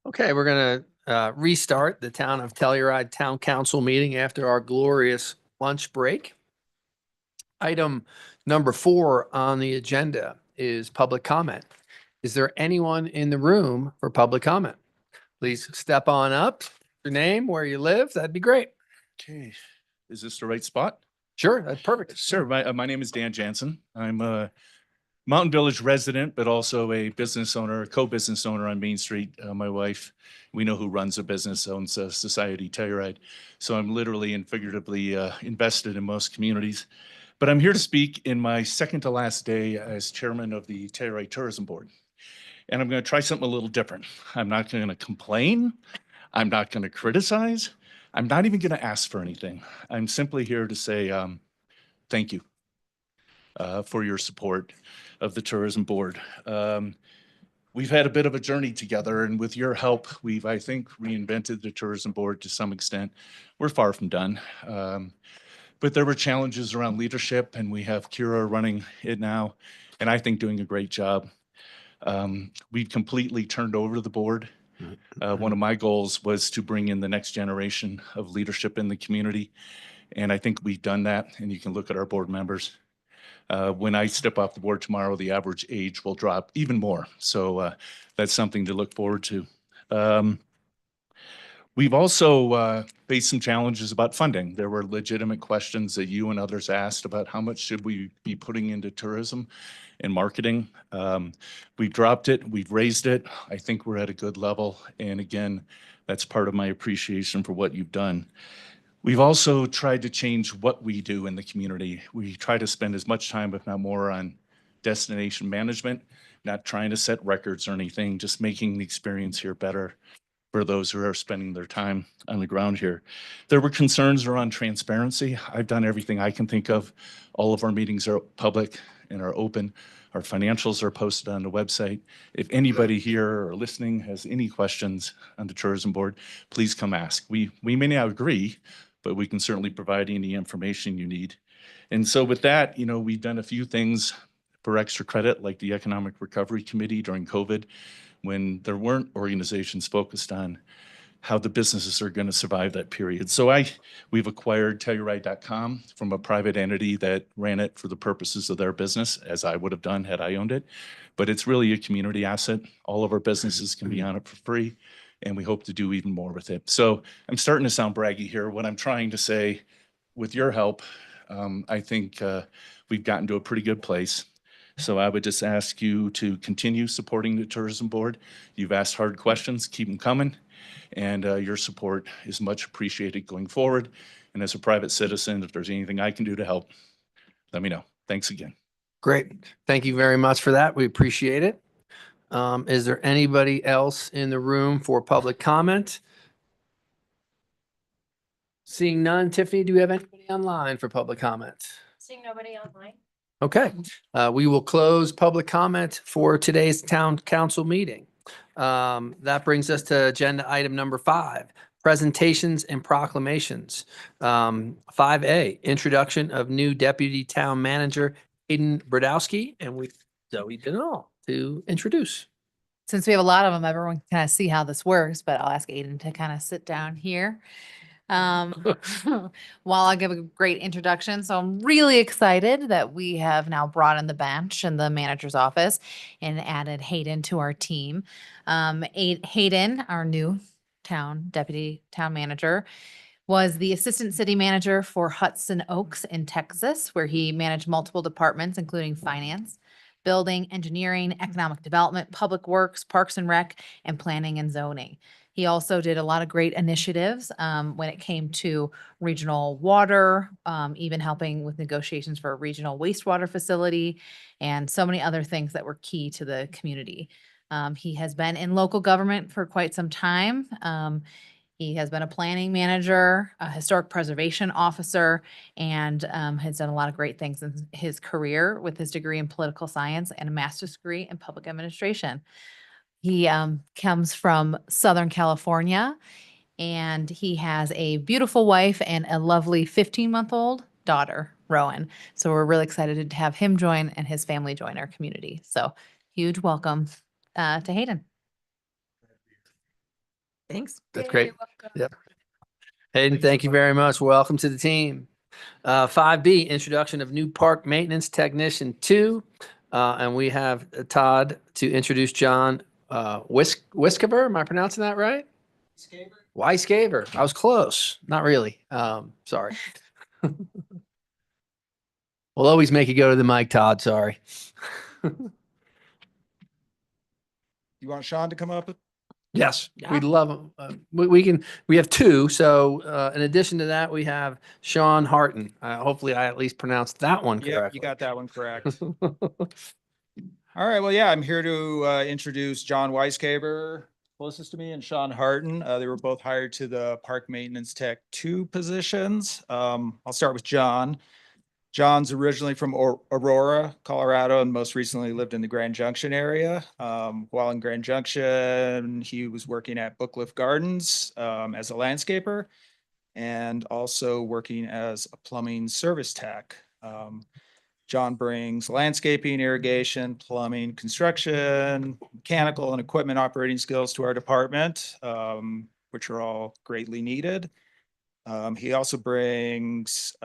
Okay, we're gonna restart the Town of Telluride Town Council meeting after our glorious lunch break. Item number 4 on the agenda is public comment. Is there anyone in the room for public comment? Please step on up, your name, where you live, that'd be great.
Okay, is this the right spot?
Sure, that's perfect.
Sure, my name is Dan Jansen. I'm a Mountain Village resident, but also a business owner, a co-business owner on Main Street. My wife, we know who runs a business, owns Society Telluride. So I'm literally and figuratively invested in most communities. But I'm here to speak in my second to last day as chairman of the Telluride Tourism Board. And I'm going to try something a little different. I'm not going to complain. I'm not going to criticize. I'm not even going to ask for anything. I'm simply here to say thank you for your support of the Tourism Board. We've had a bit of a journey together, and with your help, we've, I think, reinvented the Tourism Board to some extent. We're far from done. But there were challenges around leadership, and we have Kira running it now, and I think doing a great job. We've completely turned over the board. One of my goals was to bring in the next generation of leadership in the community, and I think we've done that, and you can look at our board members. When I step off the board tomorrow, the average age will drop even more. So that's something to look forward to. We've also faced some challenges about funding. There were legitimate questions that you and others asked about how much should we be putting into tourism and marketing. We've dropped it, we've raised it. I think we're at a good level. And again, that's part of my appreciation for what you've done. We've also tried to change what we do in the community. We try to spend as much time, if not more, on destination management, not trying to set records or anything, just making the experience here better for those who are spending their time on the ground here. There were concerns around transparency. I've done everything I can think of. All of our meetings are public and are open. Our financials are posted on the website. If anybody here or listening has any questions on the tourism board, please come ask. We may not agree, but we can certainly provide any information you need. And so with that, you know, we've done a few things for extra credit, like the Economic Recovery Committee during COVID, when there weren't organizations focused on how the businesses are going to survive that period. So we've acquired Telluride.com from a private entity that ran it for the purposes of their business, as I would have done had I owned it. But it's really a community asset. All of our businesses can be on it for free, and we hope to do even more with it. So I'm starting to sound braggy here. What I'm trying to say, with your help, I think we've gotten to a pretty good place. So I would just ask you to continue supporting the tourism board. You've asked hard questions, keep them coming. And your support is much appreciated going forward. And as a private citizen, if there's anything I can do to help, let me know. Thanks again.
Great. Thank you very much for that. We appreciate it. Is there anybody else in the room for public comment? Seeing none. Tiffany, do we have anybody online for public comment?
Seeing nobody online.
Okay, we will close public comment for today's town council meeting. That brings us to agenda item number 5, presentations and proclamations. 5A, introduction of new deputy town manager, Hayden Brodowski, and Zoe Denal to introduce.
Since we have a lot of them, everyone can kind of see how this works, but I'll ask Aiden to kind of sit down here. While I give a great introduction. So I'm really excited that we have now brought in the bench in the manager's office and added Hayden to our team. Hayden, our new deputy town manager, was the assistant city manager for Hudson Oaks in Texas, where he managed multiple departments, including finance, building, engineering, economic development, public works, parks and rec, and planning and zoning. He also did a lot of great initiatives when it came to regional water, even helping with negotiations for a regional wastewater facility, and so many other things that were key to the community. He has been in local government for quite some time. He has been a planning manager, a historic preservation officer, and has done a lot of great things in his career with his degree in political science and a master's degree in public administration. He comes from Southern California, and he has a beautiful wife and a lovely 15-month-old daughter, Rowan. So we're really excited to have him join and his family join our community. So huge welcome to Hayden.
Thanks.
That's
Yeah,
great.
you're welcome.
Yep. Hayden, thank you very much. Welcome to the team. 5B, introduction of new park maintenance technician 2. And we have Todd to introduce John Wiskaver. Am I pronouncing that right? Weisgaver. I was close. Not really. Sorry. We'll always make you go to the mic, Todd. Sorry.
You want Sean to come up?
Yes,
Yeah.
we'd love them. We have 2. So in addition to that, we have Sean Harton. Hopefully I at least pronounced that one
Yep,
correctly.
you got that one correct. All right, well, yeah, I'm here to introduce John Weisgaber, closest to me, and Sean Harton. They were both hired to the Park Maintenance Tech 2 positions. I'll start with John. John's originally from Aurora, Colorado, and most recently lived in the Grand Junction area. While in Grand Junction, he was working at Booklift Gardens as a landscaper and also working as a plumbing service tech. John brings landscaping, irrigation, plumbing, construction, mechanical and equipment operating skills to our department, which are all greatly needed. He also brings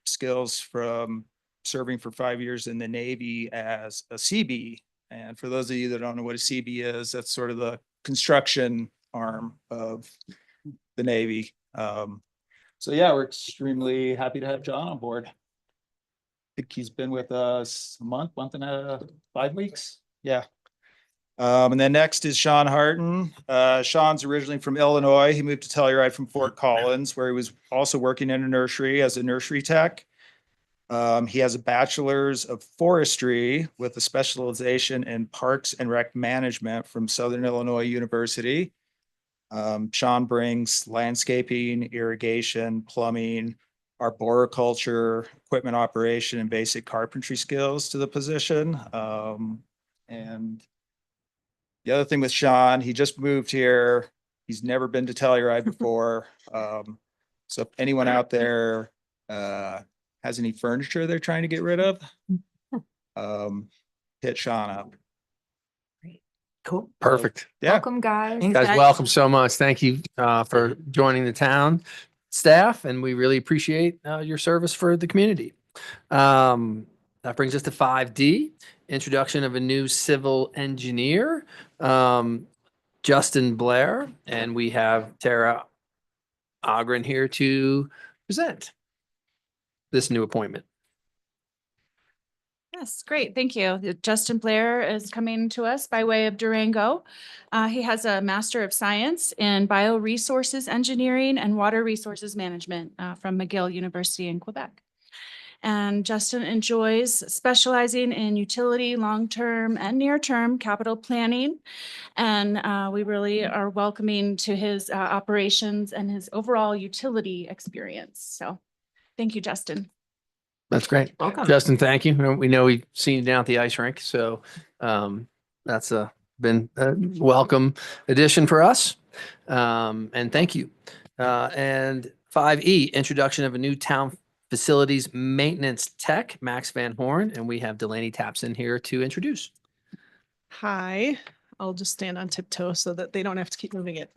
skills from serving for 5 years in the Navy as a CB. And for those of you that don't know what a CB is, that's sort of the construction arm of the Navy. So yeah, we're extremely happy to have John on board. I think he's been with us a month and 5 weeks. Yeah. And then next is Sean Harton. Sean's originally from Illinois. He moved to Telluride from Fort Collins, where he was also working in a nursery as a nursery tech. He has a bachelor's of forestry with a specialization in parks and rec management from Southern Illinois University. Sean brings landscaping, irrigation, plumbing, arboriculture, equipment operation, and basic carpentry skills to the position. And the other thing with Sean, he just moved here. He's never been to Telluride before. So if anyone out there has any furniture they're trying to get rid of, hit Sean up.
Cool.
Perfect.
Yeah.
Welcome, guys.
Thanks,
Guys,
guys.
welcome so much. Thank you for joining the town staff, and we really appreciate your service for the community. That brings us to 5D, introduction of a new civil engineer, Justin Blair, and we have Tara Ogren here to present this new appointment.
Yes, great. Thank you. Justin Blair is coming to us by way of Durango. He has a Master of Science in Bioresources Engineering and Water Resources Management from McGill University in Quebec. And Justin enjoys specializing in utility, long-term and near-term capital planning. And we really are welcoming to his operations and his overall utility experience. So thank you, Justin.
That's great.
Welcome.
Justin, thank you. We know we've seen you down at the ice rink, so that's been a welcome addition for us. And thank you. And 5E, introduction of a new town facilities maintenance tech, Max Van Horn, and we have Delaney Tapson here to introduce.
Hi, I'll just stand on tiptoe so that they don't have to keep moving it.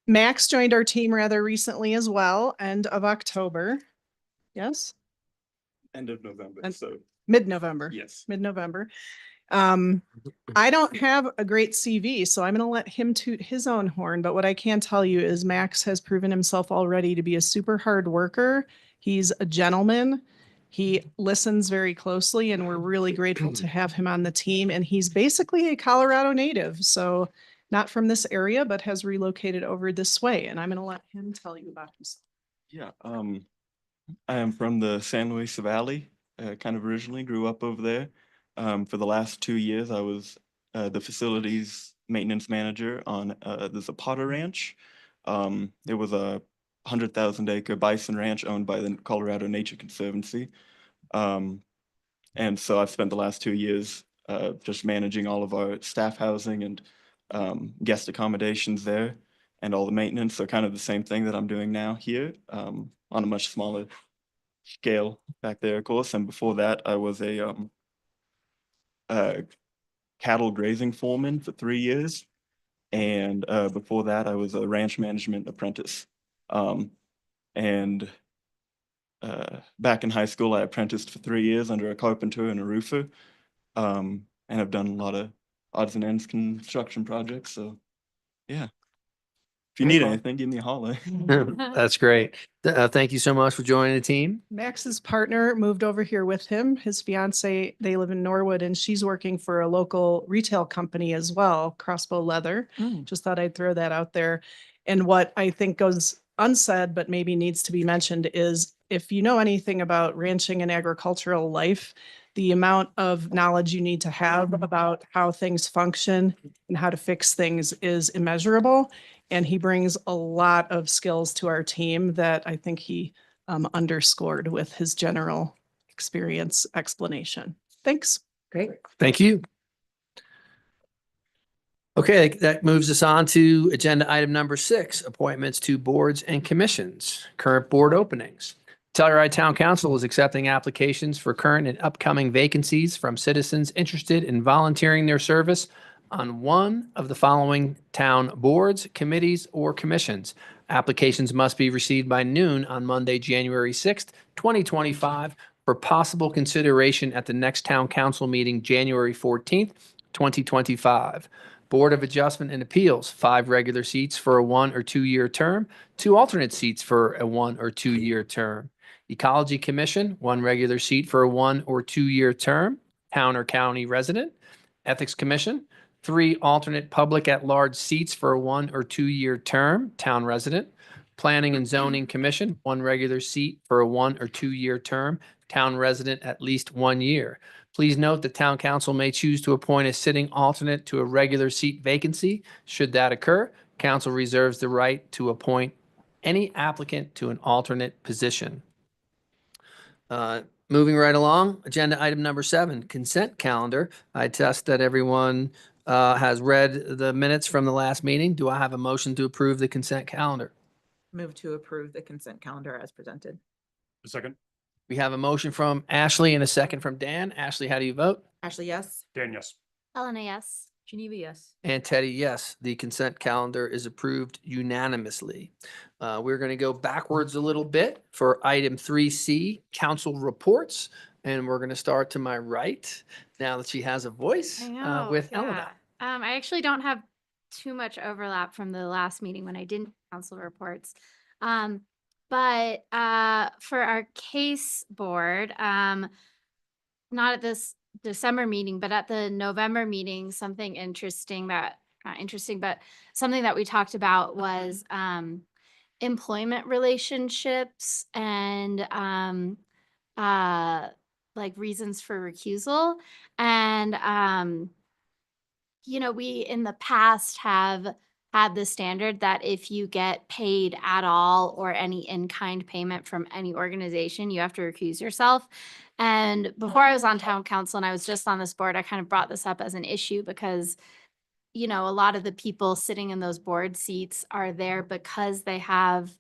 Max joined our team rather recently as well, end of October. Yes,
End of November,
And-
so
mid-November.
yes.
Mid-November. I don't have a great CV, so I'm going to let him toot his own horn. But what I can tell you is Max has proven himself already to be a super hard worker. He's a gentleman. He listens very closely, and we're really grateful to have him on the team. And he's basically a Colorado native, so not from this area, but has relocated over this way. And I'm going to let him tell you about himself.
Yeah, I am from the San Luis Valley, kind of originally grew up over there. For the last 2 years, I was the facilities maintenance manager on there's a Potter Ranch. It was a 100,000 acre bison ranch owned by the Colorado Nature Conservancy. And so I've spent the last 2 years just managing all of our staff housing and guest accommodations there and all the maintenance. So kind of the same thing that I'm doing now here on a much smaller scale back there, of course. And before that, I was a cattle grazing foreman for 3 years. And before that, I was a ranch management apprentice. And back in high school, I apprenticed for 3 years under a carpenter and a roofer. And I've done a lot of odds and ends construction projects. So yeah. If you
Very
need
well.
anything, give me a holler.
That's great. Thank you so much for joining the team.
Max's partner moved over here with him. His fiance, they live in Norwood, and she's working for a local retail company as well, Crossbow Leather. Just thought I'd throw that out there. And what I think goes unsaid, but maybe needs to be mentioned, is if you know anything about ranching and agricultural life, the amount of knowledge you need to have about how things function and how to fix things is immeasurable. And he brings a lot of skills to our team that I think he underscored with his general experience explanation. Thanks.
Great.
Thank you. Okay, that moves us on to agenda item number 6, appointments to boards and commissions, current board openings. Telluride Town Council is accepting applications for current and upcoming vacancies from citizens interested in volunteering their service on one of the following town boards, committees, or commissions. Applications must be received by noon on Monday, January 6th, 2025, for possible consideration at the next town council meeting, January 14th, 2025. Board of Adjustment and Appeals, 5 regular seats for a 1 or 2 year term, 2 alternate seats for a 1 or 2 year term. Ecology Commission, 1 regular seat for a 1 or 2 year term, town or county resident. Ethics Commission, 3 alternate public at-large seats for a 1 or 2 year term, town resident. Planning and Zoning Commission, 1 regular seat for a 1 or 2 year term, town resident at least 1 year. Please note that town council may choose to appoint a sitting alternate to a regular seat vacancy. Should that occur, council reserves the right to appoint any applicant to an alternate position. Moving right along, agenda item number 7, consent calendar. I trust that everyone has read the minutes from the last meeting. Do I have a motion to approve the consent calendar?
Move to approve the consent calendar as presented.
A second.
We have a motion from Ashley and a second from Dan. Ashley, how do you vote?
Ashley, yes.
Dan, yes.
Helena, yes.
Geneva, yes.
And Teddy, yes. The consent calendar is approved unanimously. We're going to go backwards a little bit for item 3C, council reports. And we're going to start to my right now that she has a voice
I know,
with
yeah.
Elena.
I actually don't have too much overlap from the last meeting when I didn't council reports. But for our case board, not at this December meeting, but at the November meeting, something interesting that, not interesting, but something that we talked about was employment relationships and like reasons for recusal. And we in the past have had the standard that if you get paid at all or any in-kind payment from any organization, you have to recuse yourself. And before I was on town council and I was just on this board, I kind of brought this up as an issue because, a lot of the people sitting in those board seats are there because they have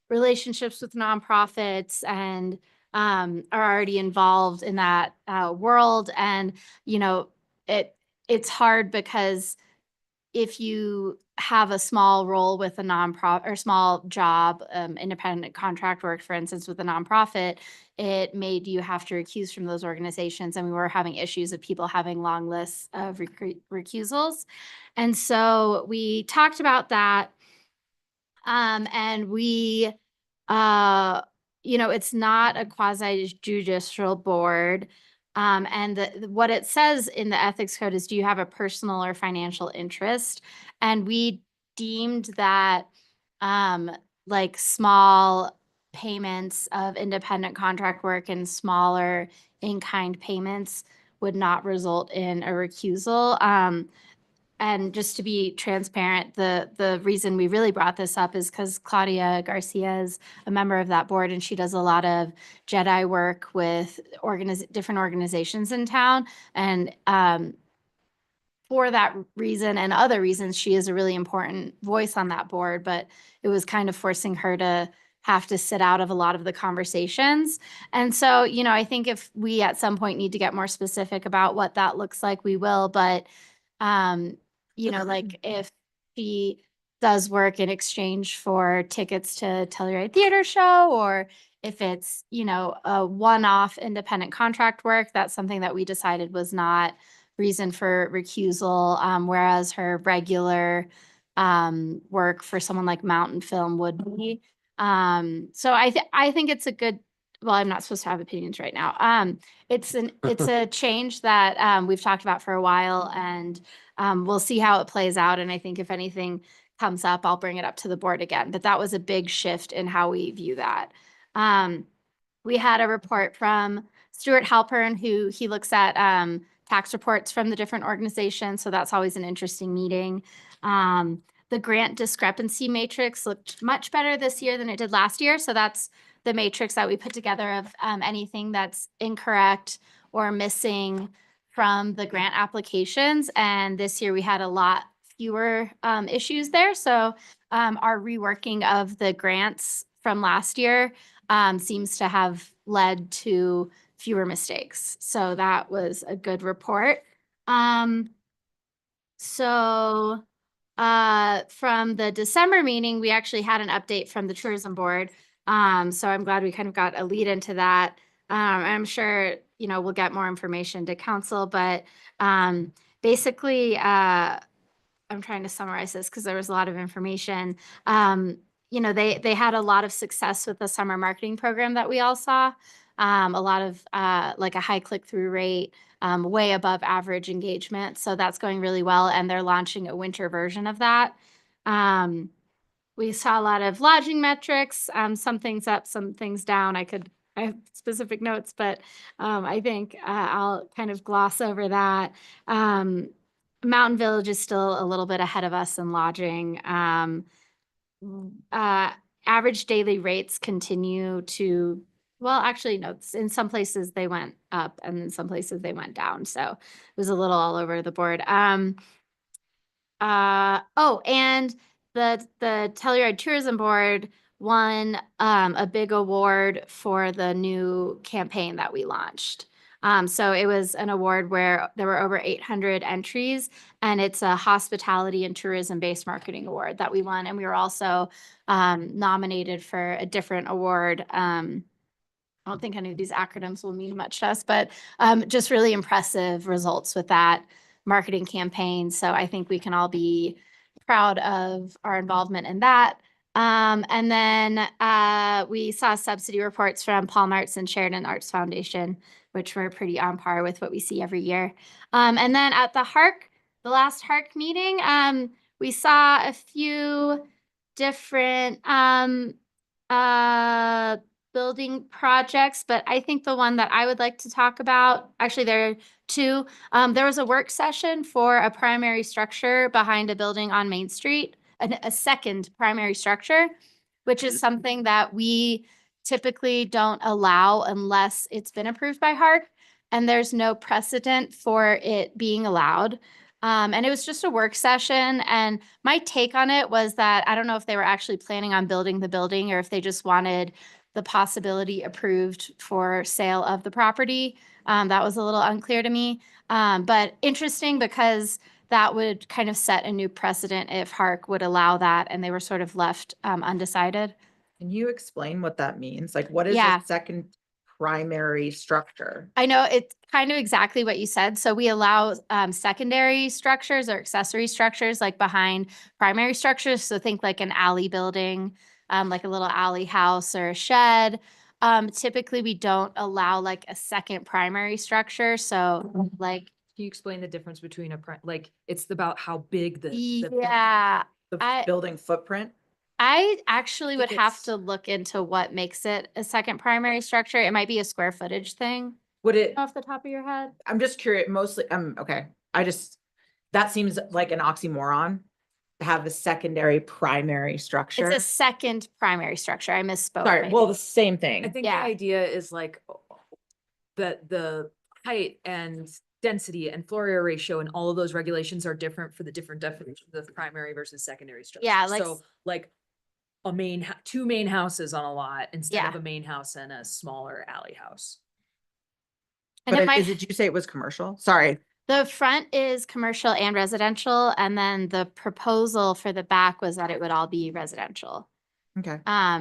relationships with nonprofits and are already involved in that world. And, it's hard because if you have a small role with a nonprofit or small job, independent contract work, for instance, with a nonprofit, it made you have to recuse from those organizations. And we were having issues of people having long lists of recusals. And so we talked about that. And we, it's not a quasi judicial board. And what it says in the ethics code is, do you have a personal or financial interest? And we deemed that like small payments of independent contract work and smaller in-kind payments would not result in a recusal. And just to be transparent, the reason we really brought this up is because Claudia Garcia is a member of that board, and she does a lot of Jedi work with different organizations in town. And for that reason and other reasons, she is a really important voice on that board, but it was kind of forcing her to have to sit out of a lot of the conversations. And so, I think if we at some point need to get more specific about what that looks like, we will. But like if she does work in exchange for tickets to Telluride Theater Show, or if it's, you know, a one-off independent contract work, that's something that we decided was not reason for recusal, whereas her regular work for someone like Mountain Film would be. So I think it's a good, well, I'm not supposed to have opinions right now. It's a change that we've talked about for a while, and we'll see how it plays out. And I think if anything comes up, I'll bring it up to the board again. But that was a big shift in how we view that. We had a report from Stuart Halpern, who he looks at tax reports from the different organizations. So that's always an interesting meeting. The grant discrepancy matrix looked much better this year than it did last year. So that's the matrix that we put together of anything that's incorrect or missing from the grant applications. And this year we had a lot fewer issues there. So our reworking of the grants from last year seems to have led to fewer mistakes. So that was a good report. So from the December meeting, we actually had an update from the tourism board. So I'm glad we kind of got a lead into that. I'm sure, you know, we'll get more information to council, but basically, I'm trying to summarize this because there was a lot of information. You know, they had a lot of success with the summer marketing program that we all saw. A lot of like a high click-through rate, way above average engagement. So that's going really well. And they're launching a winter version of that. We saw a lot of lodging metrics, some things up, some things down. I have specific notes, but I think I'll kind of gloss over that. Mountain Village is still a little bit ahead of us in lodging. Average daily rates continue to, well, actually, no, in some places they went up and in some places they went down. So it was a little all over the board. And the Telluride Tourism Board won a big award for the new campaign that we launched. So it was an award where there were over 800 entries, and it's a hospitality and tourism-based marketing award that we won. And we were also nominated for a different award. I don't think any of these acronyms will mean much to us, but just really impressive results with that marketing campaign. So I think we can all be proud of our involvement in that. And then we saw subsidy reports from Palm Arts and Sheridan Arts Foundation, which were pretty on par with what we see every year. And then at the HARC, the last HARC meeting, we saw a few different building projects, but I think the one that I would like to talk about, actually there are two. There was a work session for a primary structure behind a building on Main Street, a second primary structure, which is something that we typically don't allow unless it's been approved by HARC, and there's no precedent for it being allowed. And it was just a work session, and my take on it was that I don't know if they were actually planning on building the building or if they just wanted the possibility approved for sale of the property. That was a little unclear to me, but interesting because that would kind of set a new precedent if HARC would allow that, and they were sort of left undecided.
Can you explain what that means? Like, what is
Yeah.
a second primary structure?
I know it's kind of exactly what you said. So we allow secondary structures or accessory structures like behind primary structures. So think like an alley building, like a little alley house or a shed. Typically we don't allow like a second primary structure. So like,
Can you explain the difference between like, it's about how big the
yeah,
The building footprint?
I actually would
think
have
it's-
to look into what makes it a second primary structure. It might be a square footage thing.
Would it,
Off the top of your head?
I'm just curious, mostly, okay. That seems like an oxymoron to have a secondary primary structure.
It's a second primary structure. I misspoke.
Sorry,
I
well,
think.
the same thing.
I think
Yeah.
the idea is like that the height and density and floor area ratio and all of those regulations are different for the different definitions of primary versus secondary structure.
Yeah, like
So like two main houses on a lot instead of
Yeah.
a main house and a smaller alley house.
And
But
it might,
did you say it was commercial? Sorry.
The front is commercial and residential, and then the proposal for the back was that it would all be residential.
Okay.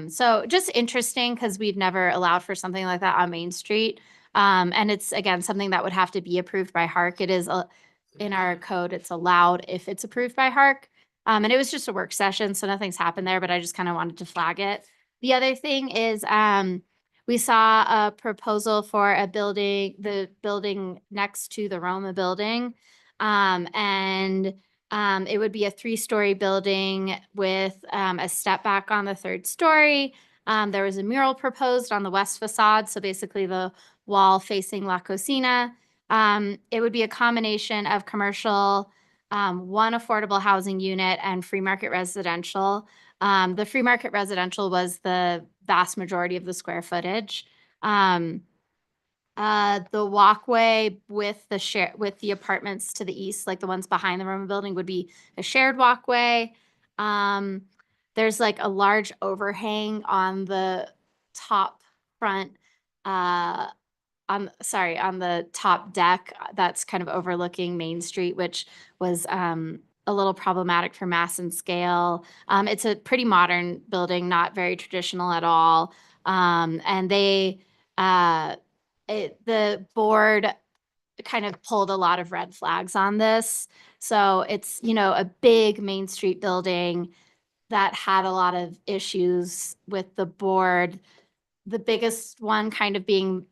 So just interesting because we've never allowed for something like that on Main Street. And it's again, something that would have to be approved by HARC. It is in our code, it's allowed if it's approved by HARC. And it was just a work session, so nothing's happened there, but I just kind of wanted to flag it. The other thing is, we saw a proposal for a building, the building next to the Roma building. It would be a 3-story building with a step back on the 3rd story. There was a mural proposed on the west facade, so basically the wall facing La Cocina. It would be a combination of commercial, 1 affordable housing unit, and free market residential. The free market residential was the vast majority of the square footage. The walkway with the apartments to the east, like the ones behind the Roma building, would be a shared walkway. There's like a large overhang on the top front, on the top deck that's kind of overlooking Main Street, which was a little problematic for mass and scale. It's a pretty modern building, not very traditional at all. And the board kind of pulled a lot of red flags on this. So it's, a big Main Street building that had a lot of issues with the board. The biggest one kind of being,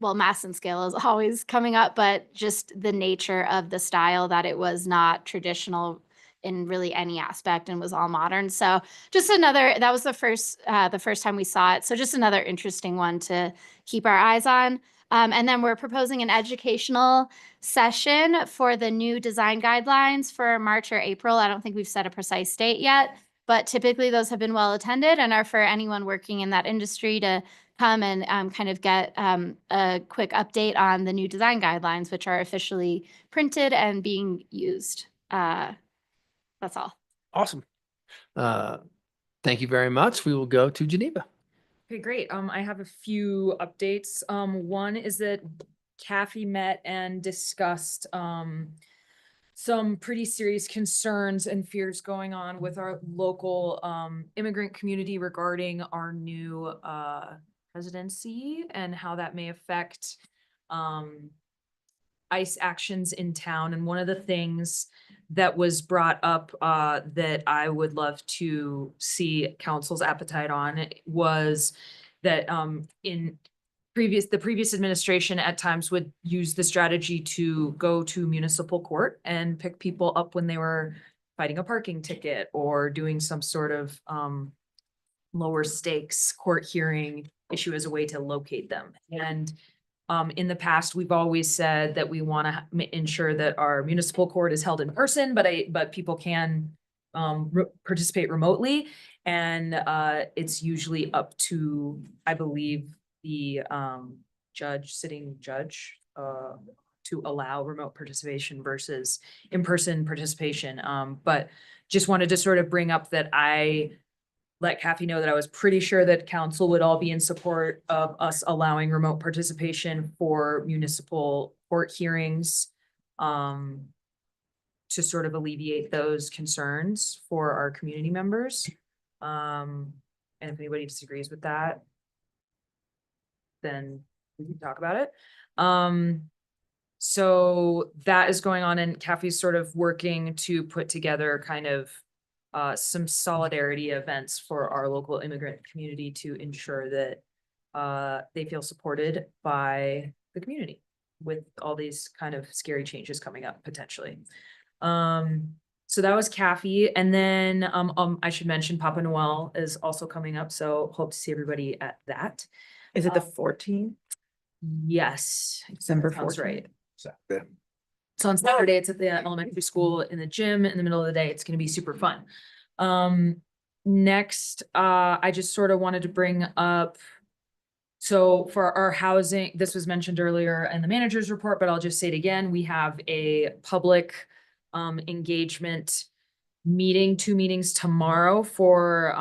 well, mass and scale is always coming up, but just the nature of the style, that it was not traditional in really any aspect and was all modern. So just that was the first time we saw it. So just another interesting one to keep our eyes on. And then we're proposing an educational session for the new design guidelines for March or April. I don't think we've set a precise date yet, but typically those have been well attended and are for anyone working in that industry to come and kind of get a quick update on the new design guidelines, which are officially printed and being used. That's all.
Awesome. Thank you very much. We will go to Geneva.
Okay, great. I have a few updates. One is that Kathy met and discussed some pretty serious concerns and fears going on with our local immigrant community regarding our new residency and how that may affect ICE actions in town. And one of the things that was brought up that I would love to see council's appetite on was that the previous administration at times would use the strategy to go to municipal court and pick people up when they were fighting a parking ticket or doing some sort of lower stakes court hearing issue as a way to locate them. And in the past, we've always said that we want to ensure that our municipal court is held in person, but people can participate remotely. And it's usually up to, I believe, the sitting judge to allow remote participation versus in-person participation. But just wanted to sort of bring up that I let Kathy know that I was pretty sure that council would all be in support of us allowing remote participation for municipal court hearings to sort of alleviate those concerns for our community members. And if anybody disagrees with that, then we can talk about it. So that is going on, and Kathy's sort of working to put together kind of some solidarity events for our local immigrant community to ensure that they feel supported by the community with all these kind of scary changes coming up potentially. So that was Kathy. And then I should mention Papa Noel is also coming up. So hope to see everybody at that.
Is it the 14th?
Yes.
December
that sounds
14th.
right. So on Saturday, it's at the elementary school in the gym in the middle of the day. It's going to be super fun. Next, I just sort of wanted to bring up, so for our housing, this was mentioned earlier in the manager's report, but I'll just say it again. We have a public engagement meeting, 2 meetings tomorrow for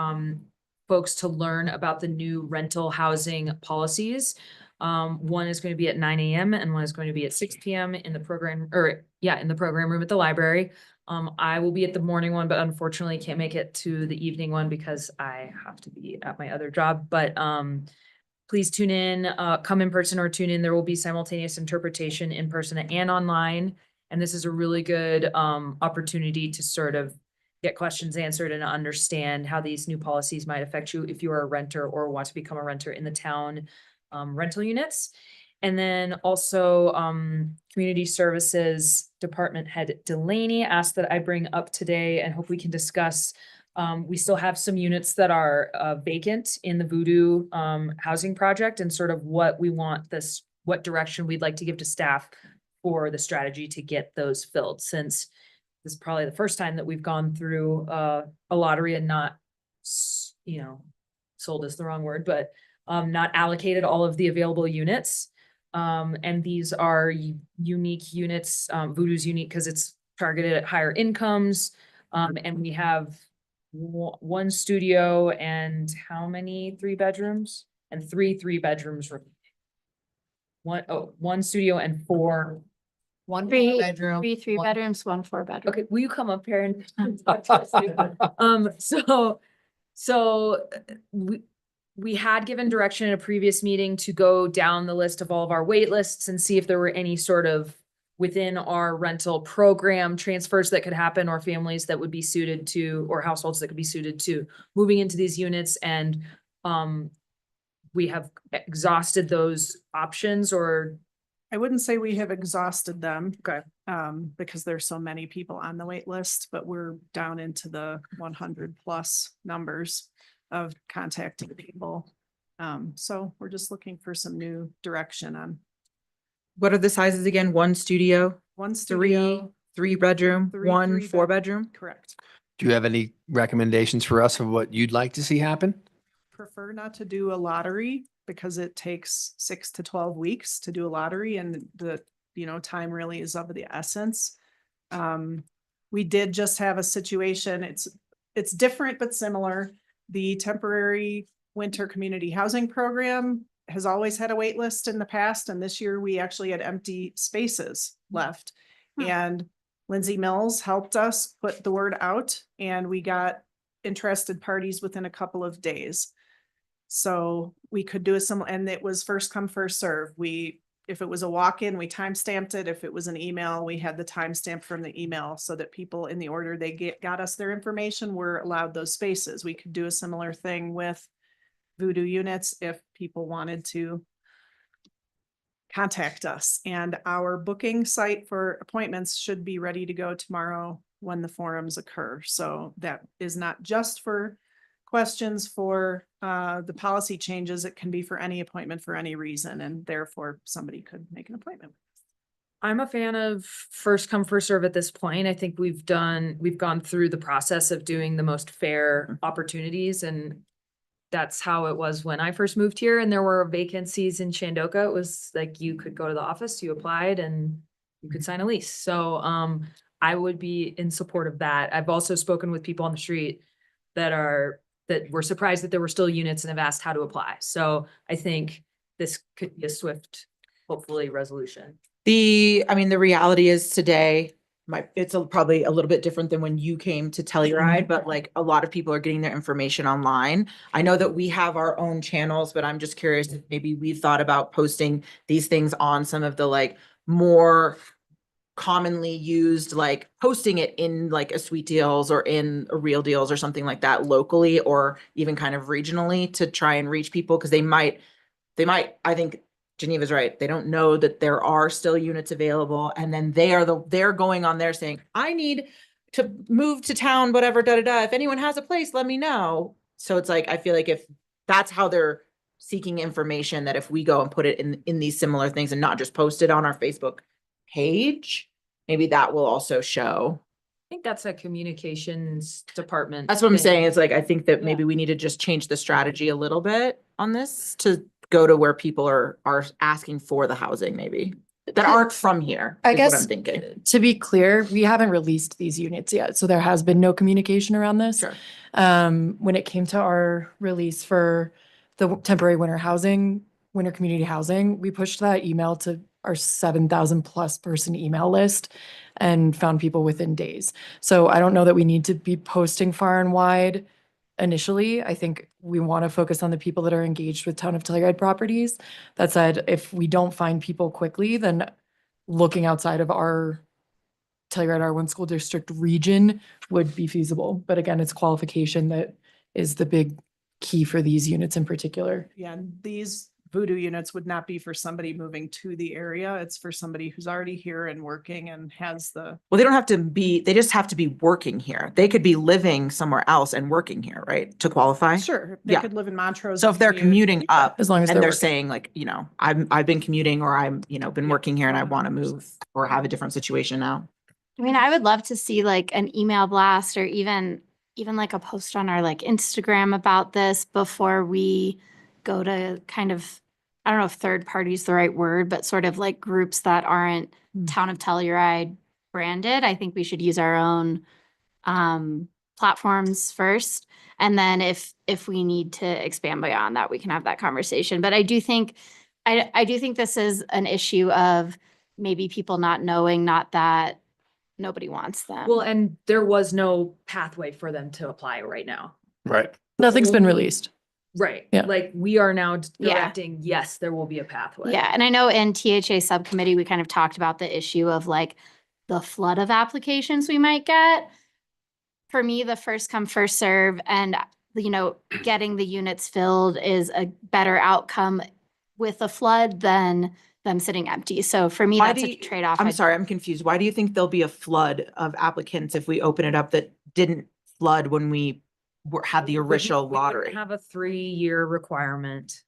folks to learn about the new rental housing policies. One is going to be at 9 a.m. and one is going to be at 6 p.m. in the program, or yeah, in the program room at the library. I will be at the morning one, but unfortunately can't make it to the evening one because I have to be at my other job. But please tune in, come in person or tune in. There will be simultaneous interpretation in person and online. And this is a really good opportunity to sort of get questions answered and understand how these new policies might affect you if you are a renter or want to become a renter in the town rental units. And then also Community Services Department Head Delaney asked that I bring up today and hope we can discuss. We still have some units that are vacant in the Voodoo housing project and sort of what we want what direction we'd like to give to staff for the strategy to get those filled, since this is probably the first time that we've gone through a lottery and not, sold is the wrong word, but not allocated all of the available units. And these are unique units. Voodoo's unique because it's targeted at higher incomes. And we have one studio and how many 3 bedrooms? And 3 3-bedrooms. One studio and 4. One bedroom.
3 3-bedrooms, 1 4-bedroom.
Okay, will you come up here and talk to us? So we had given direction in a previous meeting to go down the list of all of our wait lists and see if there were any sort of within our rental program transfers that could happen, or families that would be suited to, or households that could be suited to moving into these units. And we have exhausted those options, or
I wouldn't say we have exhausted them.
Okay.
Because there's so many people on the wait list, but we're down into the 100 plus numbers of contacting people. So we're just looking for some new direction on
What are the sizes again? 1 studio,
1
3
studio.
3-bedroom,
3
1
3-bed-
4-bedroom?
Correct.
Do you have any recommendations for us of what you'd like to see happen?
Prefer not to do a lottery because it takes 6 to 12 weeks to do a lottery, and the, time really is of the essence. We did just have a situation. It's different but similar. The temporary winter community housing program has always had a wait list in the past, and this year we actually had empty spaces left. And Lindsay Mills helped us put the word out, and we got interested parties within a couple of days. So we could do and it was first come, first serve. If it was a walk-in, we time-stamped it. If it was an email, we had the timestamp from the email so that people in the order they got us their information were allowed those spaces. We could do a similar thing with Voodoo units if people wanted to contact us. And our booking site for appointments should be ready to go tomorrow when the forums occur. So that is not just for questions for the policy changes. It can be for any appointment for any reason, and therefore somebody could make an appointment.
I'm a fan of first come, first serve at this point. I think we've gone through the process of doing the most fair opportunities, and that's how it was when I first moved here and there were vacancies in Shandoka. It was like you could go to the office, you applied, and you could sign a lease. So I would be in support of that. I've also spoken with people on the street that were surprised that there were still units and have asked how to apply. So I think this could be a swift, hopefully, resolution.
The reality is today, it's probably a little bit different than when you came to Telluride, but like a lot of people are getting their information online. I know that we have our own channels, but I'm just curious if maybe we've thought about posting these things on some of the like more commonly used, like posting it in like a Sweet Deals or in a Real Deals or something like that locally, or even kind of regionally to try and reach people. Cause they might, I think Geneva's right. They don't know that there are still units available. And then they're going on there saying, I need to move to town, whatever, If anyone has a place, let me know. So it's like, I feel like if that's how they're seeking information, that if we go and put it in these similar things and not just post it on our Facebook page, maybe that will also show.
I think that's a communications department.
That's what I'm
thing.
saying. It's like, I think that
Yeah.
maybe we need to just change the strategy a little bit on this to go to where people are asking for the housing, maybe that aren't from here.
I
is what
guess
I'm thinking.
to be clear, we haven't released these units yet, so there has been no communication around this.
Sure.
When it came to our release for the temporary winter housing winter community housing, we pushed that email to our 7,000 plus person email list and found people within days. So I don't know that we need to be posting far and wide initially. I think we want to focus on the people that are engaged with Town of Telluride properties. That said, if we don't find people quickly, then looking outside of our Telluride R1 school district region would be feasible. But again, it's qualification that is the big key for these units in particular.
Yeah, and these Voodoo units would not be for somebody moving to the area. It's for somebody who's already here and working and has the.
Well, they don't have to be, they just have to be working here. They could be living somewhere else and working here, right? To qualify?
Sure, they
Yeah.
could live in Montrose.
So
and
if they're
commute.
commuting up
As long as
and
they're
they're
working.
saying like, I've been commuting or I'm, been working here and I want to move or have a different situation now.
I mean, I would love to see like an email blast or even like a post on our like Instagram about this before we go to kind of, I don't know if third party is the right word, but sort of like groups that aren't Town of Telluride branded. I think we should use our own platforms first. And then if we need to expand beyond that, we can have that conversation. But I do think this is an issue of maybe people not knowing, not that nobody wants them.
Well, and there was no pathway for them to apply right now.
Right.
Nothing's been released.
Right.
Yeah.
Like we are now
Yeah.
directing, yes, there will be a pathway.
Yeah, and I know in THA subcommittee, we kind of talked about the issue of like the flood of applications we might get. For me, the first come, first serve and, getting the units filled is a better outcome with a flood than them sitting empty. So for me,
Why
that's
do
a
you-
trade-off.
I'm sorry, I'm confused. Why do you think there'll be a flood of applicants if we open it up that didn't flood when we had the original
We wouldn't
lottery?
have a 3-year requirement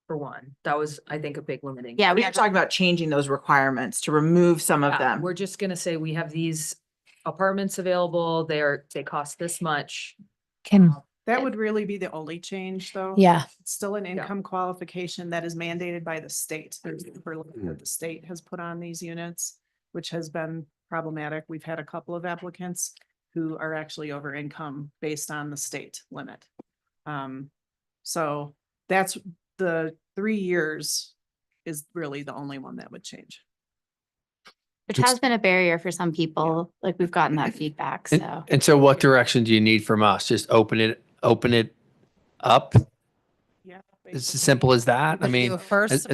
for one. That was, I think, a big limiting.
Yeah, we were talking about changing those requirements to remove some of
Yeah,
them.
We're just gonna say we have these apartments available. They cost this much.
That would really be the only change, though.
Yeah.
It's still an income qualification that is mandated by the state. There's the limit that the state has put on these units, which has been problematic. We've had a couple of applicants who are actually over income based on the state limit. So that's the 3 years is really the only one that would change.
Which has been a barrier for some people. Like we've gotten that feedback, so.
And so what direction do you need from us? Just open it up?
Yeah.
It's as simple as that? I mean,
First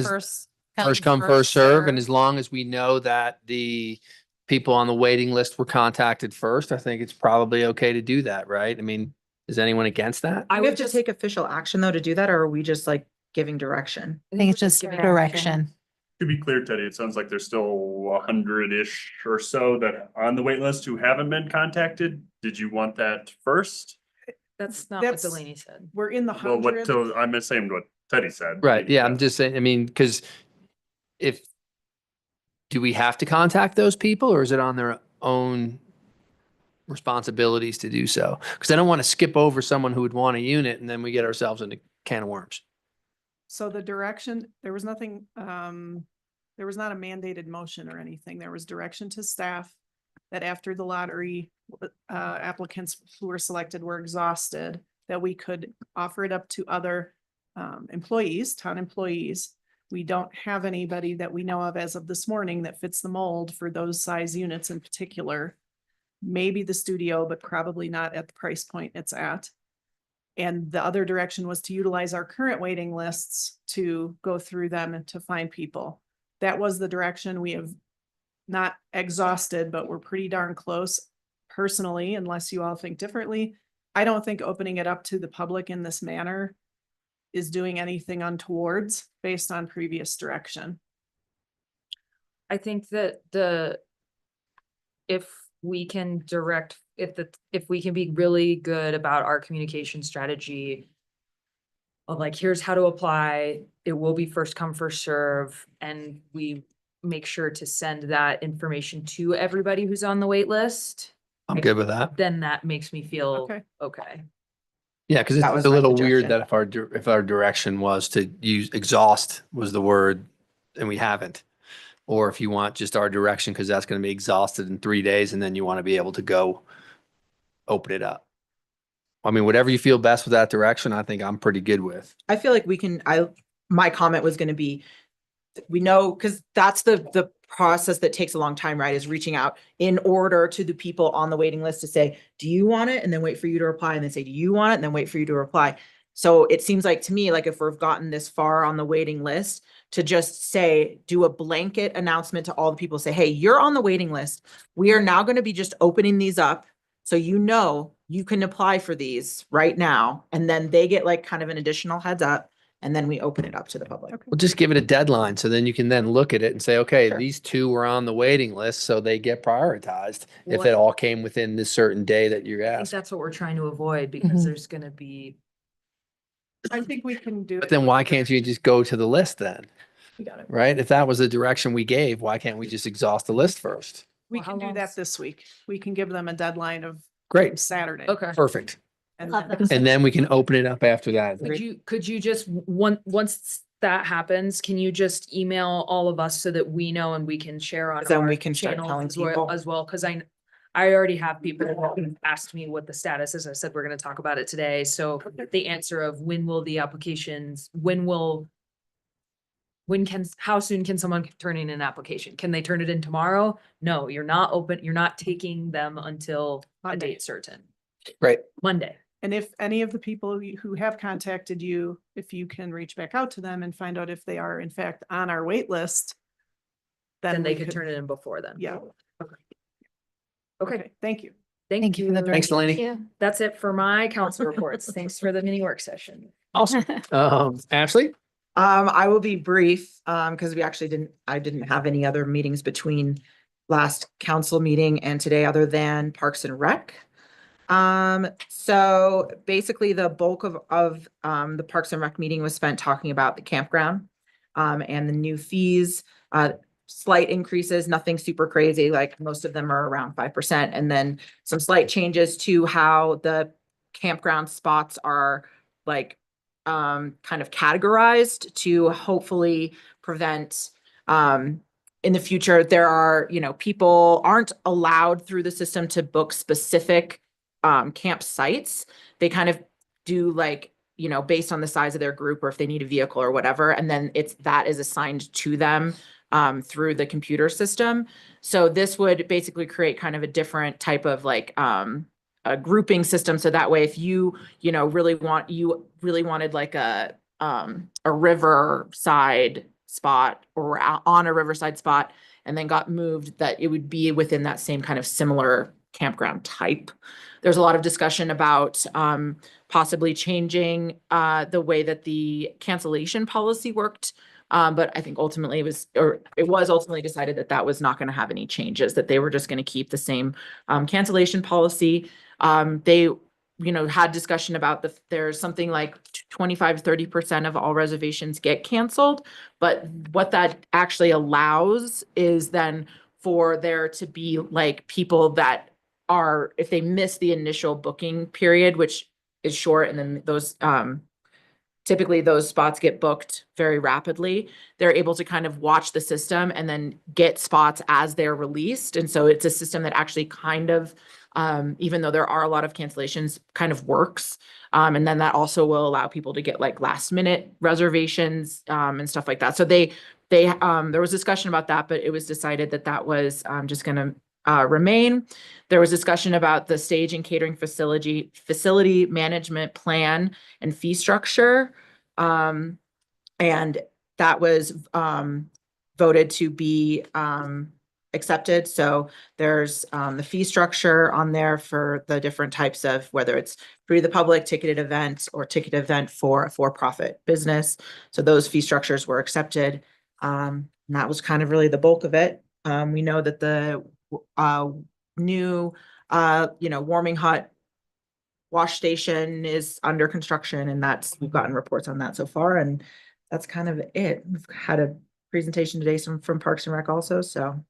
come, first serve. And as long as we know that the people on the waiting list were contacted first, I think it's probably okay to do that, right? I mean, is anyone against that?
I would just take official action though to do that, or are we just like giving direction?
I think it's just direction.
To be clear, Teddy, it sounds like there's still 100-ish or so that are on the wait list who haven't been contacted. Did you want that first?
That's not what
That's-
Delaney said.
We're in the
Well, what,
100.
so I'm saying what Teddy said.
Right, yeah, I'm just saying, I mean, because do we have to contact those people or is it on their own responsibilities to do so? Because I don't want to skip over someone who would want a unit and then we get ourselves in a can of worms.
So the direction, there was nothing, there was not a mandated motion or anything. There was direction to staff that after the lottery, applicants who were selected were exhausted, that we could offer it up to other employees, town employees. We don't have anybody that we know of as of this morning that fits the mold for those size units in particular. Maybe the studio, but probably not at the price point it's at. And the other direction was to utilize our current waiting lists to go through them and to find people. That was the direction. We have not exhausted, but we're pretty darn close. Personally, unless you all think differently, I don't think opening it up to the public in this manner is doing anything untowards based on previous direction.
I think that if we can be really good about our communication strategy of like, here's how to apply, it will be first come, first serve, and we make sure to send that information to everybody who's on the wait list.
I'm good with that.
Then that makes me feel
Okay.
Yeah, because
That
it's
was
a
my
little weird
suggestion.
that if our direction was to use exhaust was the word and we haven't. Or if you want just our direction, because that's going to be exhausted in 3 days and then you want to be able to go open it up. I mean, whatever you feel best with that direction, I think I'm pretty good with.
I feel like we can, my comment was gonna be, we know, because that's the process that takes a long time, right? Is reaching out in order to the people on the waiting list to say, do you want it? And then wait for you to reply, and then say, do you want it? And then wait for you to reply. So it seems like to me, like if we've gotten this far on the waiting list, to just say, do a blanket announcement to all the people, say, hey, you're on the waiting list. We are now going to be just opening these up. So you know you can apply for these right now. And then they get like kind of an additional heads up. And then we open it up to the public.
We'll just give it a deadline. So then you can then look at it and say, okay,
Sure.
these two were on the waiting list, so they get prioritized. If
Well,
it all came within this certain day that you're
I think
asked.
that's what we're trying to avoid because
Mhm.
there's gonna be.
I think we can do.
But
it
then
with
why
the
can't you just go to the list then?
We got it.
Right? If that was the direction we gave, why can't we just exhaust the list first?
We
Well, how
can do
long's-
that this week. We can give them a deadline of
Great.
Saturday.
Okay.
Perfect.
And
Love
then-
that.
And then we can open it up after that.
Could you just, once that happens, can you just email all of us so that we know and we can share on
Then
our
we can start
channels
telling
as well-
people.
As well, because I already have people who have asked me what the status is. I said, we're gonna talk about it today. So the answer of when will the applications, how soon can someone turn in an application? Can they turn it in tomorrow? No, you're not taking them until a
Monday.
date certain.
Right.
Monday.
And if any of the people who have contacted you, if you can reach back out to them and find out if they are in fact on our wait list,
Then they
we
could turn it in before then.
Yeah.
Okay,
Thank you.
thank you.
Thanks, Delaney.
Yeah.
That's it for my council reports. Thanks for the mini work session.
Awesome. Ashley?
I will be brief, because I didn't have any other meetings between last council meeting and today other than Parks and Rec. So basically the bulk of the Parks and Rec meeting was spent talking about the campground, and the new fees, slight increases, nothing super crazy, like most of them are around 5%. And then some slight changes to how the campground spots are like, kind of categorized to hopefully prevent, in the future, there are, people aren't allowed through the system to book specific campsites. They kind of do like, based on the size of their group or if they need a vehicle or whatever. And then that is assigned to them through the computer system. So this would basically create kind of a different type of like a grouping system. So that way, if you really wanted like a riverside spot or on a riverside spot and then got moved, that it would be within that same kind of similar campground type. There's a lot of discussion about possibly changing the way that the cancellation policy worked. But I think ultimately it was ultimately decided that that was not going to have any changes, that they were just going to keep the same cancellation policy. They had discussion about there's something like 25 to 30% of all reservations get canceled. But what that actually allows is then for there to be like people that are, if they miss the initial booking period, which is short, and then those, typically those spots get booked very rapidly, they're able to kind of watch the system and then get spots as they're released. And so it's a system that actually kind of, even though there are a lot of cancellations, kind of works. And then that also will allow people to get like last minute reservations and stuff like that. So there was discussion about that, but it was decided that that was just going to remain. There was discussion about the stage and catering facility management plan and fee structure. And that was voted to be accepted. So there's the fee structure on there for the different types of, whether it's free to the public, ticketed events, or ticket event for a for-profit business. So those fee structures were accepted. And that was kind of really the bulk of it. We know that the new, warming hut wash station is under construction, and we've gotten reports on that so far, and that's kind of it. We've had a presentation today from Parks and Rec also, so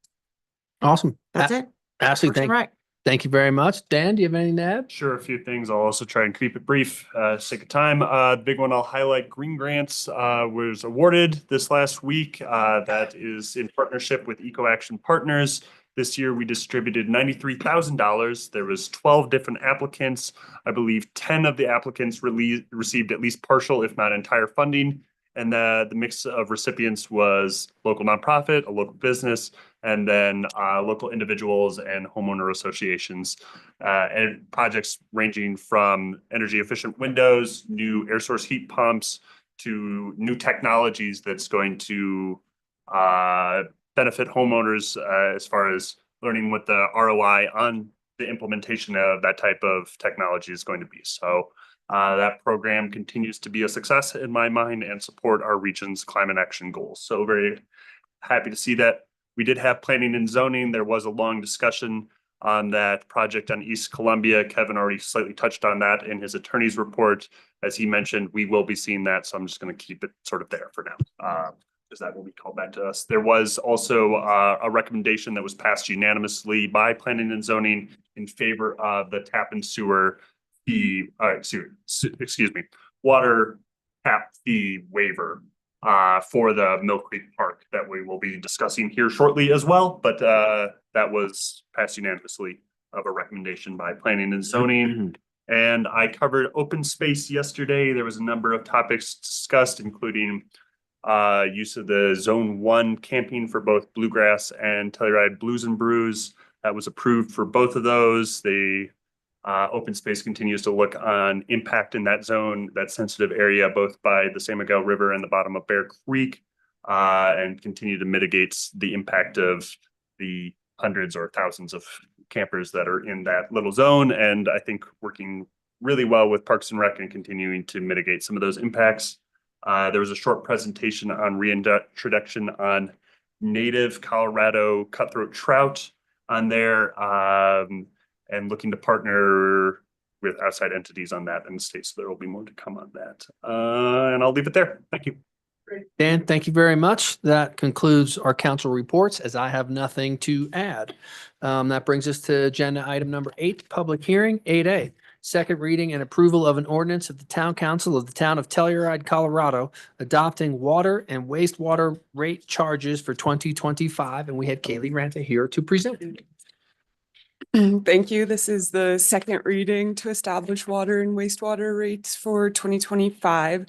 Awesome.
that's it.
Ashley,
Parks and Rec.
thank you very much. Dan, do you have anything to add?
Sure, a few things. I'll also try and keep it brief, sake of time. The big one I'll highlight, Green Grants was awarded this last week. That is in partnership with Eco Action Partners. This year, we distributed $93,000. There was 12 different applicants. I believe 10 of the applicants received at least partial, if not entire funding. And the mix of recipients was local nonprofit, a local business, and then local individuals and homeowner associations. And projects ranging from energy efficient windows, new air source heat pumps, to new technologies that's going to benefit homeowners as far as learning what the ROI on the implementation of that type of technology is going to be. So that program continues to be a success in my mind and support our region's climate action goals. So very happy to see that. We did have planning and zoning. There was a long discussion on that project on East Columbia. Kevin already slightly touched on that in his attorney's report. As he mentioned, we will be seeing that. So I'm just going to keep it sort of there for now. Because that will be called back to us. There was also a recommendation that was passed unanimously by planning and zoning in favor of the tap and sewer fee, excuse me, water tap fee waiver for the Mill Creek Park that we will be discussing here shortly as well. But that was passed unanimously of a recommendation by planning and zoning. And I covered open space yesterday. There was a number of topics discussed, including use of the Zone 1 camping for both Bluegrass and Telluride Blues and Brews. That was approved for both of those. The open space continues to look on impact in that zone, that sensitive area, both by the San Miguel River and the bottom of Bear Creek, and continue to mitigate the impact of the hundreds or thousands of campers that are in that little zone. And I think working really well with Parks and Rec and continuing to mitigate some of those impacts. There was a short presentation on reintroduction on native Colorado cutthroat trout on there, and looking to partner with outside entities on that in the state. So there will be more to come on that. And I'll leave it there. Thank you.
Dan, thank you very much. That concludes our council reports, as I have nothing to add. That brings us to agenda item number 8, public hearing, 8A. Second reading and approval of an ordinance of the Town Council of the Town of Telluride, Colorado, adopting water and wastewater rate charges for 2025. And we had Kaylee Ranta here to present.
Thank you. This is the second reading to establish water and wastewater rates for 2025.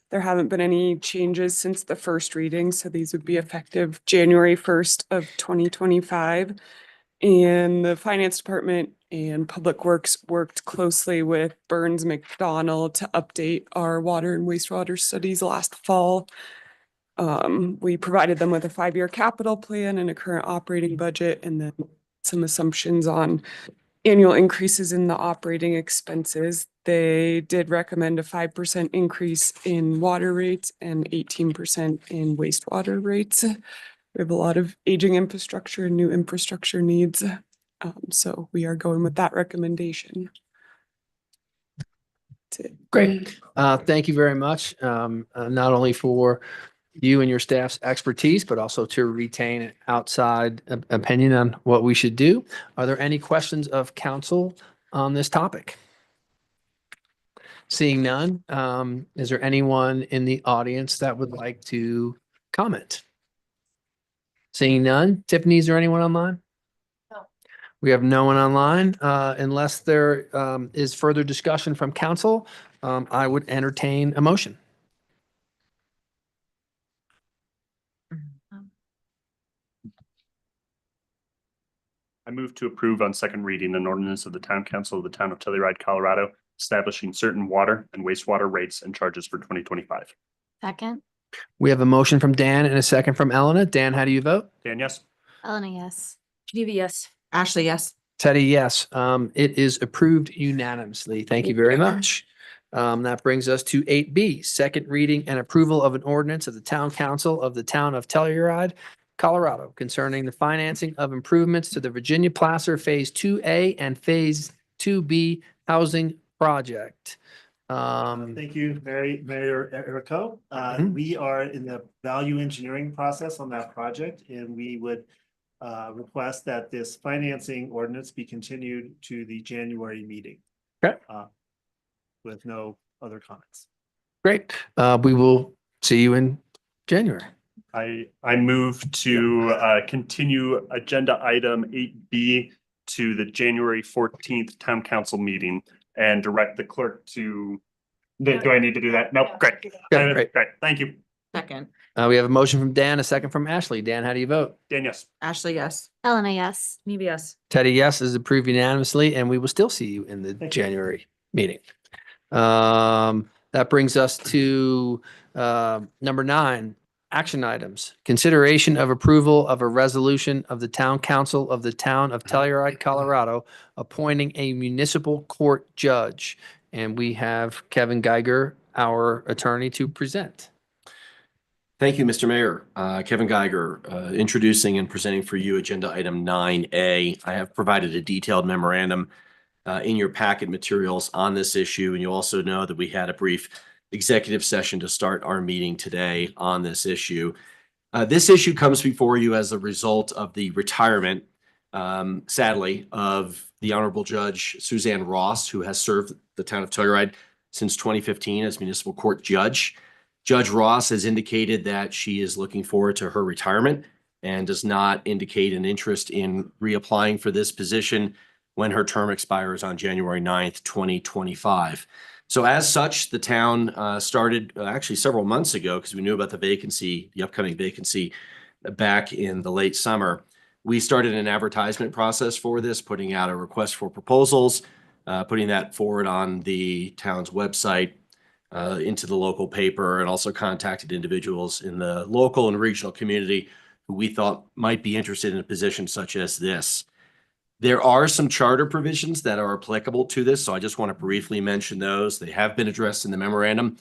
There haven't been any changes since the first reading, so these would be effective January 1st of 2025. And the Finance Department and Public Works worked closely with Burns McDonnell to update our water and wastewater studies last fall. We provided them with a 5-year capital plan and a current operating budget, and then some assumptions on annual increases in the operating expenses. They did recommend a 5% increase in water rates and 18% in wastewater rates. We have a lot of aging infrastructure and new infrastructure needs. So we are going with that recommendation. That's it.
Great. Thank you very much. Not only for you and your staff's expertise, but also to retain an outside opinion on what we should do. Are there any questions of council on this topic? Seeing none, is there anyone in the audience that would like to comment? Seeing none. Tiffany, is there anyone online?
No.
We have no one online. Unless there is further discussion from council, I would entertain a motion.
I move to approve on second reading an ordinance of the Town Council of the Town of Telluride, Colorado, establishing certain water and wastewater rates and charges for 2025.
Second,
We have a motion from Dan and a second from Elena. Dan, how do you vote?
Dan, yes.
Elena, yes.
Geneva, yes.
Ashley, yes.
Teddy, yes. It is approved unanimously. Thank you very much. That brings us to 8B, second reading and approval of an ordinance of the Town Council of the Town of Telluride, Colorado, concerning the financing of improvements to the Virginia Placer Phase 2A and Phase 2B housing project.
Thank you, Mayor Erico. We are in the value engineering process on that project, and we would request that this financing ordinance be continued to the January meeting.
Okay.
With no other comments.
Great. We will see you in January.
I move to continue agenda item 8B to the January 14th Town Council meeting and direct the clerk to, do I need to do that? Nope, great.
Okay, great.
Great, thank you.
Second.
We have a motion from Dan, a second from Ashley. Dan, how do you vote?
Dan, yes.
Ashley, yes.
Elena, yes.
Maybe yes.
Teddy, yes, is approved unanimously, and we will still see you in the January meeting. That brings us to number 9, action items. Consideration of approval of a resolution of the Town Council of the Town of Telluride, Colorado, appointing a municipal court judge. And we have Kevin Geiger, our attorney, to present.
Thank you, Mr. Mayor. Kevin Geiger, introducing and presenting for you agenda item 9A. I have provided a detailed memorandum in your packet materials on this issue, and you also know that we had a brief executive session to start our meeting today on this issue. This issue comes before you as a result of the retirement, sadly, of the Honorable Judge Suzanne Ross, who has served the town of Telluride since 2015 as municipal court judge. Judge Ross has indicated that she is looking forward to her retirement and does not indicate an interest in reapplying for this position when her term expires on January 9th, 2025. So as such, the town started actually several months ago, because we knew about the vacancy, the upcoming vacancy back in the late summer. We started an advertisement process for this, putting out a request for proposals, putting that forward on the town's website, into the local paper, and also contacted individuals in the local and regional community who we thought might be interested in a position such as this. There are some charter provisions that are applicable to this, so I just want to briefly mention those. They have been addressed in the memorandum,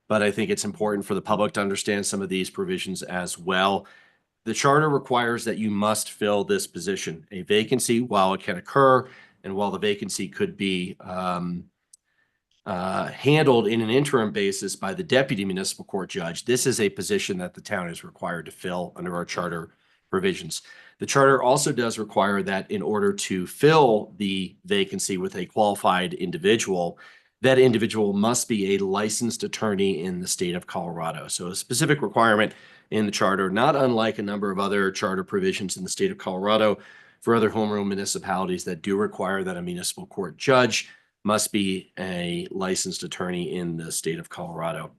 but I think it's important for the public to understand some of these provisions as well. The charter requires that you must fill this position. A vacancy, while it can occur, and while the vacancy could be handled in an interim basis by the deputy municipal court judge, this is a position that the town is required to fill under our charter provisions. The charter also does require that in order to fill the vacancy with a qualified individual, that individual must be a licensed attorney in the state of Colorado. So a specific requirement in the charter, not unlike a number of other charter provisions in the state of Colorado for other home rule municipalities that do require that a municipal court judge must be a licensed attorney in the state of Colorado.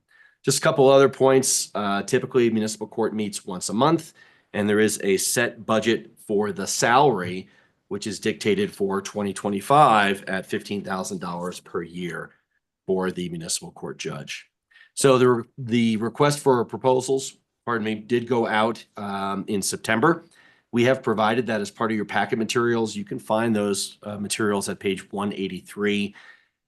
Just a couple other points. Typically, municipal court meets once a month, and there is a set budget for the salary, which is dictated for 2025 at $15,000 per year for the municipal court judge. So the request for proposals, did go out in September. We have provided that as part of your packet materials. You can find those materials at page 183.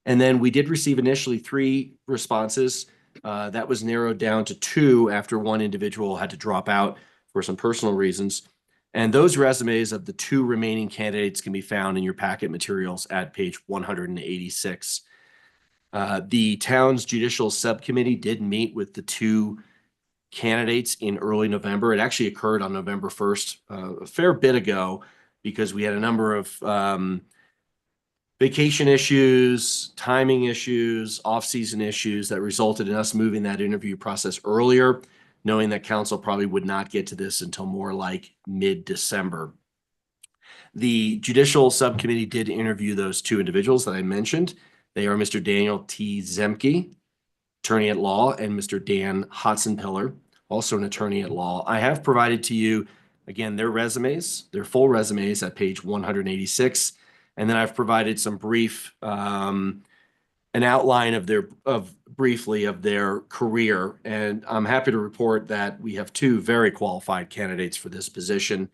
And then we did receive initially 3 responses. That was narrowed down to 2 after one individual had to drop out for some personal reasons. And those resumes of the 2 remaining candidates can be found in your packet materials at page 186. The town's judicial subcommittee did meet with the 2 candidates in early November. It actually occurred on November 1st, a fair bit ago, because we had a number of vacation issues, timing issues, off-season issues that resulted in us moving that interview process earlier, knowing that council probably would not get to this until more like mid-December. The judicial subcommittee did interview those 2 individuals that I mentioned. They are Mr. Daniel T. Zemke, attorney at law, and Mr. Dan Hotzenpiller, also an attorney at law. I have provided to you, again, their resumes, their full resumes at page 186. And then I've provided some brief, an outline of briefly of their career. And I'm happy to report that we have 2 very qualified candidates for this position.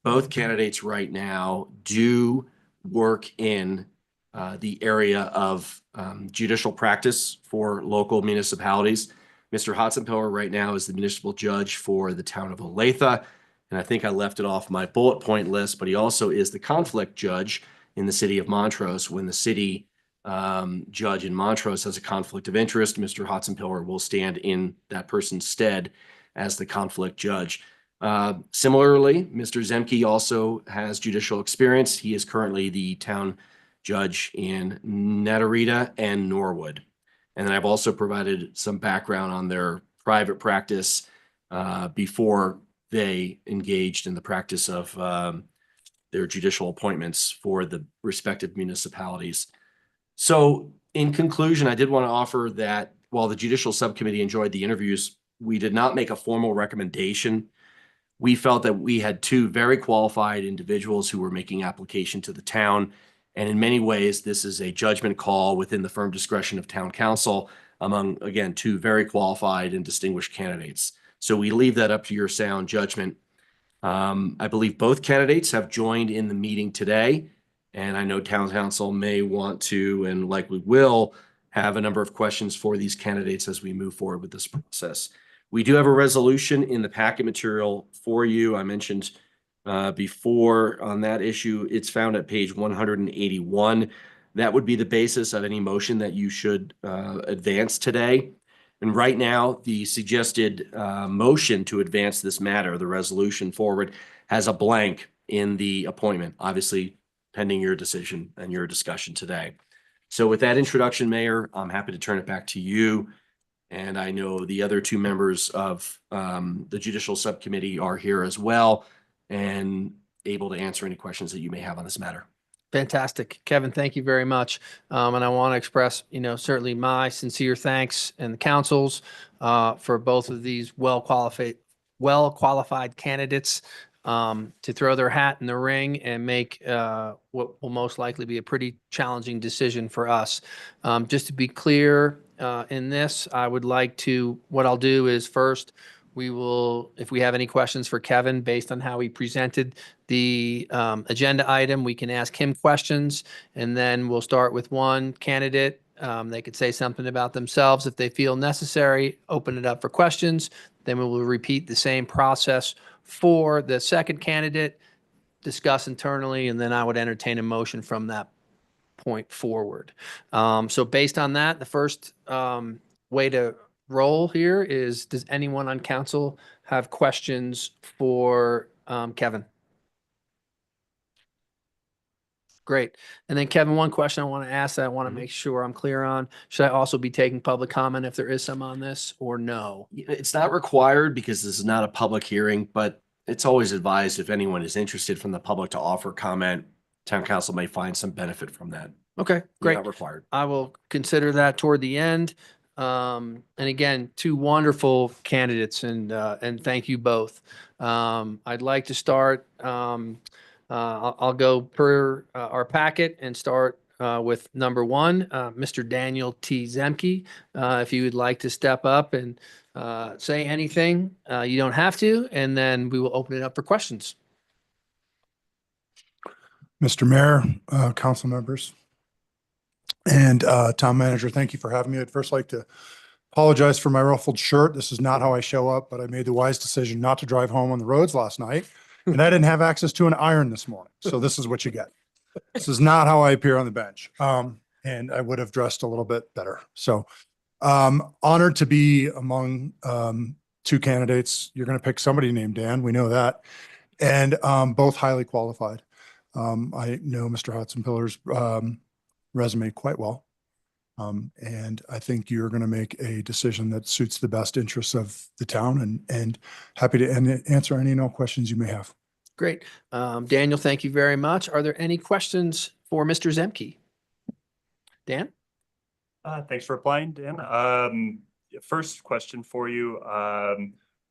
Both candidates right now do work in the area of judicial practice for local municipalities. Mr. Hotzenpiller right now is the municipal judge for the town of Olathe. And I think I left it off my bullet point list, but he also is the conflict judge in the city of Montrose. When the city judge in Montrose has a conflict of interest, Mr. Hotzenpiller will stand in that person's stead as the conflict judge. Similarly, Mr. Zemke also has judicial experience. He is currently the town judge in Netarita and Norwood. And then I've also provided some background on their private practice before they engaged in the practice of their judicial appointments for the respective municipalities. So in conclusion, I did want to offer that while the judicial subcommittee enjoyed the interviews we did not make a formal recommendation. We felt that we had two very qualified individuals who were making application to the town. And in many ways, this is a judgment call within the firm discretion of town council among, again, two very qualified and distinguished candidates. So we leave that up to your sound judgment. I believe both candidates have joined in the meeting today. And I know town council may want to, and likely will, have a number of questions for these candidates as we move forward with this process. We do have a resolution in the packet material for you. I mentioned before on that issue, it's found at page 181. That would be the basis of any motion that you should advance today. And right now, the suggested motion to advance this matter, the resolution forward, has a blank in the appointment, obviously pending your decision and your discussion today. So with that introduction, Mayor, I'm happy to turn it back to you. And I know the other two members of the Judicial Subcommittee are here as well and able to answer any questions that you may have on this matter.
Fantastic. Kevin, thank you very much. And I want to express, certainly my sincere thanks and the council's for both of these well-qualified candidates to throw their hat in the ring and make what will most likely be a pretty challenging decision for us. Just to be clear in this, what I'll do is first, if we have any questions for Kevin based on how he presented the agenda item, we can ask him questions, and then we'll start with one candidate. They could say something about themselves if they feel necessary, open it up for questions. Then we will repeat the same process for the second candidate, discuss internally, and then I would entertain a motion from that point forward. So based on that, the first way to roll here is, does anyone on council have questions for Kevin? Great. And then Kevin, one question I want to ask that I want to make sure I'm clear on. Should I also be taking public comment if there is some on this, or no?
It's not required because this is not a public hearing, but it's always advised if anyone is interested from the public to offer comment, town council may find some benefit from that.
Okay, great.
Not required.
I will consider that toward the end. And again, two wonderful candidates, and thank you both. I'd like to start, I'll go per our packet and start with number one, Mr. Daniel T. Zemke. If you would like to step up and say anything, you don't have to, and then we will open it up for questions.
Mr. Mayor, council members, and town manager, thank you for having me. I'd first like to apologize for my ruffled shirt. This is not how I show up, but I made the wise decision not to drive home on the roads last night. And I didn't have access to an iron this morning. So this is what you get. This is not how I appear on the bench. And I would have dressed a little bit better. So honored to be among two candidates. You're going to pick somebody named Dan. We know that. And both highly qualified. I know Mr. Hudson-Pillar's resume quite well. And I think you're going to make a decision that suits the best interests of the town, and happy to answer any and all questions you may have.
Great. Daniel, thank you very much. Are there any questions for Mr. Zemke? Dan?
Thanks for applying, Dan. First question for you.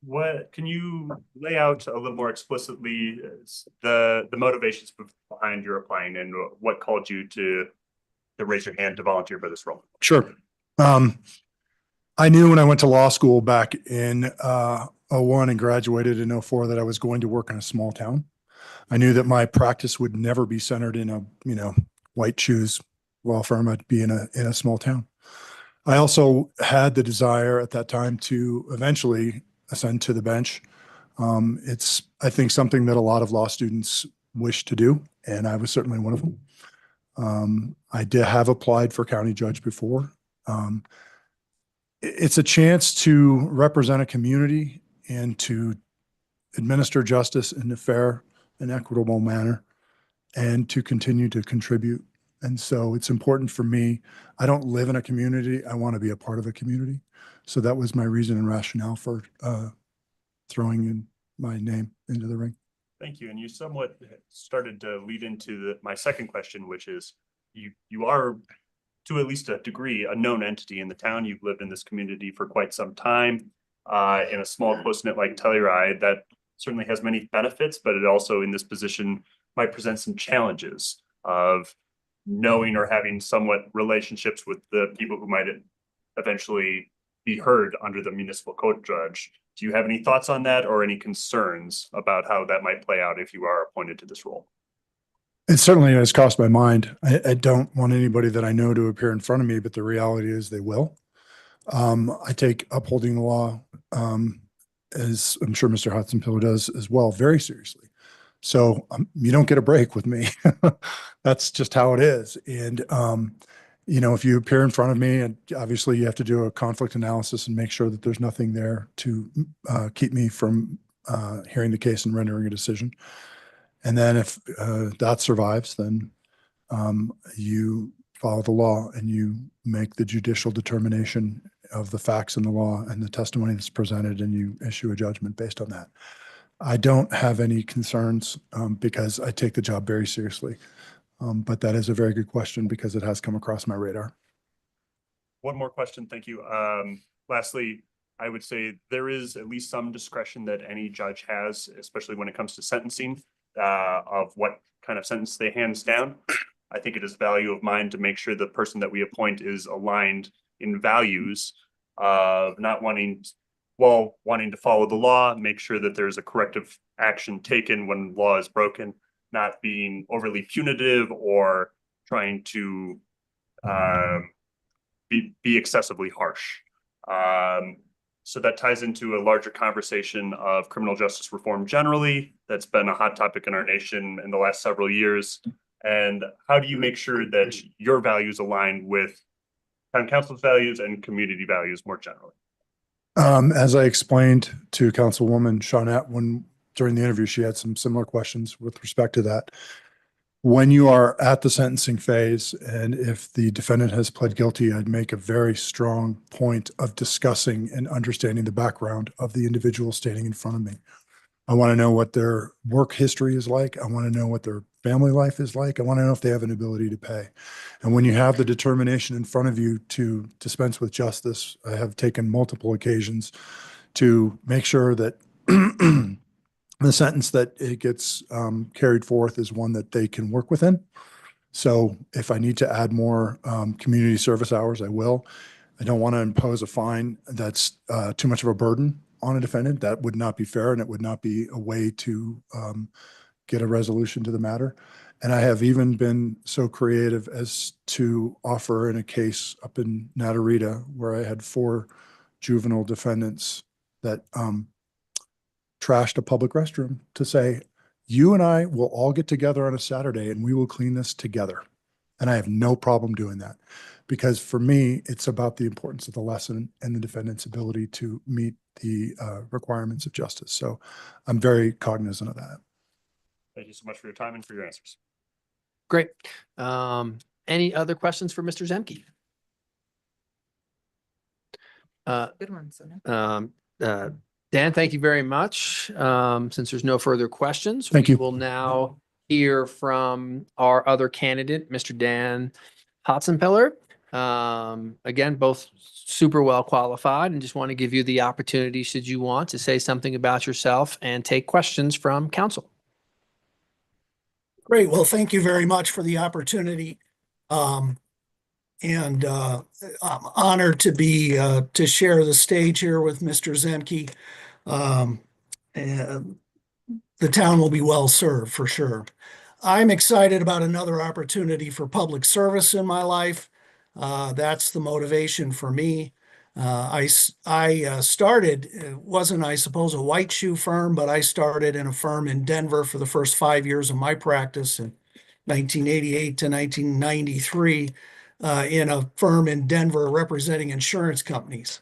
What can you lay out a little more explicitly the motivations behind your applying, and what called you to raise your hand to volunteer for this role?
Sure. I knew when I went to law school back in 01 and graduated in 04 that I was going to work in a small town. I knew that my practice would never be centered in a, white shoes law firm. I'd be in a small town. I also had the desire at that time to eventually ascend to the bench. It's, I think, something that a lot of law students wish to do, and I was certainly one of them. I did have applied for county judge before. It's a chance to represent a community and to administer justice in a fair and equitable manner, and to continue to contribute. And so it's important for me. I don't live in a community. I want to be a part of a community. So that was my reason and rationale for throwing in my name into the ring.
Thank you. And you somewhat started to lead into my second question, which is you are, to at least a degree, a known entity in the town. You've lived in this community for quite some time. in a small close-knit like Telluride that certainly has many benefits, but it also in this position might present some challenges of knowing or having somewhat relationships with the people who might eventually be heard under the municipal code judge. Do you have any thoughts on that or any concerns about how that might play out if you are appointed to this role?
It certainly has crossed my mind. I don't want anybody that I know to appear in front of me, but the reality is they will. I take upholding the law, as I'm sure Mr. Hudson Pillar does as well, very seriously. So you don't get a break with me. That's just how it is. And, you know, if you appear in front of me, and obviously you have to do a conflict analysis and make sure that there's nothing there to keep me from hearing the case and rendering a decision. And then if that survives, then you follow the law and you make the judicial determination of the facts in the law and the testimony that's presented, and you issue a judgment based on that. I don't have any concerns because I take the job very seriously. But that is a very good question because it has come across my radar.
One more question, thank you. Lastly, I would say there is at least some discretion that any judge has, especially when it comes to sentencing, of what kind of sentence they hands down. I think it is value of mine to make sure the person that we appoint is aligned in values of not wanting to follow the law, make sure that there's a corrective action taken when law is broken, not being overly punitive or trying to be excessively harsh. So that ties into a larger conversation of criminal justice reform generally. That's been a hot topic in our nation in the last several years. And how do you make sure that your values align with town council's values and community values more generally?
As I explained to Councilwoman Shawnette during the interview, she had some similar questions with respect to that. When you are at the sentencing phase, and if the defendant has pled guilty, I'd make a very strong point of discussing and understanding the background of the individual standing in front of me. I want to know what their work history is like. I want to know what their family life is like. I want to know if they have an ability to pay. And when you have the determination in front of you to dispense with justice, I have taken multiple occasions to make sure that the sentence that it gets carried forth is one that they can work within. So if I need to add more community service hours, I will. I don't want to impose a fine that's too much of a burden on a defendant. That would not be fair, and it would not be a way to get a resolution to the matter. And I have even been so creative as to offer in a case up in Natarita where I had 4 juvenile defendants that trashed a public restroom to say, you and I will all get together on a Saturday and we will clean this together. And I have no problem doing that because for me, it's about the importance of the lesson and the defendant's ability to meet the requirements of justice. So I'm very cognizant of that.
Thank you so much for your time and for your answers.
Great. Any other questions for Mr. Zemke?
Good one, so
Dan, thank you very much. Since there's no further questions,
Thank
we
you.
will now hear from our other candidate, Mr. Dan Hotzenpiller. Again, both super well qualified, and just want to give you the opportunity, should you want, to say something about yourself and take questions from council.
Great. Well, thank you very much for the opportunity. I'm honored to be to share the stage here with Mr. Zemke. And the town will be well served for sure. I'm excited about another opportunity for public service in my life. That's the motivation for me. I started, it wasn't, I suppose, a white shoe firm, but I started in a firm in Denver for the first 5 years of my practice in 1988 to 1993 in a firm in Denver representing insurance companies.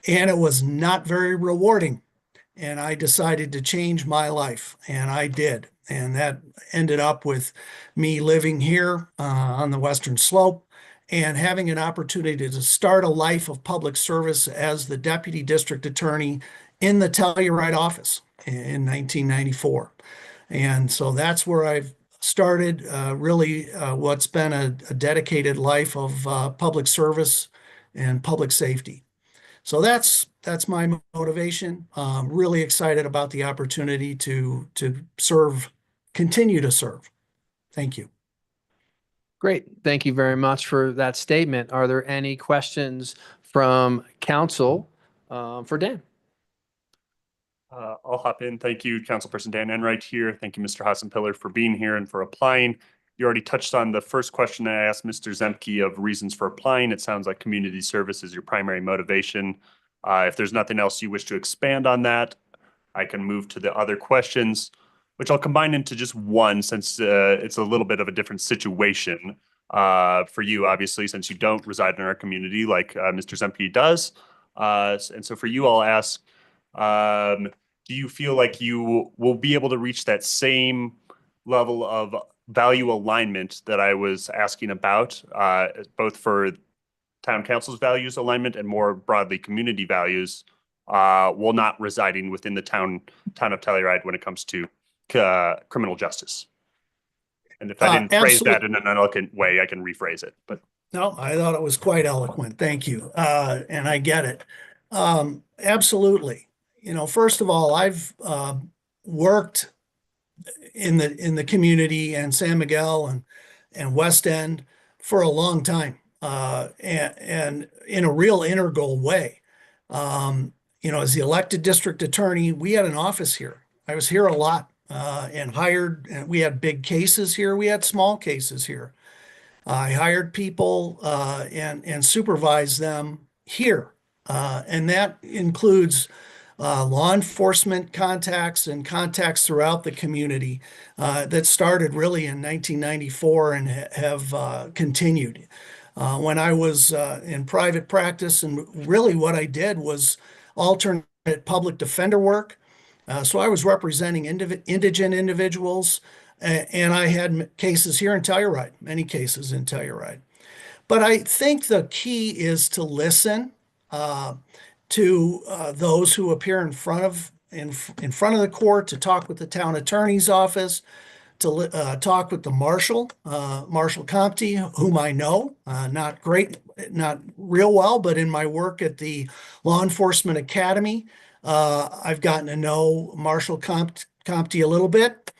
And it was not very rewarding. And I decided to change my life, and I did. And that ended up with me living here on the Western Slope and having an opportunity to start a life of public service as the deputy district attorney in the Telluride office in 1994. And so that's where I've started really what's been a dedicated life of public service and public safety. So that's my motivation. Really excited about the opportunity to serve, continue to serve. Thank you.
Great. Thank you very much for that statement. Are there any questions from council for Dan?
I'll hop in. Thank you, Councilperson Dan Enright here. Thank you, Mr. Hassenpiller, for being here and for applying. You already touched on the first question I asked Mr. Zemke of reasons for applying. It sounds like community service is your primary motivation. If there's nothing else you wish to expand on that, I can move to the other questions, which I'll combine into just one since it's a little bit of a different situation for you, obviously, since you don't reside in our community like Mr. Zemke does. And so for you, I'll ask, do you feel like you will be able to reach that same level of value alignment that I was asking about, both for town council's values alignment and more broadly community values, while not residing within the town of Telluride when it comes to criminal justice? And if I didn't phrase that in an eloquent way, I can rephrase it. But
no, I thought it was quite eloquent. Thank you. And I get it. Absolutely. You know, first of all, I've worked in the community and San Miguel and West End for a long time, and in a real integral way. You know, as the elected district attorney, we had an office here. I was here a lot and hired, and we had big cases here. We had small cases here. I hired people and supervised them here. And that includes law enforcement contacts and contacts throughout the community that started really in 1994 and have continued. When I was in private practice, and really what I did was alternate public defender work. So I was representing indigent individuals, and I had cases here in Telluride, many cases in Telluride. But I think the key is to listen to those who appear in front of the court, to talk with the town attorney's office, to talk with the marshal, Marshal Compte, whom I know, not real well, but in my work at the Law Enforcement Academy, I've gotten to know Marshal Compte a little bit.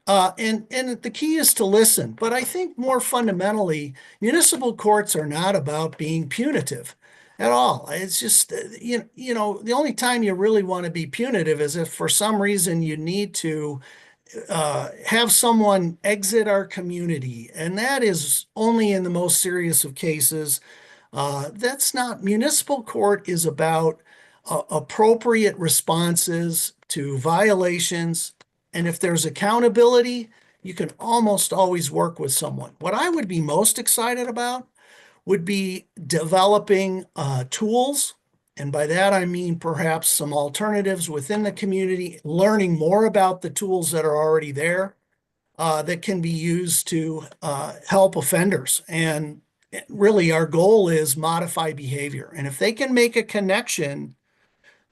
And the key is to listen. But I think more fundamentally, municipal courts are not about being punitive at all. It's just, you know, the only time you really want to be punitive is if for some reason you need to have someone exit our community. And that is only in the most serious of cases. That's not, municipal court is about appropriate responses to violations. And if there's accountability, you can almost always work with someone. What I would be most excited about would be developing tools. And by that, I mean perhaps some alternatives within the community, learning more about the tools that are already there that can be used to help offenders. And really, our goal is modify behavior. And if they can make a connection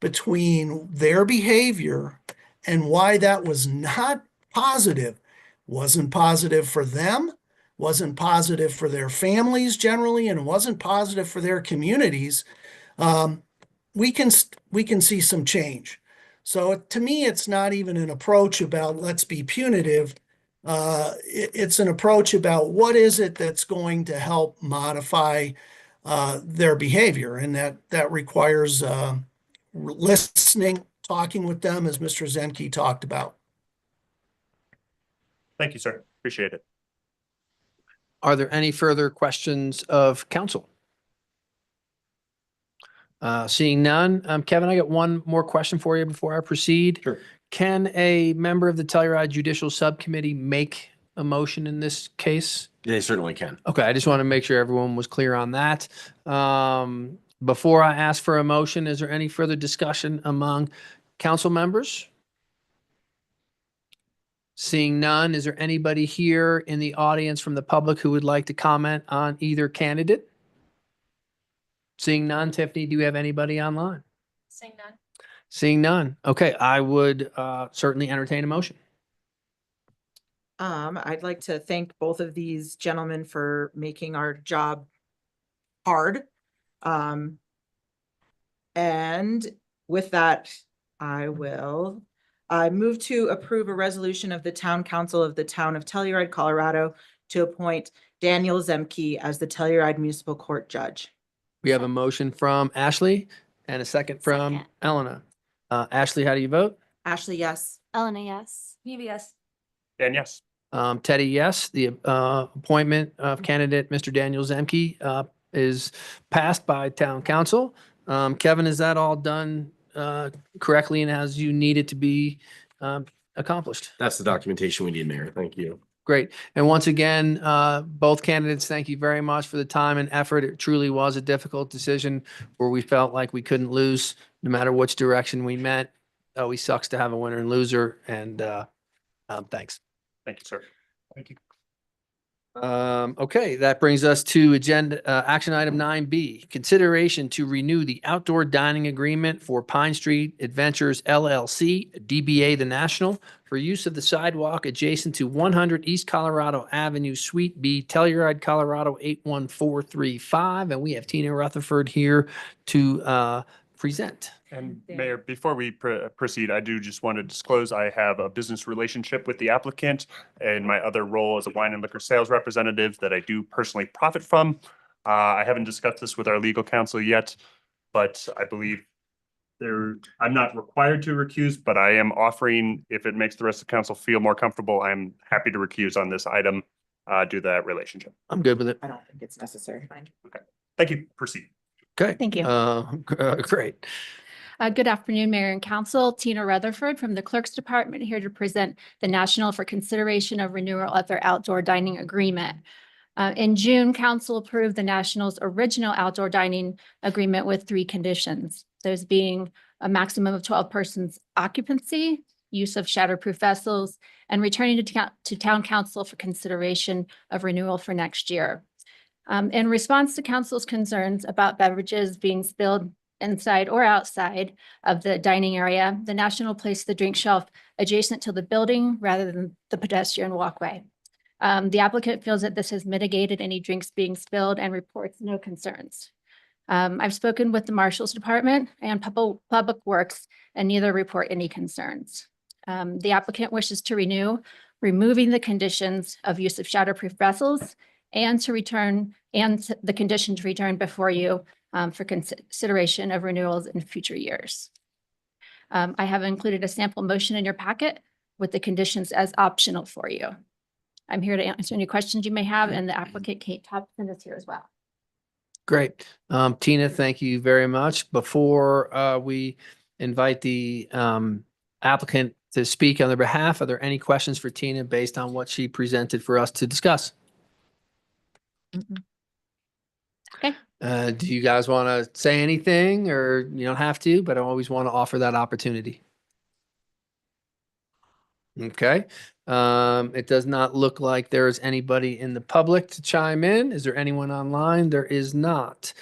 between their behavior and why that was not positive, wasn't positive for them, wasn't positive for their families generally, and wasn't positive for their communities, we can see some change. So to me, it's not even an approach about let's be punitive. It's an approach about what is it that's going to help modify their behavior, and that requires listening, talking with them, as Mr. Zemke talked about.
thank you, sir. Appreciate it.
Are there any further questions of council? Seeing none, Kevin, I got one more question for you before I proceed.
Sure.
Can a member of the Telluride Judicial Subcommittee make a motion in this case?
They certainly can.
Okay, I just want to make sure everyone was clear on that. Before I ask for a motion, is there any further discussion among council members? Seeing none, is there anybody here in the audience from the public who would like to comment on either candidate? Seeing none, Tiffany, do you have anybody online?
Seeing none.
Seeing none. Okay, I would certainly entertain a motion.
I'd like to thank both of these gentlemen for making our job hard. And with that, I move to approve a resolution of the Town Council of the Town of Telluride, Colorado, to appoint Daniel Zemke as the Telluride Municipal Court Judge.
We have a motion from Ashley and a second from
Second.
Elena. Ashley, how do you vote?
Ashley, yes.
Elena, yes.
PBS.
Dan, yes.
Teddy, yes. The appointment of candidate Mr. Daniel Zemke is passed by Town Council. Kevin, is that all done correctly and as you need it to be accomplished?
That's the documentation we need, Mayor. Thank you.
Great. And once again, both candidates, thank you very much for the time and effort. It truly was a difficult decision where we felt like we couldn't lose no matter which direction we went. Always sucks to have a winner and loser. And thanks.
Thank you, sir.
Thank you.
Okay, that brings us to agenda, action item 9B, consideration to renew the outdoor dining agreement for Pine Street Adventures LLC, DBA The National, for use of the sidewalk adjacent to 100 East Colorado Avenue, Suite B, Telluride, Colorado 81435. And we have Tina Rutherford here to present.
And Mayor, before we proceed, I do just want to disclose I have a business relationship with the applicant and my other role as a wine and liquor sales representative that I do personally profit from. I haven't discussed this with our legal counsel yet, but I believe I'm not required to recuse, but I am offering, if it makes the rest of the council feel more comfortable, I'm happy to recuse on this item due to that relationship.
I'm good with it.
I don't think it's necessary.
Okay, thank you. Proceed.
Okay.
Thank you.
Great.
Good afternoon, Mayor and Council. Tina Rutherford from the Clerk's Department here to present the National for consideration of renewal of their outdoor dining agreement. In June, Council approved the National's original outdoor dining agreement with 3 conditions. Those being a maximum of 12 persons occupancy, use of shatterproof vessels, and returning to Town Council for consideration of renewal for next year. In response to Council's concerns about beverages being spilled inside or outside of the dining area, the National placed the drink shelf adjacent to the building rather than the pedestrian walkway. The applicant feels that this has mitigated any drinks being spilled and reports no concerns. I've spoken with the Marshal's Department and Public Works, and neither report any concerns. The applicant wishes to renew, removing the conditions of use of shatterproof vessels and the condition to return before you for consideration of renewals in future years. I have included a sample motion in your packet with the conditions as optional for you. I'm here to answer any questions you may have, and the applicant Kate Thompson is here as well.
Great. Tina, thank you very much. Before we invite the applicant to speak on their behalf, are there any questions for Tina based on what she presented for us to discuss?
Okay.
Do you guys want to say anything, or you don't have to, but I always want to offer that opportunity. Okay. It does not look like there's anybody in the public to chime in. Is there anyone online? There is not.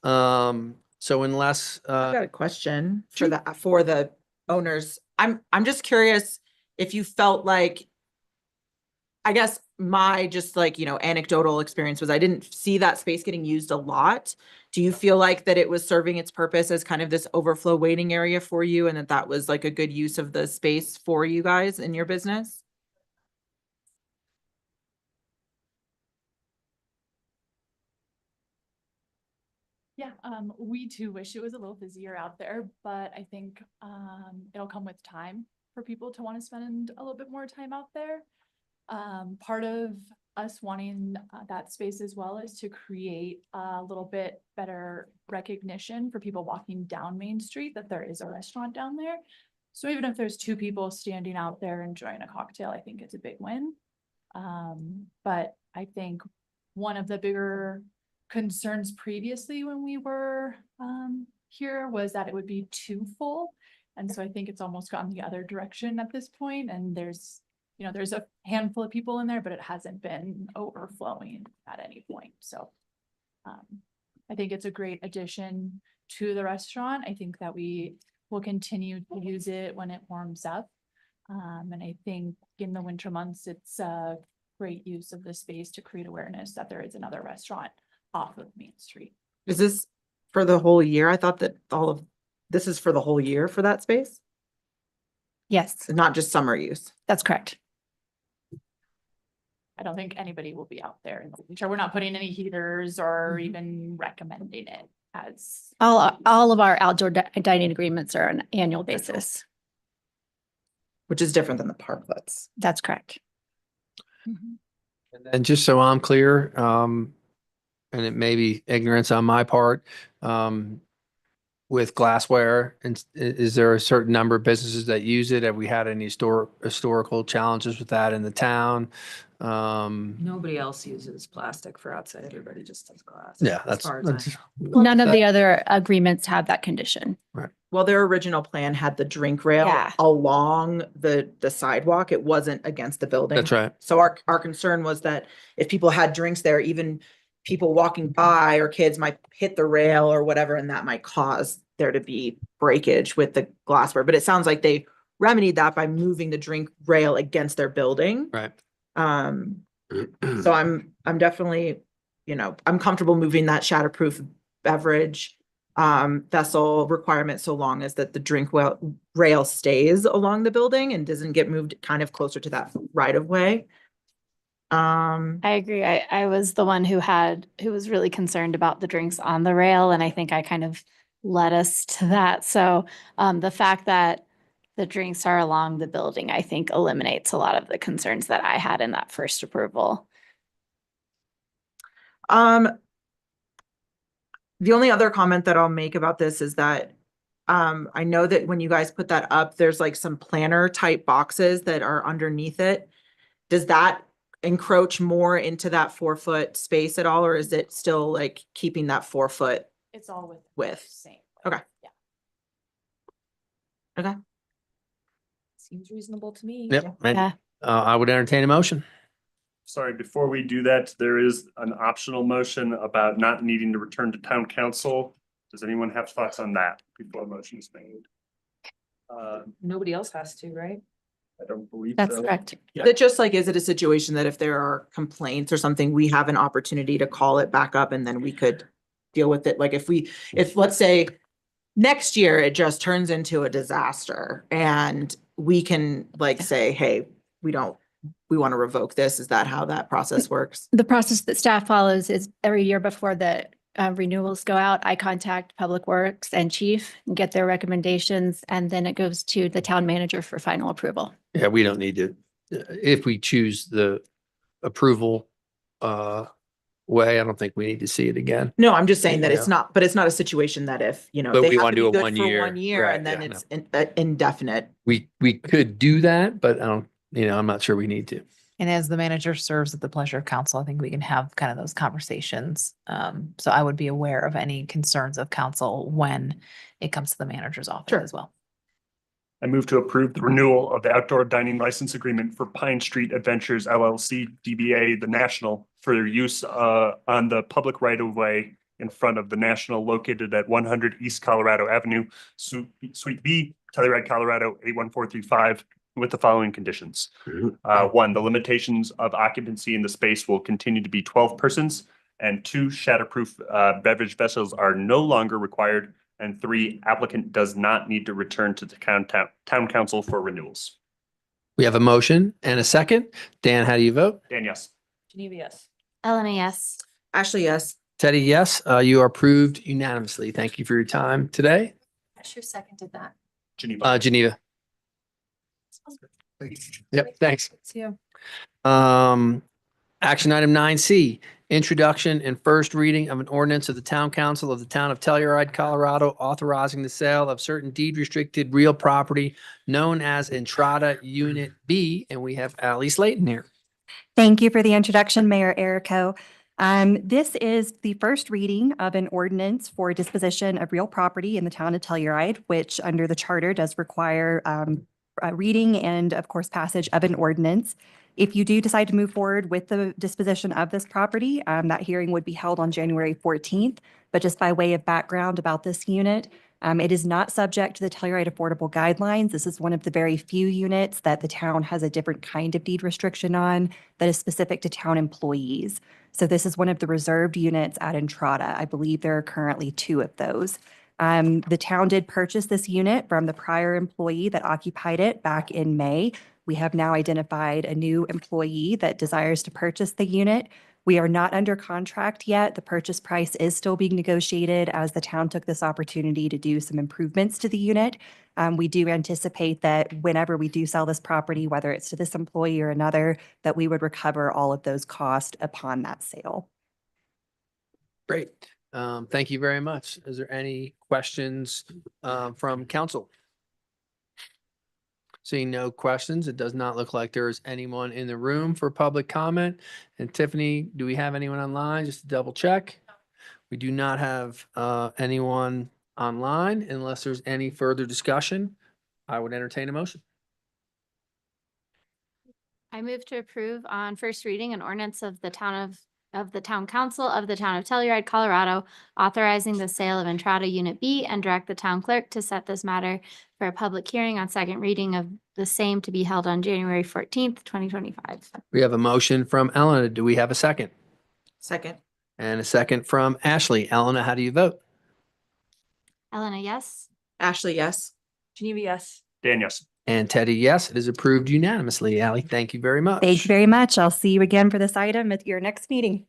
So unless
I've got a question for the owners. I'm just curious if you felt like, I guess my just like, anecdotal experience was I didn't see that space getting used a lot. Do you feel like that it was serving its purpose as kind of this overflow waiting area for you, and that was like a good use of the space for you guys in your business?
Yeah, we too wish it was a little busier out there, but I think it'll come with time for people to want to spend a little bit more time out there. Part of us wanting that space as well is to create a little bit better recognition for people walking down Main Street that there is a restaurant down there. So even if there's 2 people standing out there enjoying a cocktail, I think it's a big win. But I think one of the bigger concerns previously when we were here was that it would be too full. And so I think it's almost gone the other direction at this point. And there's a handful of people in there, but it hasn't been overflowing at any point. So I think it's a great addition to the restaurant. I think that we will continue to use it when it warms up. And I think in the winter months, it's a great use of the space to create awareness that there is another restaurant off of Main Street.
Is this for the whole year? I thought that all of this is for the whole year for that space,
Yes,
not just summer use.
that's correct.
I don't think anybody will be out there in the future. We're not putting any heaters or even recommending it as.
All of our outdoor dining agreements are on an annual basis.
Which is different than the parklets.
That's correct.
And just so I'm clear, and it may be ignorance on my part, with glassware, and is there a certain number of businesses that use it? Have we had any historical challenges with that in the town?
Nobody else uses plastic for outside. Everybody just does glass.
Yeah,
as far as I
that's
know.
None of the other agreements have that condition.
right.
Well, their original plan had the drink rail
Yeah.
along the sidewalk. It wasn't against the building.
That's right.
So our concern was that if people had drinks there, even people walking by or kids might hit the rail or whatever, and that might cause there to be breakage with the glassware. But it sounds like they remedied that by moving the drink rail against their building.
Right.
So I'm definitely, I'm comfortable moving that shatterproof beverage vessel requirement so long as that the drink rail stays along the building and doesn't get moved kind of closer to that right of way.
I agree. I was the one who was really concerned about the drinks on the rail, and I think I kind of led us to that. So the fact that the drinks are along the building, I think eliminates a lot of the concerns that I had in that first approval.
The only other comment that I'll make about this is that I know that when you guys put that up, there's like some planner type boxes that are underneath it. Does that encroach more into that 4-foot space at all, or is it still like keeping that 4-foot
It's all with.
width?
Same.
Okay.
Yeah.
Okay.
Seems reasonable to me.
Yep. And,
Yeah.
I would entertain a motion.
Sorry, before we do that, there is an optional motion about not needing to return to town council. Does anyone have thoughts on that before a motion is made?
Nobody else has to, right?
I don't believe
That's
so.
correct.
That just like, is it a situation that if there are complaints or something, we have an opportunity to call it back up and then we could deal with it? Like if let's say next year it just turns into a disaster and we can like say, hey, we want to revoke this. Is that how that process works?
The process that staff follows is every year before the renewals go out, I contact Public Works and Chief and get their recommendations, and then it goes to the town manager for final approval.
Yeah, we don't need to, if we choose the approval way, I don't think we need to see it again.
No, I'm just saying that
Yeah.
it's not a situation that if,
But
they
we
have
wanna
to
do
be
a
good
1
for
year.
1 year
Right,
and then
yeah,
it's indefinite.
We could do that, but I don't, I'm not sure we need to.
And as the manager serves at the pleasure of council, I think we can have kind of those conversations. So I would be aware of any concerns of council when it comes to the manager's office as well.
I move to approve the renewal of the outdoor dining license agreement for Pine Street Adventures LLC, DBA The National, for their use on the public right of way in front of the National located at 100 East Colorado Avenue, Suite B, Telluride, Colorado 81435, with the following conditions. 1, the limitations of occupancy in the space will continue to be 12 persons. And 2, shatterproof beverage vessels are no longer required. And 3, applicant does not need to return to the town council for renewals.
We have a motion and a second. Dan, how do you vote?
Dan, yes.
Geneva, yes.
Elena, yes.
Ashley, yes.
Teddy, yes. You are approved unanimously. Thank you for your time today.
Sure seconded that.
Geneva.
Geneva. Yep, thanks.
See you.
Action item 9C, introduction and first reading of an ordinance of the town council of the town of Telluride, Colorado, authorizing the sale of certain deed restricted real property known as Entrada Unit B. And we have Ally Slayton here.
Thank you for the introduction, Mayor Errico. This is the first reading of an ordinance for disposition of real property in the town of Telluride, which under the charter does require a reading and of course passage of an ordinance. If you do decide to move forward with the disposition of this property, that hearing would be held on January 14th. But just by way of background about this unit, it is not subject to the Telluride Affordable Guidelines. This is one of the very few units that the town has a different kind of deed restriction on that is specific to town employees. So this is one of the reserved units at Entrada. I believe there are currently 2 of those. The town did purchase this unit from the prior employee that occupied it back in May. We have now identified a new employee that desires to purchase the unit. We are not under contract yet. The purchase price is still being negotiated as the town took this opportunity to do some improvements to the unit. We do anticipate that whenever we do sell this property, whether it's to this employee or another, that we would recover all of those costs upon that sale.
Great. Thank you very much. Is there any questions from council? Seeing no questions, it does not look like there is anyone in the room for public comment. And Tiffany, do we have anyone online? Just to double check. We do not have anyone online unless there's any further discussion. I would entertain a motion.
I move to approve on first reading an ordinance of the town council of the town of Telluride, Colorado, authorizing the sale of Entrada Unit B and direct the town clerk to set this matter for a public hearing on second reading of the same to be held on January 14th, 2025.
We have a motion from Elena. Do we have a second?
Second.
And a second from Ashley. Elena, how do you vote?
Elena, yes.
Ashley, yes.
Geneva, yes.
Dan, yes.
And Teddy, yes. It is approved unanimously. Ally, thank you very much.
Thank you very much. I'll see you again for this item at your next meeting.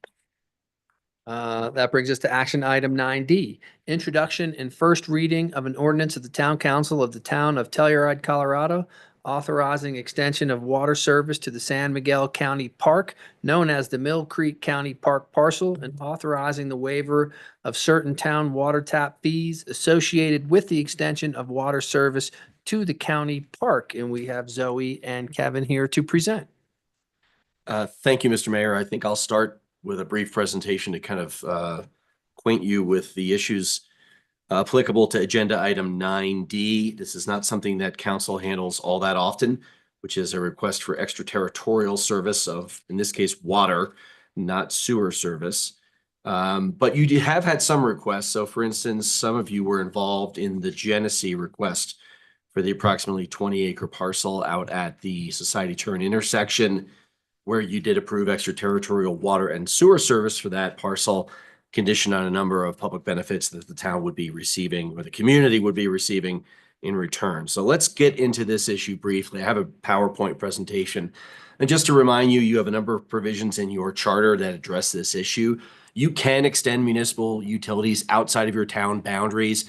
That brings us to action item 9D, introduction and first reading of an ordinance of the town council of the town of Telluride, Colorado, authorizing extension of water service to the San Miguel County Park, known as the Mill Creek County Park parcel, and authorizing the waiver of certain town water tap fees associated with the extension of water service to the county park. And we have Zoe and Kevin here to present.
Thank you, Mr. Mayor. I think I'll start with a brief presentation to kind of acquaint you with the issues applicable to agenda item 9D. This is not something that council handles all that often, which is a request for extraterritorial service of, in this case, water, not sewer service. But you have had some requests. So for instance, some of you were involved in the Genesee request for the approximately 20-acre parcel out at the Society Turn intersection, where you did approve extraterritorial water and sewer service for that parcel, conditioned on a number of public benefits that the town would be receiving or the community would be receiving in return. So let's get into this issue briefly. I have a PowerPoint presentation. And just to remind you, you have a number of provisions in your charter that address this issue. You can extend municipal utilities outside of your town boundaries.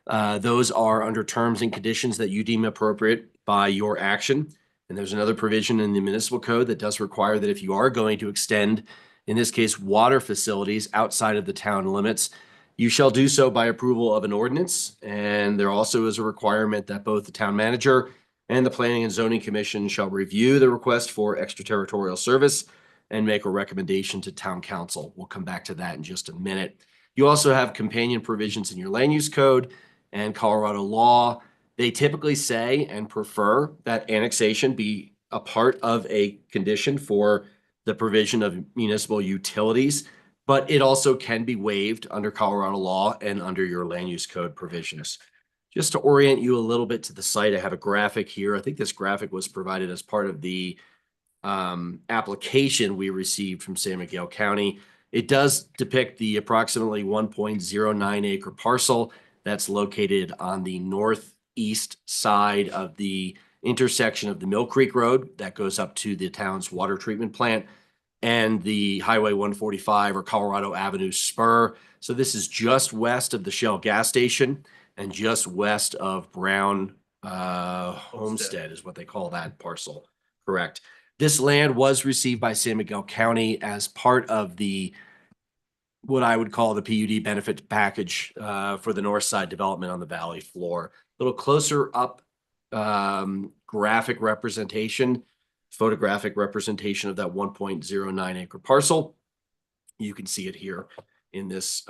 Those are under terms and conditions that you deem appropriate by your action. And there's another provision in the municipal code that does require that if you are going to extend, in this case, water facilities outside of the town limits, you shall do so by approval of an ordinance. And there also is a requirement that both the town manager and the Planning and Zoning Commission shall review the request for extraterritorial service and make a recommendation to town council. We'll come back to that in just a minute. You also have companion provisions in your land use code and Colorado law. They typically say and prefer that annexation be a part of a condition for the provision of municipal utilities, but it also can be waived under Colorado law and under your land use code provisions. Just to orient you a little bit to the site, I have a graphic here. I think this graphic was provided as part of the application we received from San Miguel County. It does depict the approximately 1.09 acre parcel that's located on the northeast side of the intersection of the Mill Creek Road that goes up to the town's water treatment plant and the Highway 145 or Colorado Avenue spur. So this is just west of the Shell gas station and just west of Brown Homestead is what they call that parcel. Correct. This land was received by San Miguel County as part of the what I would call the PUD benefit package for the north side development on the valley floor. A little closer up photographic representation of that 1.09 acre parcel. You can see it here in this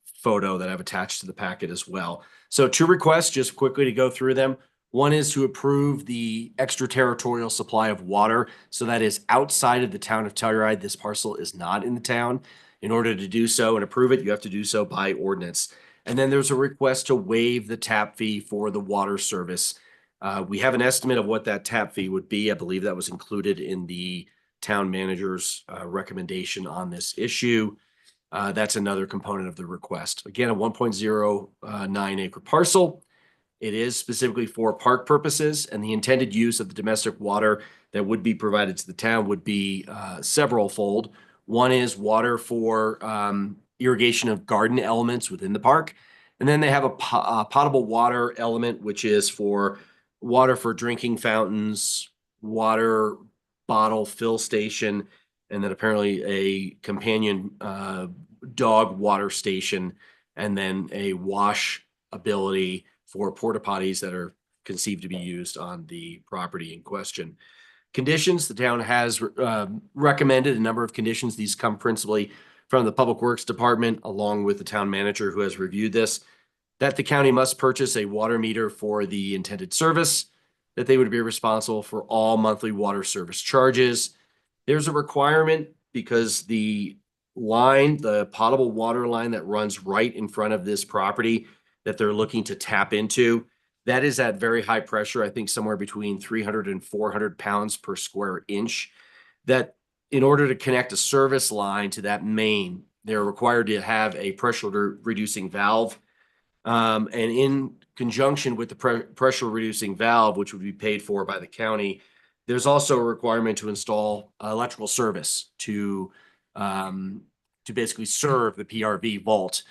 photo that I've attached to the packet as well. So two requests, just quickly to go through them. One is to approve the extraterritorial supply of water. So that is outside of the town of Telluride. This parcel is not in the town. In order to do so and approve it, you have to do so by ordinance. And then there's a request to waive the tap fee for the water service. We have an estimate of what that tap fee would be. I believe that was included in the town manager's recommendation on this issue. That's another component of the request. Again, a 1.09 acre parcel. It is specifically for park purposes, and the intended use of the domestic water that would be provided to the town would be several-fold. One is water for irrigation of garden elements within the park. And then they have a potable water element, which is for water for drinking fountains, water bottle fill station, and then apparently a companion dog water station, and then a wash ability for porta potties that are conceived to be used on the property in question. Conditions, the town has recommended a number of conditions. These come principally from the Public Works Department, along with the town manager who has reviewed this, that the county must purchase a water meter for the intended service, that they would be responsible for all monthly water service charges. There's a requirement because the line, the potable water line that runs right in front of this property that they're looking to tap into, that is at very high pressure, I think somewhere between 300 and 400 pounds per square inch, that in order to connect a service line to that main, they're required to have a pressure reducing valve. And in conjunction with the pressure reducing valve, which would be paid for by the county, there's also a requirement to install electrical service to basically serve the PRV vault.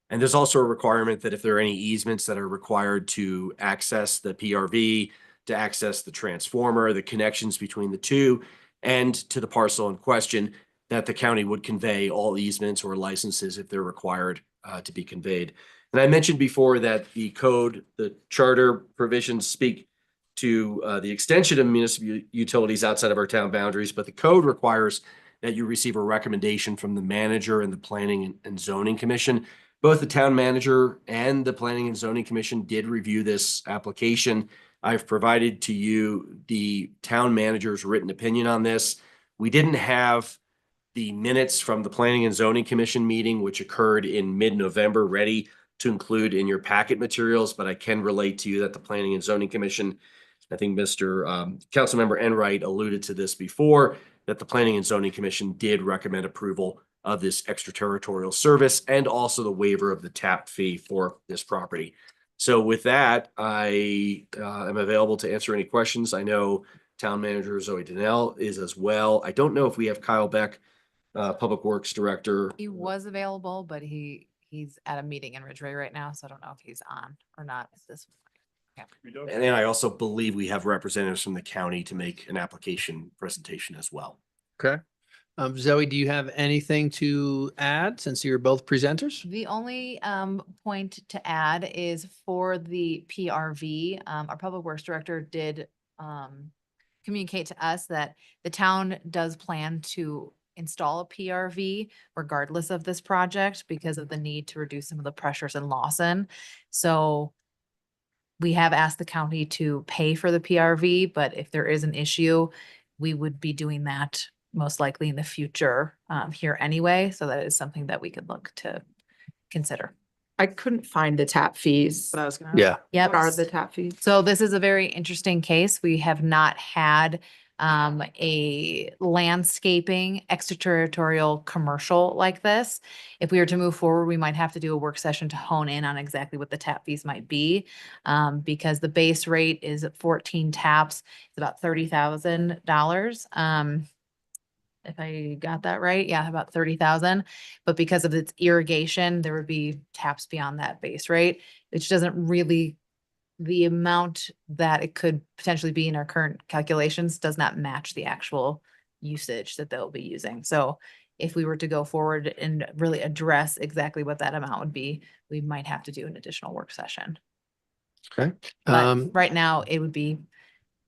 And there's also a requirement that if there are any easements that are required to access the PRV, to access the transformer, the connections between the two, and to the parcel in question, that the county would convey all easements or licenses if they're required to be conveyed. And I mentioned before that the code, the charter provisions speak to the extension of municipal utilities outside of our town boundaries, but the code requires that you receive a recommendation from the manager and the Planning and Zoning Commission. Both the town manager and the Planning and Zoning Commission did review this application. I've provided to you the town manager's written opinion on this. We didn't have the minutes from the Planning and Zoning Commission meeting, which occurred in mid-November, ready to include in your packet materials, but I can relate to you that the Planning and Zoning Commission, I think Mr. Councilmember Enright alluded to this before, that the Planning and Zoning Commission did recommend approval of this extraterritorial service and also the waiver of the tap fee for this property. So with that, I am available to answer any questions. I know Town Manager Zoe Donnell is as well. I don't know if we have Kyle Beck, Public Works Director.
He was available, but he's at a meeting in Ridgeway right now, so I don't know if he's on or not at this point. Yeah.
And then I also believe we have representatives from the county to make an application presentation as well.
Okay. Zoe, do you have anything to add since you're both presenters?
The only point to add is for the PRV, our Public Works Director did communicate to us that the town does plan to install a PRV regardless of this project because of the need to reduce some of the pressures in Lawson. So we have asked the county to pay for the PRV, but if there is an issue, we would be doing that most likely in the future here anyway. So that is something that we could look to consider.
I couldn't find the tap fees, but I was gonna.
Yeah.
Yep.
What are the tap fees?
So this is a very interesting case. We have not had a landscaping extraterritorial commercial like this. If we were to move forward, we might have to do a work session to hone in on exactly what the tap fees might be. Because the base rate is 14 taps, it's about $30,000. If I got that right, yeah, about 30,000. But because of its irrigation, there would be taps beyond that base rate, which doesn't really, the amount that it could potentially be in our current calculations does not match the actual usage that they'll be using. So if we were to go forward and really address exactly what that amount would be, we might have to do an additional work session.
Okay.
But right now it would be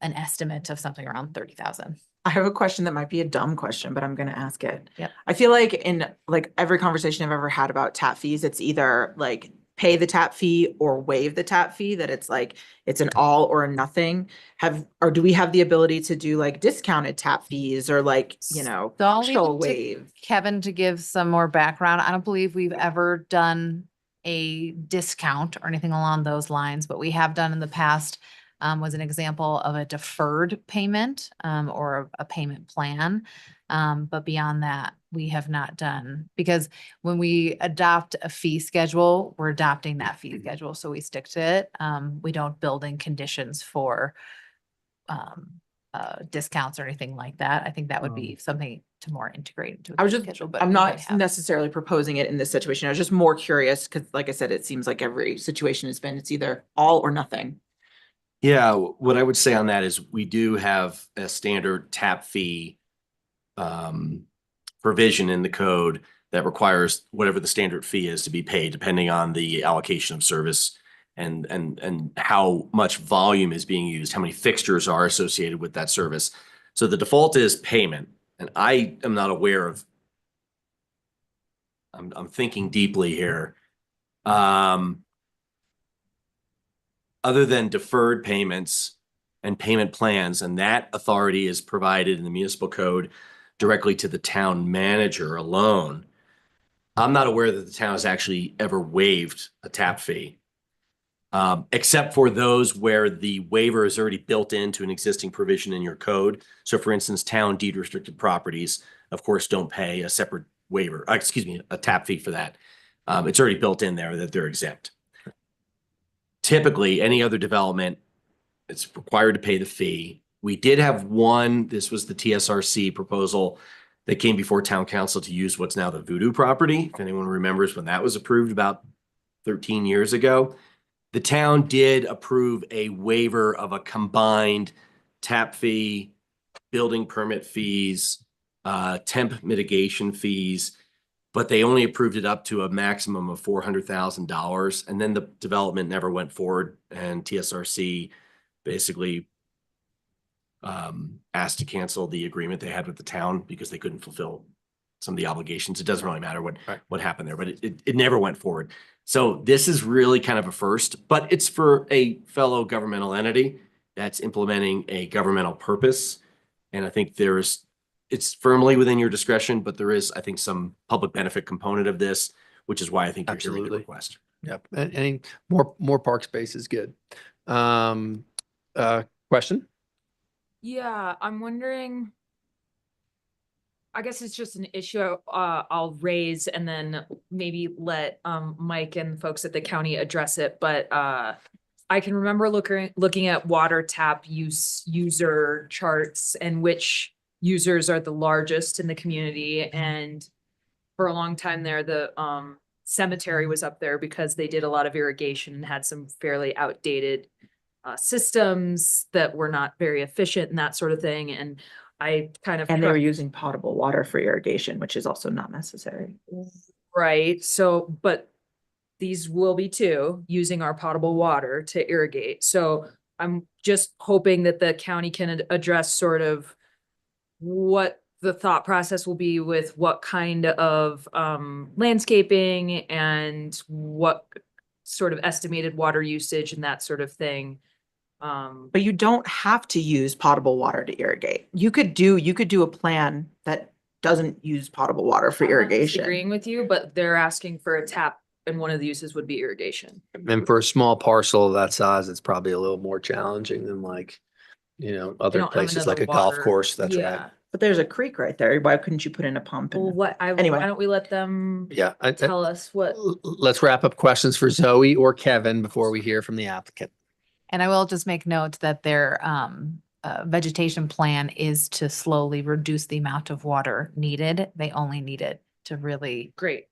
an estimate of something around 30,000.
I have a question that might be a dumb question, but I'm gonna ask it.
Yep.
I feel like in like every conversation I've ever had about tap fees, it's either like pay the tap fee or waive the tap fee, that it's like, it's an all or nothing. Or do we have the ability to do like discounted tap fees or like, you know,
So I'll leave
partial
it to
waive?
Kevin to give some more background. I don't believe we've ever done a discount or anything along those lines, but we have done in the past was an example of a deferred payment or a payment plan. But beyond that, we have not done, because when we adopt a fee schedule, we're adopting that fee schedule, so we stick to it. We don't build in conditions for discounts or anything like that. I think that would be something to more integrate into.
I was
the
just,
schedule, but
I'm
we
not
have.
necessarily proposing it in this situation. I was just more curious because like I said, it seems like every situation has been, it's either all or nothing.
Yeah, what I would say on that is we do have a standard tap fee provision in the code that requires whatever the standard fee is to be paid, depending on the allocation of service and how much volume is being used, how many fixtures are associated with that service. So the default is payment, and I am not aware of. I'm thinking deeply here. Other than deferred payments and payment plans, and that authority is provided in the municipal code directly to the town manager alone. I'm not aware that the town has actually ever waived a tap fee, except for those where the waiver is already built into an existing provision in your code. So for instance, town deed restricted properties, of course, don't pay a separate waiver, a tap fee for that. It's already built in there that they're exempt. Typically, any other development, it's required to pay the fee. We did have one, this was the TSRC proposal that came before town council to use what's now the Voodoo property. If anyone remembers when that was approved about 13 years ago, the town did approve a waiver of a combined tap fee, building permit fees, temp mitigation fees, but they only approved it up to a maximum of $400,000. And then the development never went forward, and TSRC basically asked to cancel the agreement they had with the town because they couldn't fulfill some of the obligations. It doesn't really matter what happened there, but it never went forward. So this is really kind of a first, but it's for a fellow governmental entity that's implementing a governmental purpose. And I think it's firmly within your discretion, but there is, I think, some public benefit component of this, which is why I think you're hearing the request.
Yep. And any more park space is good. Question?
Yeah, I'm wondering, I guess it's just an issue I'll raise and then maybe let Mike and folks at the county address it. But I can remember looking at water tap user charts and which users are the largest in the community. And for a long time there, the cemetery was up there because they did a lot of irrigation and had some fairly outdated systems that were not very efficient and that sort of thing. And I kind of.
And they were using potable water for irrigation, which is also not necessary.
Right. So, but these will be too, using our potable water to irrigate. So I'm just hoping that the county can address sort of what the thought process will be with what kind of landscaping and what sort of estimated water usage and that sort of thing.
But you don't have to use potable water to irrigate. You could do a plan that doesn't use potable water for irrigation.
Agreeing with you, but they're asking for a tap and one of the uses would be irrigation.
And for a small parcel of that size, it's probably a little more challenging than other
don't have
places like
another
a golf
water-
course. That's
Yeah.
right.
But there's a creek right there. Why couldn't you put in a pump?
Well,
Anyway.
why don't we let them
Yeah.
tell us what?
Let's wrap up questions for Zoe or Kevin before we hear from the applicant.
And I will just make note that their vegetation plan is to slowly reduce the amount of water needed. They only need it to really
Great.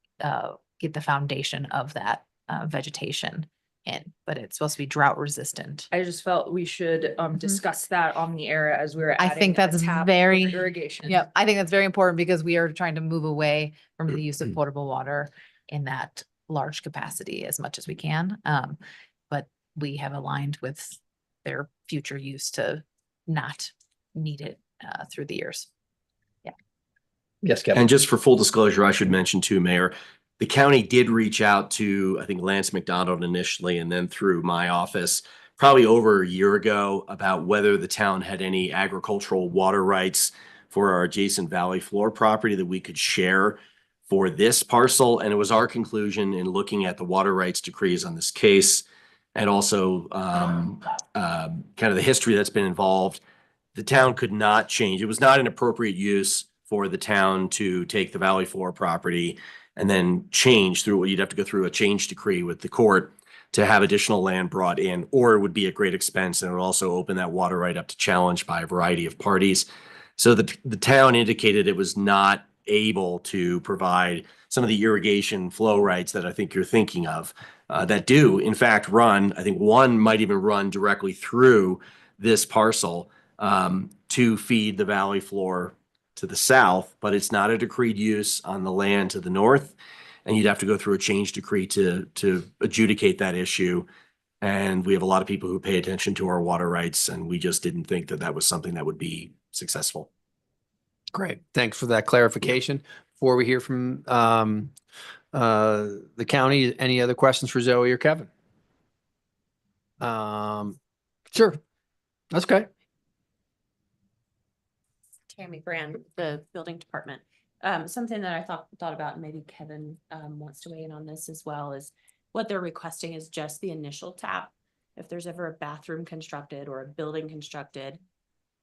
Get the foundation of that vegetation in, but it's supposed to be drought resistant.
I just felt we should discuss that on the air as we were
I
adding
think
a
that's
tap for
very,
irrigation.
Yep, I think that's very important because we are trying to move away from the use of potable water in that large capacity as much as we can. But we have aligned with their future use to not need it through the years. Yeah.
Yes, Kevin.
And just for full disclosure, I should mention too, Mayor, the county did reach out to, I think, Lance McDonald initially, and then through my office, probably over a year ago, about whether the town had any agricultural water rights for our adjacent valley floor property that we could share for this parcel. And it was our conclusion in looking at the water rights decrees on this case and also kind of the history that's been involved, the town could not change. It was not an appropriate use for the town to take the Valley Floor property and then change through, you'd have to go through a change decree with the court to have additional land brought in, or it would be at great expense, and it would also open that water right up to challenge by a variety of parties. So the town indicated it was not able to provide some of the irrigation flow rights that I think you're thinking of, that do in fact run, I think one might even run directly through this parcel to feed the Valley Floor to the south, but it's not a decreed use on the land to the north. And you'd have to go through a change decree to adjudicate that issue. And we have a lot of people who pay attention to our water rights, and we just didn't think that that was something that would be successful.
Great. Thanks for that clarification. Before we hear from the county, any other questions for Zoe or Kevin? Sure. That's okay.
Tammy Brand, the building department. Something that I thought about, and maybe Kevin wants to weigh in on this as well, is what they're requesting is just the initial tap. If there's ever a bathroom constructed or a building constructed,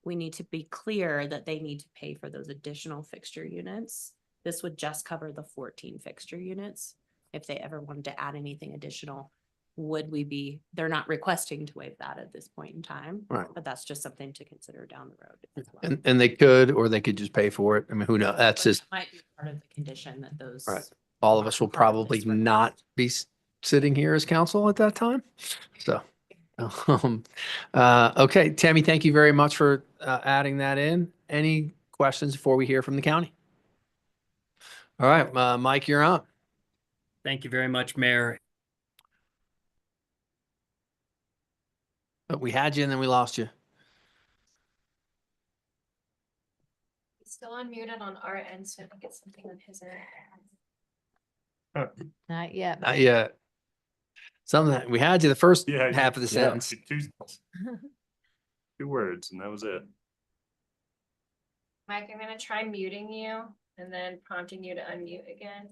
we need to be clear that they need to pay for those additional fixture units. This would just cover the 14 fixture units. If they ever wanted to add anything additional, they're not requesting to waive that at this point in time.
Right.
But that's just something to consider down the road as well.
And they could, or they could just pay for it. I mean, who knows? That's just,
Might be part of the condition that those.
right. All of us will probably not be sitting here as counsel at that time. So, okay, Tammy, thank you very much for adding that in. Any questions before we hear from the county? All right, Mike, you're on.
Thank you very much, Mayor.
But we had you and then we lost you.
Still unmuted on our end, so I think it's something on his end.
Not yet.
Not yet. Something, we had you the first half of the sentence.
Two words, and that was it.
Mike, I'm gonna try muting you and then prompting you to unmute again.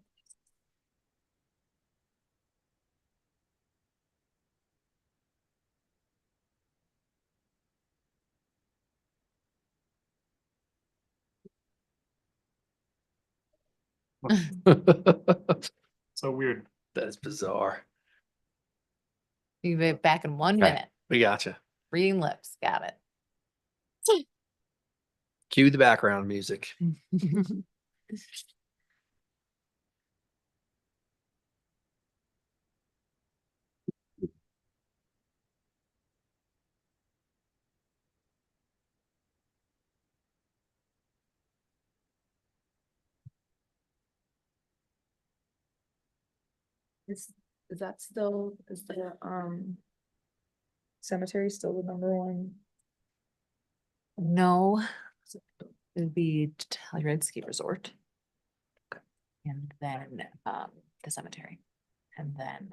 So weird.
That's bizarre.
You'll be back in 1
Okay,
minute.
we got you.
Reading lips. Got it.
Cue the background music.
Is that still, is the cemetery still the number one?
No. It'd be Telluride Ski Resort. And then the cemetery. And then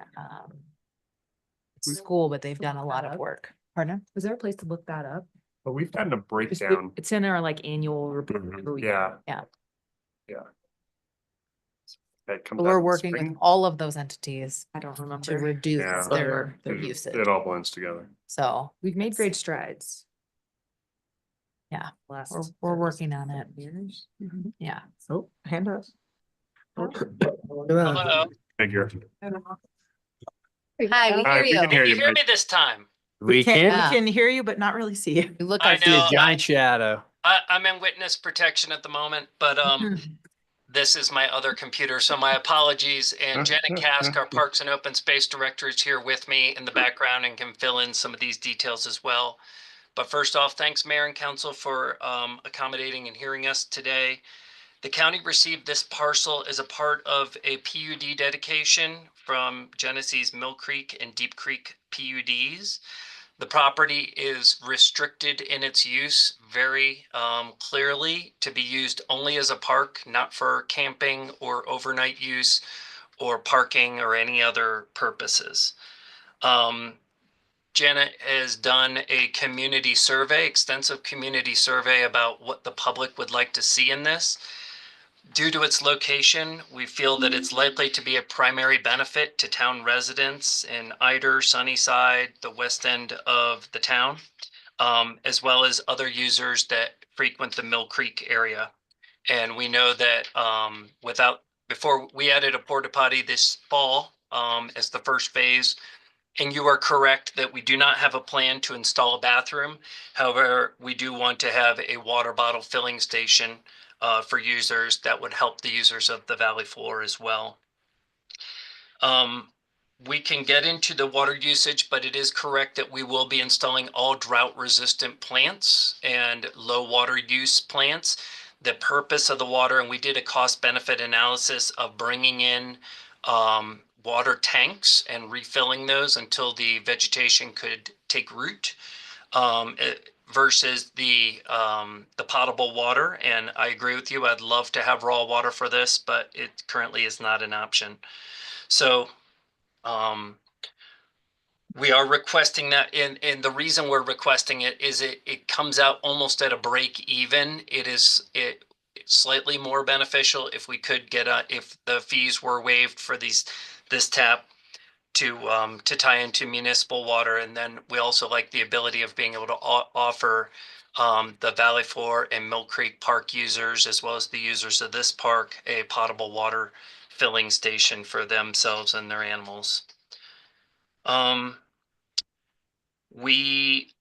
school, but they've done a lot of work. Pardon?
Was there a place to look that up?
But we've gotten a breakdown.
It's in our like annual report. every year.
Yeah.
Yeah.
Yeah. That comes
But
out
we're
in the
working with
spring.
all of those entities
I don't remember.
to reduce
Yeah.
their
It-
usage.
It all blends together.
So
We've made great strides.
yeah,
Last
we're working on it.
years.
Yeah.
Oh, hand up.
Hello.
Figure.
Hi, we
Hi,
hear
we
you.
can hear
Can you
you,
hear
Mike.
me this time?
We can't.
We can hear you, but not really see you.
You look
I
like
See a
know.
giant shadow.
I'm in witness protection at the moment, but this is my other computer, so my apologies. And Janet Kask, our Parks and Open Space Director, is here with me in the background and can fill in some of these details as well. But first off, thanks Mayor and Council for accommodating and hearing us today. The county received this parcel as a part of a PUD dedication from Genesee's Mill Creek and Deep Creek PUDs. The property is restricted in its use very clearly to be used only as a park, not for camping or overnight use or parking or any other purposes. Janet has done a community survey, extensive community survey about what the public would like to see in this. Due to its location, we feel that it's likely to be a primary benefit to town residents in Eider, Sunnyside, the west end of the town, as well as other users that frequent the Mill Creek area. And we know that before we added a porta potty this fall as the first phase. And you are correct that we do not have a plan to install a bathroom. However, we do want to have a water bottle filling station for users that would help the users of the Valley Floor as well. We can get into the water usage, but it is correct that we will be installing all drought resistant plants and low water use plants. The purpose of the water, and we did a cost benefit analysis of bringing in water tanks and refilling those until the vegetation could take root versus the potable water. And I agree with you. I'd love to have raw water for this, but it currently is not an option. So we are requesting that, and the reason we're requesting it is it comes out almost at a break even. It's slightly more beneficial if we could get if the fees were waived for this tap to tie into municipal water. And then we also like the ability of being able to offer the Valley Floor and Mill Creek Park users, as well as the users of this park, a potable water filling station for themselves and their animals. We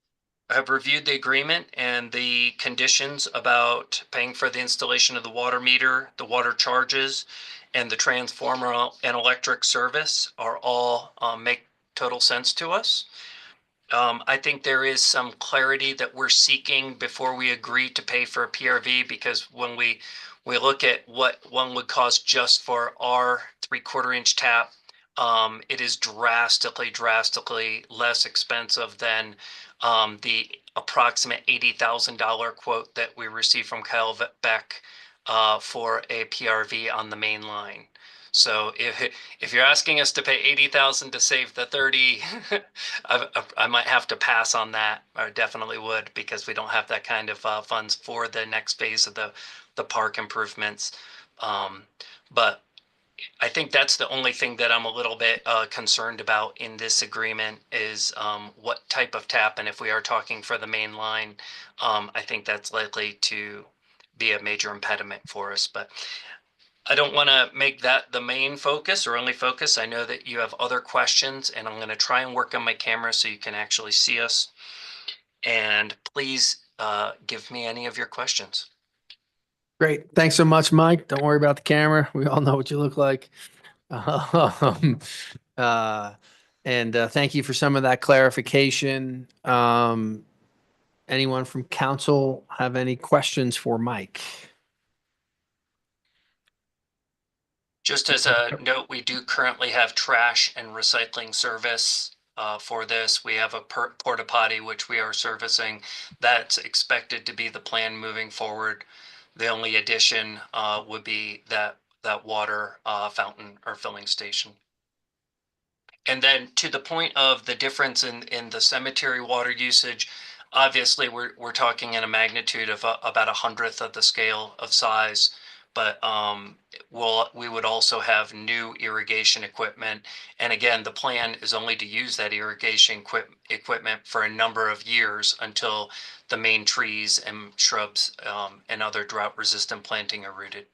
have reviewed the agreement and the conditions about paying for the installation of the water meter, the water charges, and the transformer and electric service are all make total sense to us. I think there is some clarity that we're seeking before we agree to pay for a PRV, because when we look at what one would cost just for our 3/4 inch tap, it is drastically less expensive than the approximate $80,000 quote that we received from Kyle Beck for a PRV on the main line. So if you're asking us to pay $80,000 to save the 30, I might have to pass on that. I definitely would, because we don't have that kind of funds for the next phase of the park improvements. But I think that's the only thing that I'm a little bit concerned about in this agreement is what type of tap. And if we are talking for the main line, I think that's likely to be a major impediment for us. But I don't want to make that the main focus or only focus. I know that you have other questions, and I'm going to try and work on my camera so you can actually see us. And please give me any of your questions.
Great. Thanks so much, Mike. Don't worry about the camera. We all know what you look like. And thank you for some of that clarification. Anyone from council have any questions for Mike?
Just as a note, we do currently have trash and recycling service for this. We have a porta potty, which we are servicing. That's expected to be the plan moving forward. The only addition would be that water fountain or filling station. And then to the point of the difference in the cemetery water usage, obviously we're talking in a magnitude of about 1/100th of the scale of size. But we would also have new irrigation equipment. And again, the plan is only to use that irrigation equipment for a number of years until the main trees and shrubs and other drought resistant planting are rooted.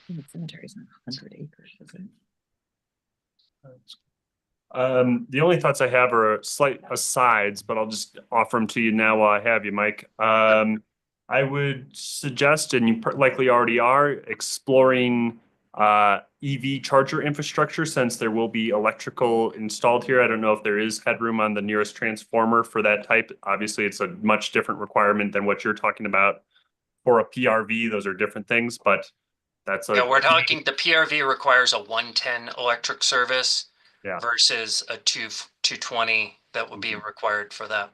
The cemetery's not 100 acres, is it?
The only thoughts I have are slight asides, but I'll just offer them to you now while I have you, Mike. I would suggest, and you likely already are, exploring EV charger infrastructure, since there will be electrical installed here. I don't know if there is headroom on the nearest transformer for that type. Obviously, it's a much different requirement than what you're talking about for a PRV. Those are different things, but that's
yeah, we're talking the PRV requires a 110 electric service versus a 220 that would be required for that.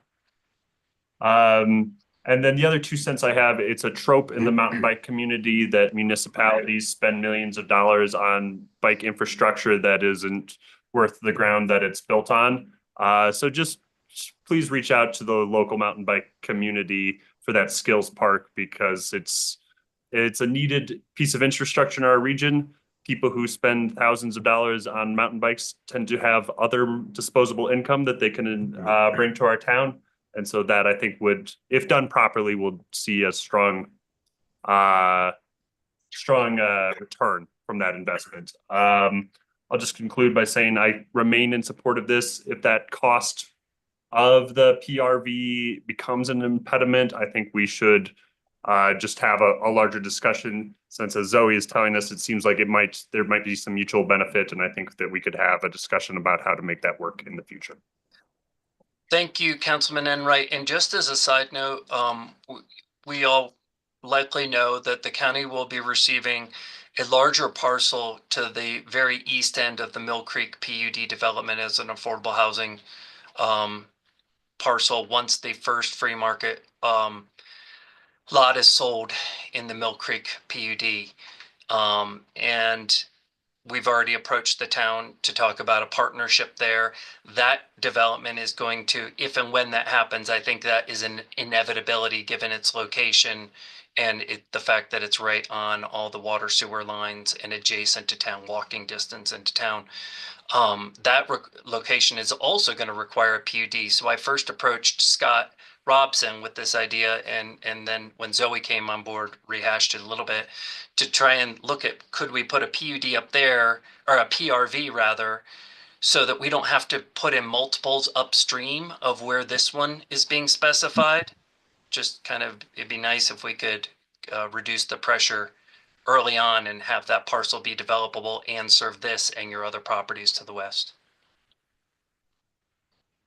And then the other 2 cents I have, it's a trope in the mountain bike community that municipalities spend millions of dollars on bike infrastructure that isn't worth the ground that it's built on. So just please reach out to the local mountain bike community for that skills park, because it's a needed piece of infrastructure in our region. People who spend thousands of dollars on mountain bikes tend to have other disposable income that they can bring to our town. And so that, I think, would, if done properly, will see a strong strong return from that investment. I'll just conclude by saying I remain in support of this. If that cost of the PRV becomes an impediment, I think we should just have a larger discussion, since as Zoe is telling us, it seems like there might be some mutual benefit, and I think that we could have a discussion about how to make that work in the future.
Thank you, Councilman Enright. And just as a side note, we all likely know that the county will be receiving a larger parcel to the very east end of the Mill Creek PUD development as an affordable housing parcel once the first free market lot is sold in the Mill Creek PUD. And we've already approached the town to talk about a partnership there. That development is going to, if and when that happens, I think that is an inevitability given its location and the fact that it's right on all the water sewer lines and adjacent to town, walking distance into town. That location is also going to require a PUD. So I first approached Scott Robson with this idea, and then when Zoe came on board, rehashed it a little bit to try and look at, could we put a PUD up there, or a PRV rather, so that we don't have to put in multiples upstream of where this one is being specified. Just kind of, it'd be nice if we could reduce the pressure early on and have that parcel be developable and serve this and your other properties to the west.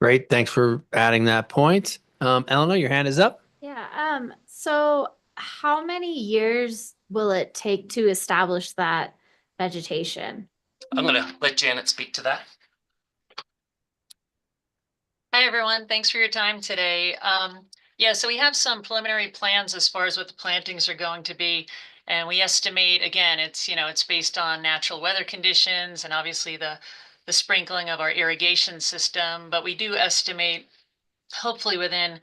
Great. Thanks for adding that point. Eleanor, your hand is up.
Yeah, so how many years will it take to establish that vegetation?
I'm going to let Janet speak to that.
Hi, everyone. Thanks for your time today. Yeah, so we have some preliminary plans as far as what the plantings are going to be. And we estimate, again, it's based on natural weather conditions and obviously the sprinkling of our irrigation system. But we do estimate, hopefully within,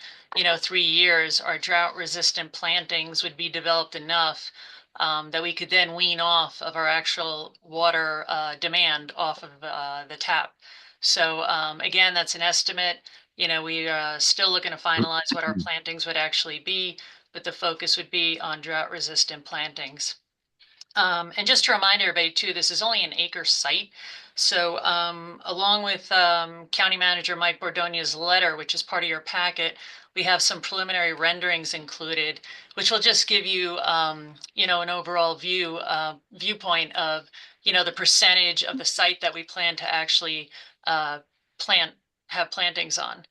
3 years, our drought resistant plantings would be developed enough that we could then wean off of our actual water demand off of the tap. So again, that's an estimate. We are still looking to finalize what our plantings would actually be, but the focus would be on drought resistant plantings. And just to remind everybody too, this is only an acre site. So along with County Manager Mike Bordonia's letter, which is part of your packet, we have some preliminary renderings included, which will just give you, an overall viewpoint of, the percentage of the site that we plan to actually have plantings on.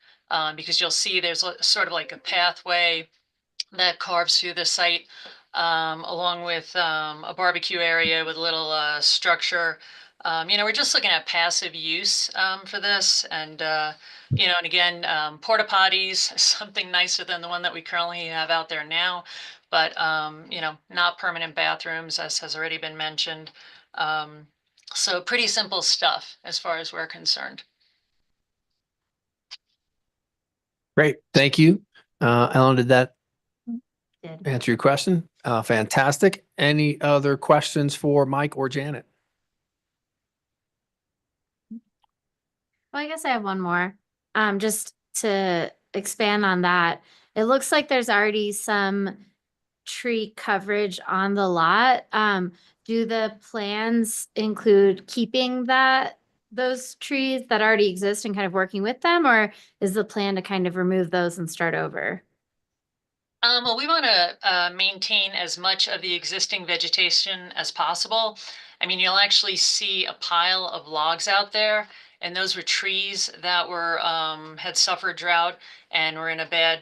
Because you'll see there's sort of like a pathway that carves through the site, along with a barbecue area with a little structure. We're just looking at passive use for this, and and again, porta potties, something nicer than the one that we currently have out there now, but not permanent bathrooms, as has already been mentioned. So pretty simple stuff as far as we're concerned.
Great. Thank you. Ellen, did that
Did.
answer your question? Fantastic. Any other questions for Mike or Janet?
Well, I guess I have one more. Just to expand on that, it looks like there's already some tree coverage on the lot. Do the plans include keeping those trees that already exist and kind of working with them, or is the plan to kind of remove those and start over?
Well, we want to maintain as much of the existing vegetation as possible. I mean, you'll actually see a pile of logs out there, and those were trees that were had suffered drought and were in a bad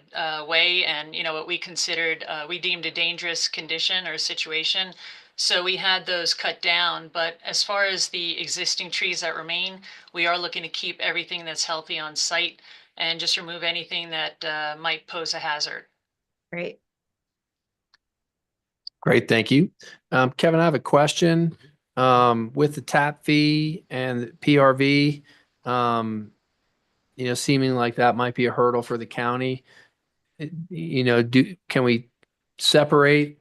way, and what we considered, we deemed a dangerous condition or situation. So we had those cut down, but as far as the existing trees that remain, we are looking to keep everything that's healthy on site and just remove anything that might pose a hazard.
Great.
Great. Thank you. Kevin, I have a question. With the tap fee and the PRV, seeming like that might be a hurdle for the county. Can we separate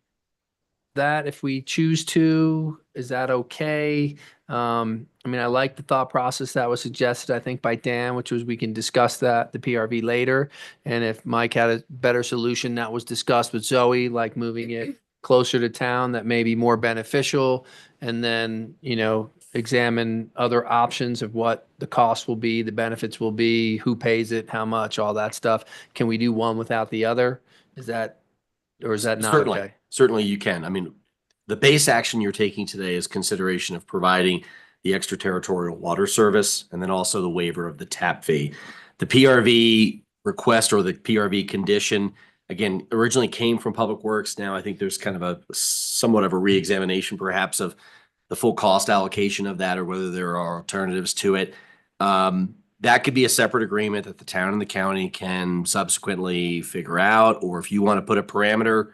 that if we choose to? Is that okay? I like the thought process that was suggested, I think, by Dan, which was we can discuss the PRV later. And if Mike had a better solution that was discussed with Zoe, like moving it closer to town that may be more beneficial, and then, you know, examine other options of what the cost will be, the benefits will be, who pays it, how much, all that stuff. Can we do one without the other? Is that, or is that not
Certainly,
okay?
certainly you can. I mean, the base action you're taking today is consideration of providing the extraterritorial water service and then also the waiver of the tap fee. The PRV request or the PRV condition, again, originally came from Public Works. Now I think there's kind of a somewhat of a reexamination perhaps of the full cost allocation of that or whether there are alternatives to it. That could be a separate agreement that the town and the county can subsequently figure out, or if you want to put a parameter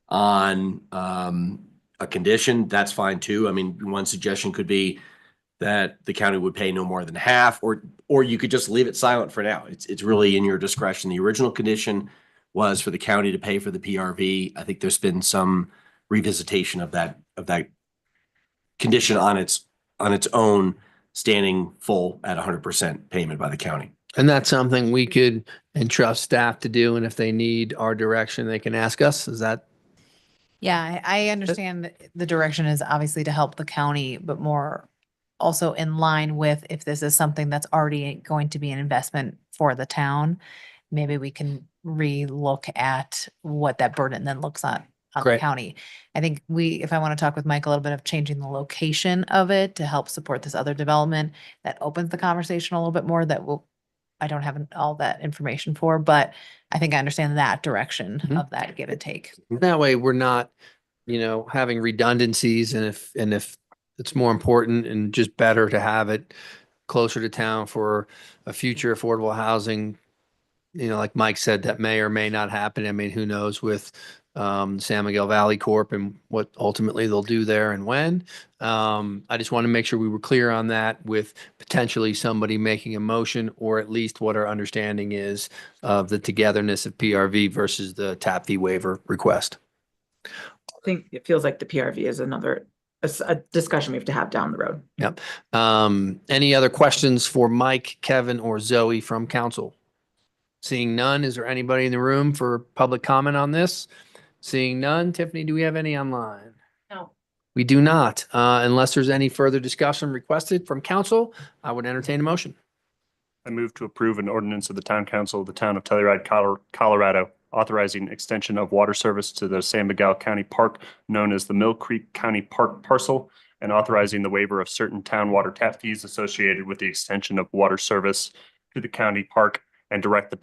on a condition, that's fine too. I mean, one suggestion could be that the county would pay no more than half, or you could just leave it silent for now. It's really in your discretion. The original condition was for the county to pay for the PRV. I think there's been some revisitation of that condition on its own, standing full at 100% payment by the county.
And that's something we could entrust staff to do, and if they need our direction, they can ask us. Is that?
Yeah, I understand that the direction is obviously to help the county, but more also in line with if this is something that's already going to be an investment for the town, maybe we can re-look at what that burden then looks on the
Great.
county. I think if I want to talk with Mike a little bit of changing the location of it to help support this other development, that opens the conversation a little bit more I don't have all that information for, but I think I understand that direction of that give and take.
That way we're not, you know, having redundancies, and if it's more important and just better to have it closer to town for a future affordable housing, you know, like Mike said, that may or may not happen. I mean, who knows with San Miguel Valley Corp and what ultimately they'll do there and when. I just want to make sure we were clear on that with potentially somebody making a motion, or at least what our understanding is of the togetherness of PRV versus the tap fee waiver request.
I think it feels like the PRV is a discussion we have to have down the road.
Yep. Any other questions for Mike, Kevin, or Zoe from council? Seeing none, is there anybody in the room for public comment on this? Seeing none, Tiffany, do we have any online?
No.
We do not. Unless there's any further discussion requested from council, I would entertain a motion.
I move to approve an ordinance of the town council of the town of Telluride, Colorado, authorizing extension of water service to the San Miguel County Park known as the Mill Creek County Park parcel, and authorizing the waiver of certain town water tap fees associated with the extension of water service to the county park, and direct the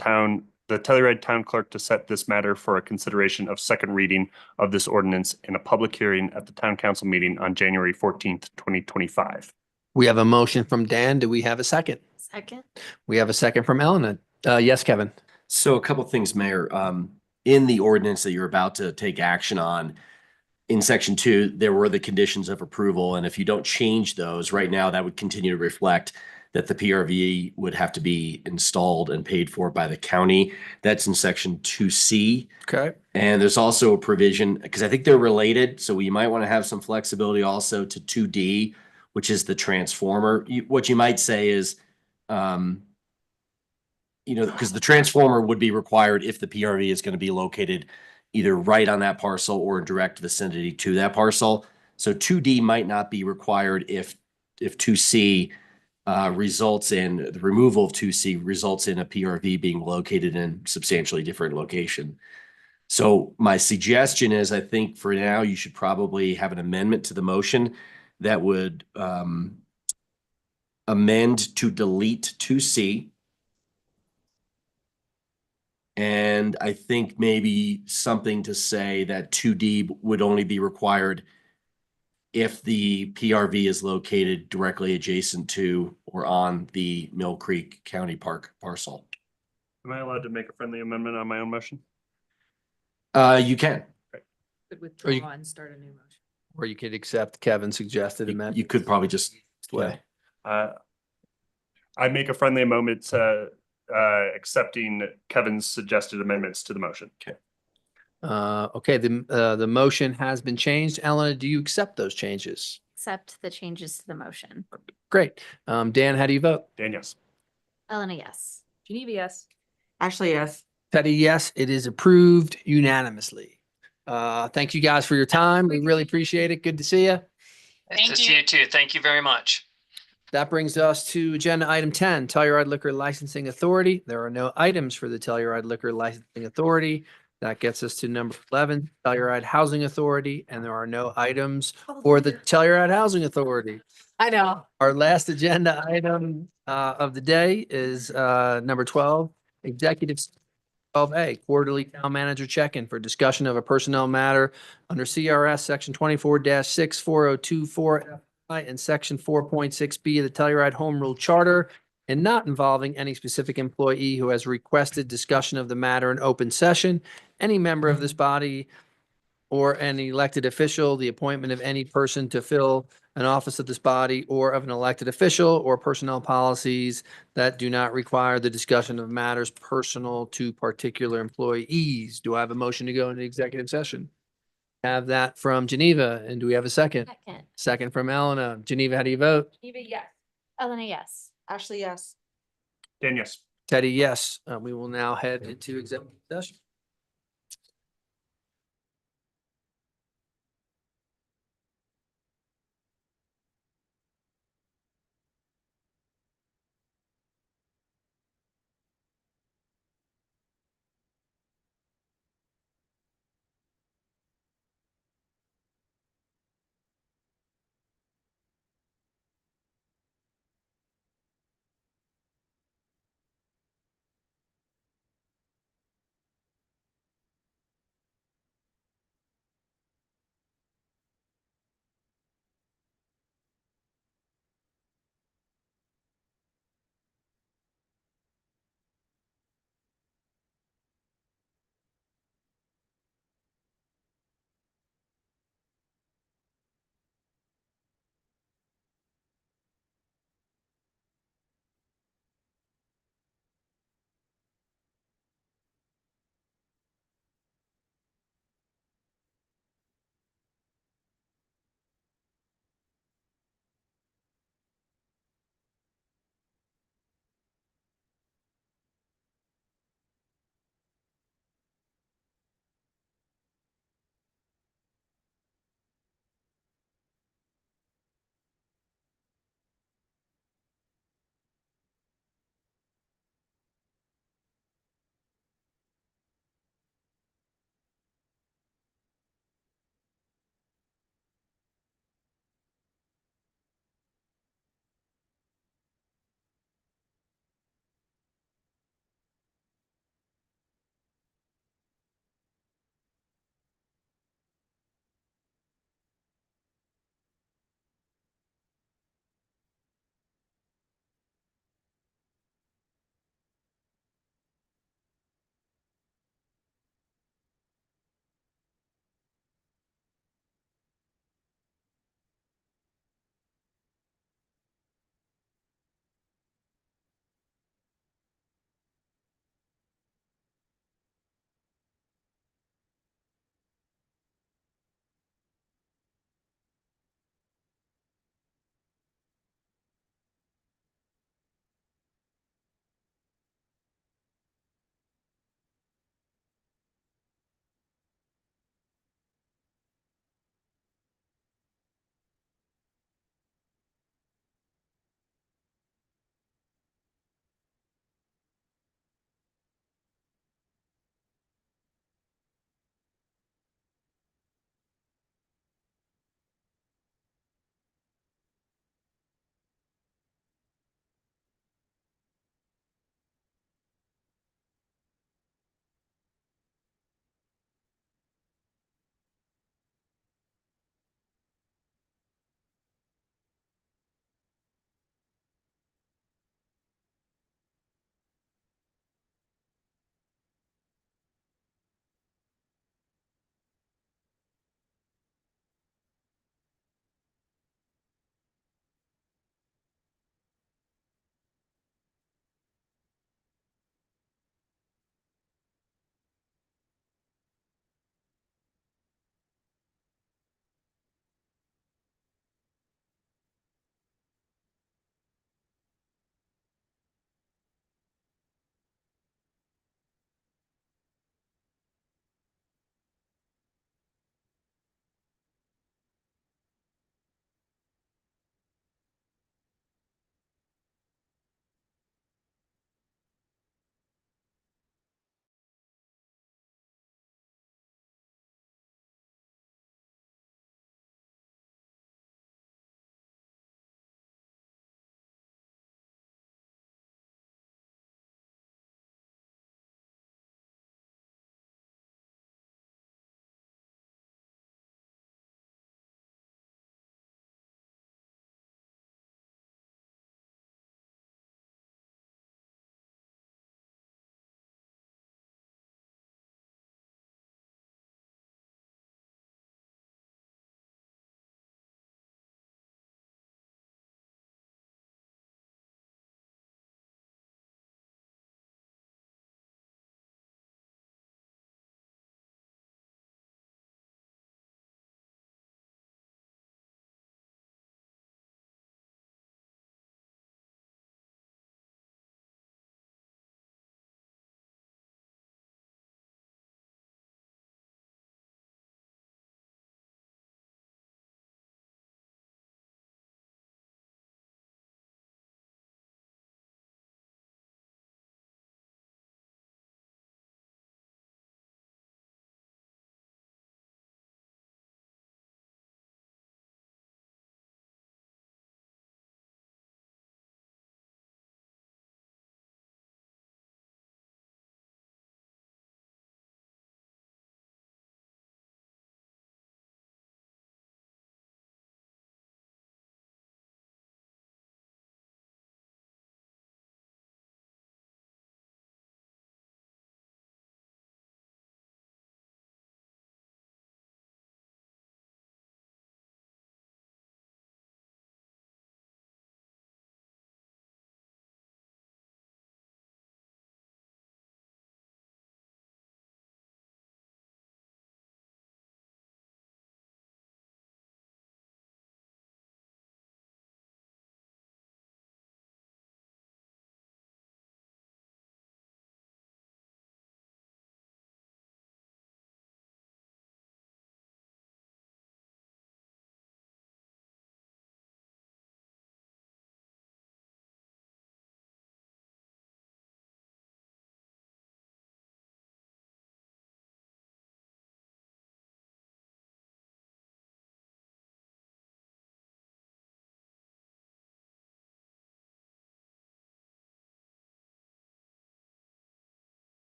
Telluride town clerk to set this matter for a consideration of second reading of this ordinance in a public hearing at the town council meeting on January 14th, 2025.
We have a motion from Dan. Do we have a second?
Second.
We have a second from Ellen. Yes, Kevin.
So a couple of things, Mayor. In the ordinance that you're about to take action on, in section 2, there were the conditions of approval. And if you don't change those right now, that would continue to reflect that the PRV would have to be installed and paid for by the county. That's in section 2C.
Okay.
And there's also a provision, because I think they're related, so you might want to have some flexibility also to 2D, which is the transformer. What you might say is, you know, because the transformer would be required if the PRV is going to be located either right on that parcel or in direct vicinity to that parcel. So 2D might not be required if 2C results in the removal of 2C results in a PRV being located in substantially different location. So my suggestion is, I think for now, you should probably have an amendment to the motion that would amend to delete 2C. And I think maybe something to say that 2D would only be required if the PRV is located directly adjacent to or on the Mill Creek County Park parcel.
Am I allowed to make a friendly amendment on my own motion?
You can.
Could
Or you-
withdraw and start a new motion.
Or you could accept Kevin's suggested amendment.
You could probably just,
way.
I make a friendly amendment accepting Kevin's suggested amendments to the motion.
Okay.
Okay, the motion has been changed. Elena, do you accept those changes?
Accept the changes to the motion.
Great. Dan, how do you vote?
Dan, yes.
Elena, yes.
Geneva, yes.
Ashley, yes.
Teddy, yes, it is approved unanimously. Thank you guys for your time. We really appreciate it. Good to see you.
Nice to see you too. Thank you very much.
That brings us to agenda item 10, Telluride Liquor Licensing Authority. There are no items for the Telluride Liquor Licensing Authority. That gets us to number 11, Telluride Housing Authority, and there are no items for the Telluride Housing Authority.
I know.
Our last agenda item of the day is number 12, Executive 12A, Quarterly Town Manager Check-in for discussion of a personnel matter under CRS Section 24-64024 and Section 4.6B of the Telluride Home Rule Charter, and not involving any specific employee who has requested discussion of the matter in open session. Any member of this body or an elected official, the appointment of any person to fill an office of this body or of an elected official, or personnel policies that do not require the discussion of matters personal to particular employees. Do I have a motion to go into executive session? Have that from Geneva. And do we have a second?
Second.
Second from Elena. Geneva, how do you vote?
Eva, yes. Elena, yes.
Ashley, yes.
Dan, yes.
Teddy, yes. We will now head into executive session.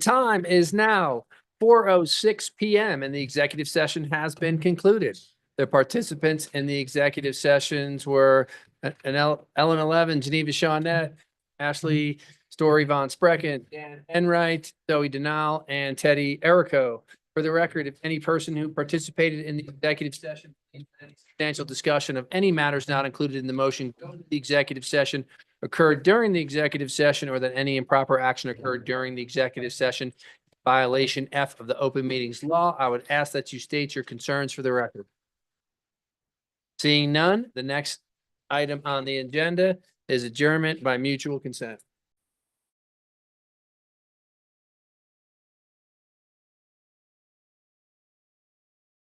time is now 4:06 PM and the executive session has been concluded. The participants in the executive sessions were Ellen 11, Geneva Shawnette, Ashley Story Von Sprecken, Dan Enright, Zoe Denal, and Teddy Erico. For the record, if any person who participated in the executive session, any substantial discussion of any matters not included in the motion, go to the executive session occurred during the executive session, or that any improper action occurred during the executive session, violation F of the open meetings law, I would ask that you state your concerns for the record. Seeing none, the next item on the agenda is adjournment by mutual consent.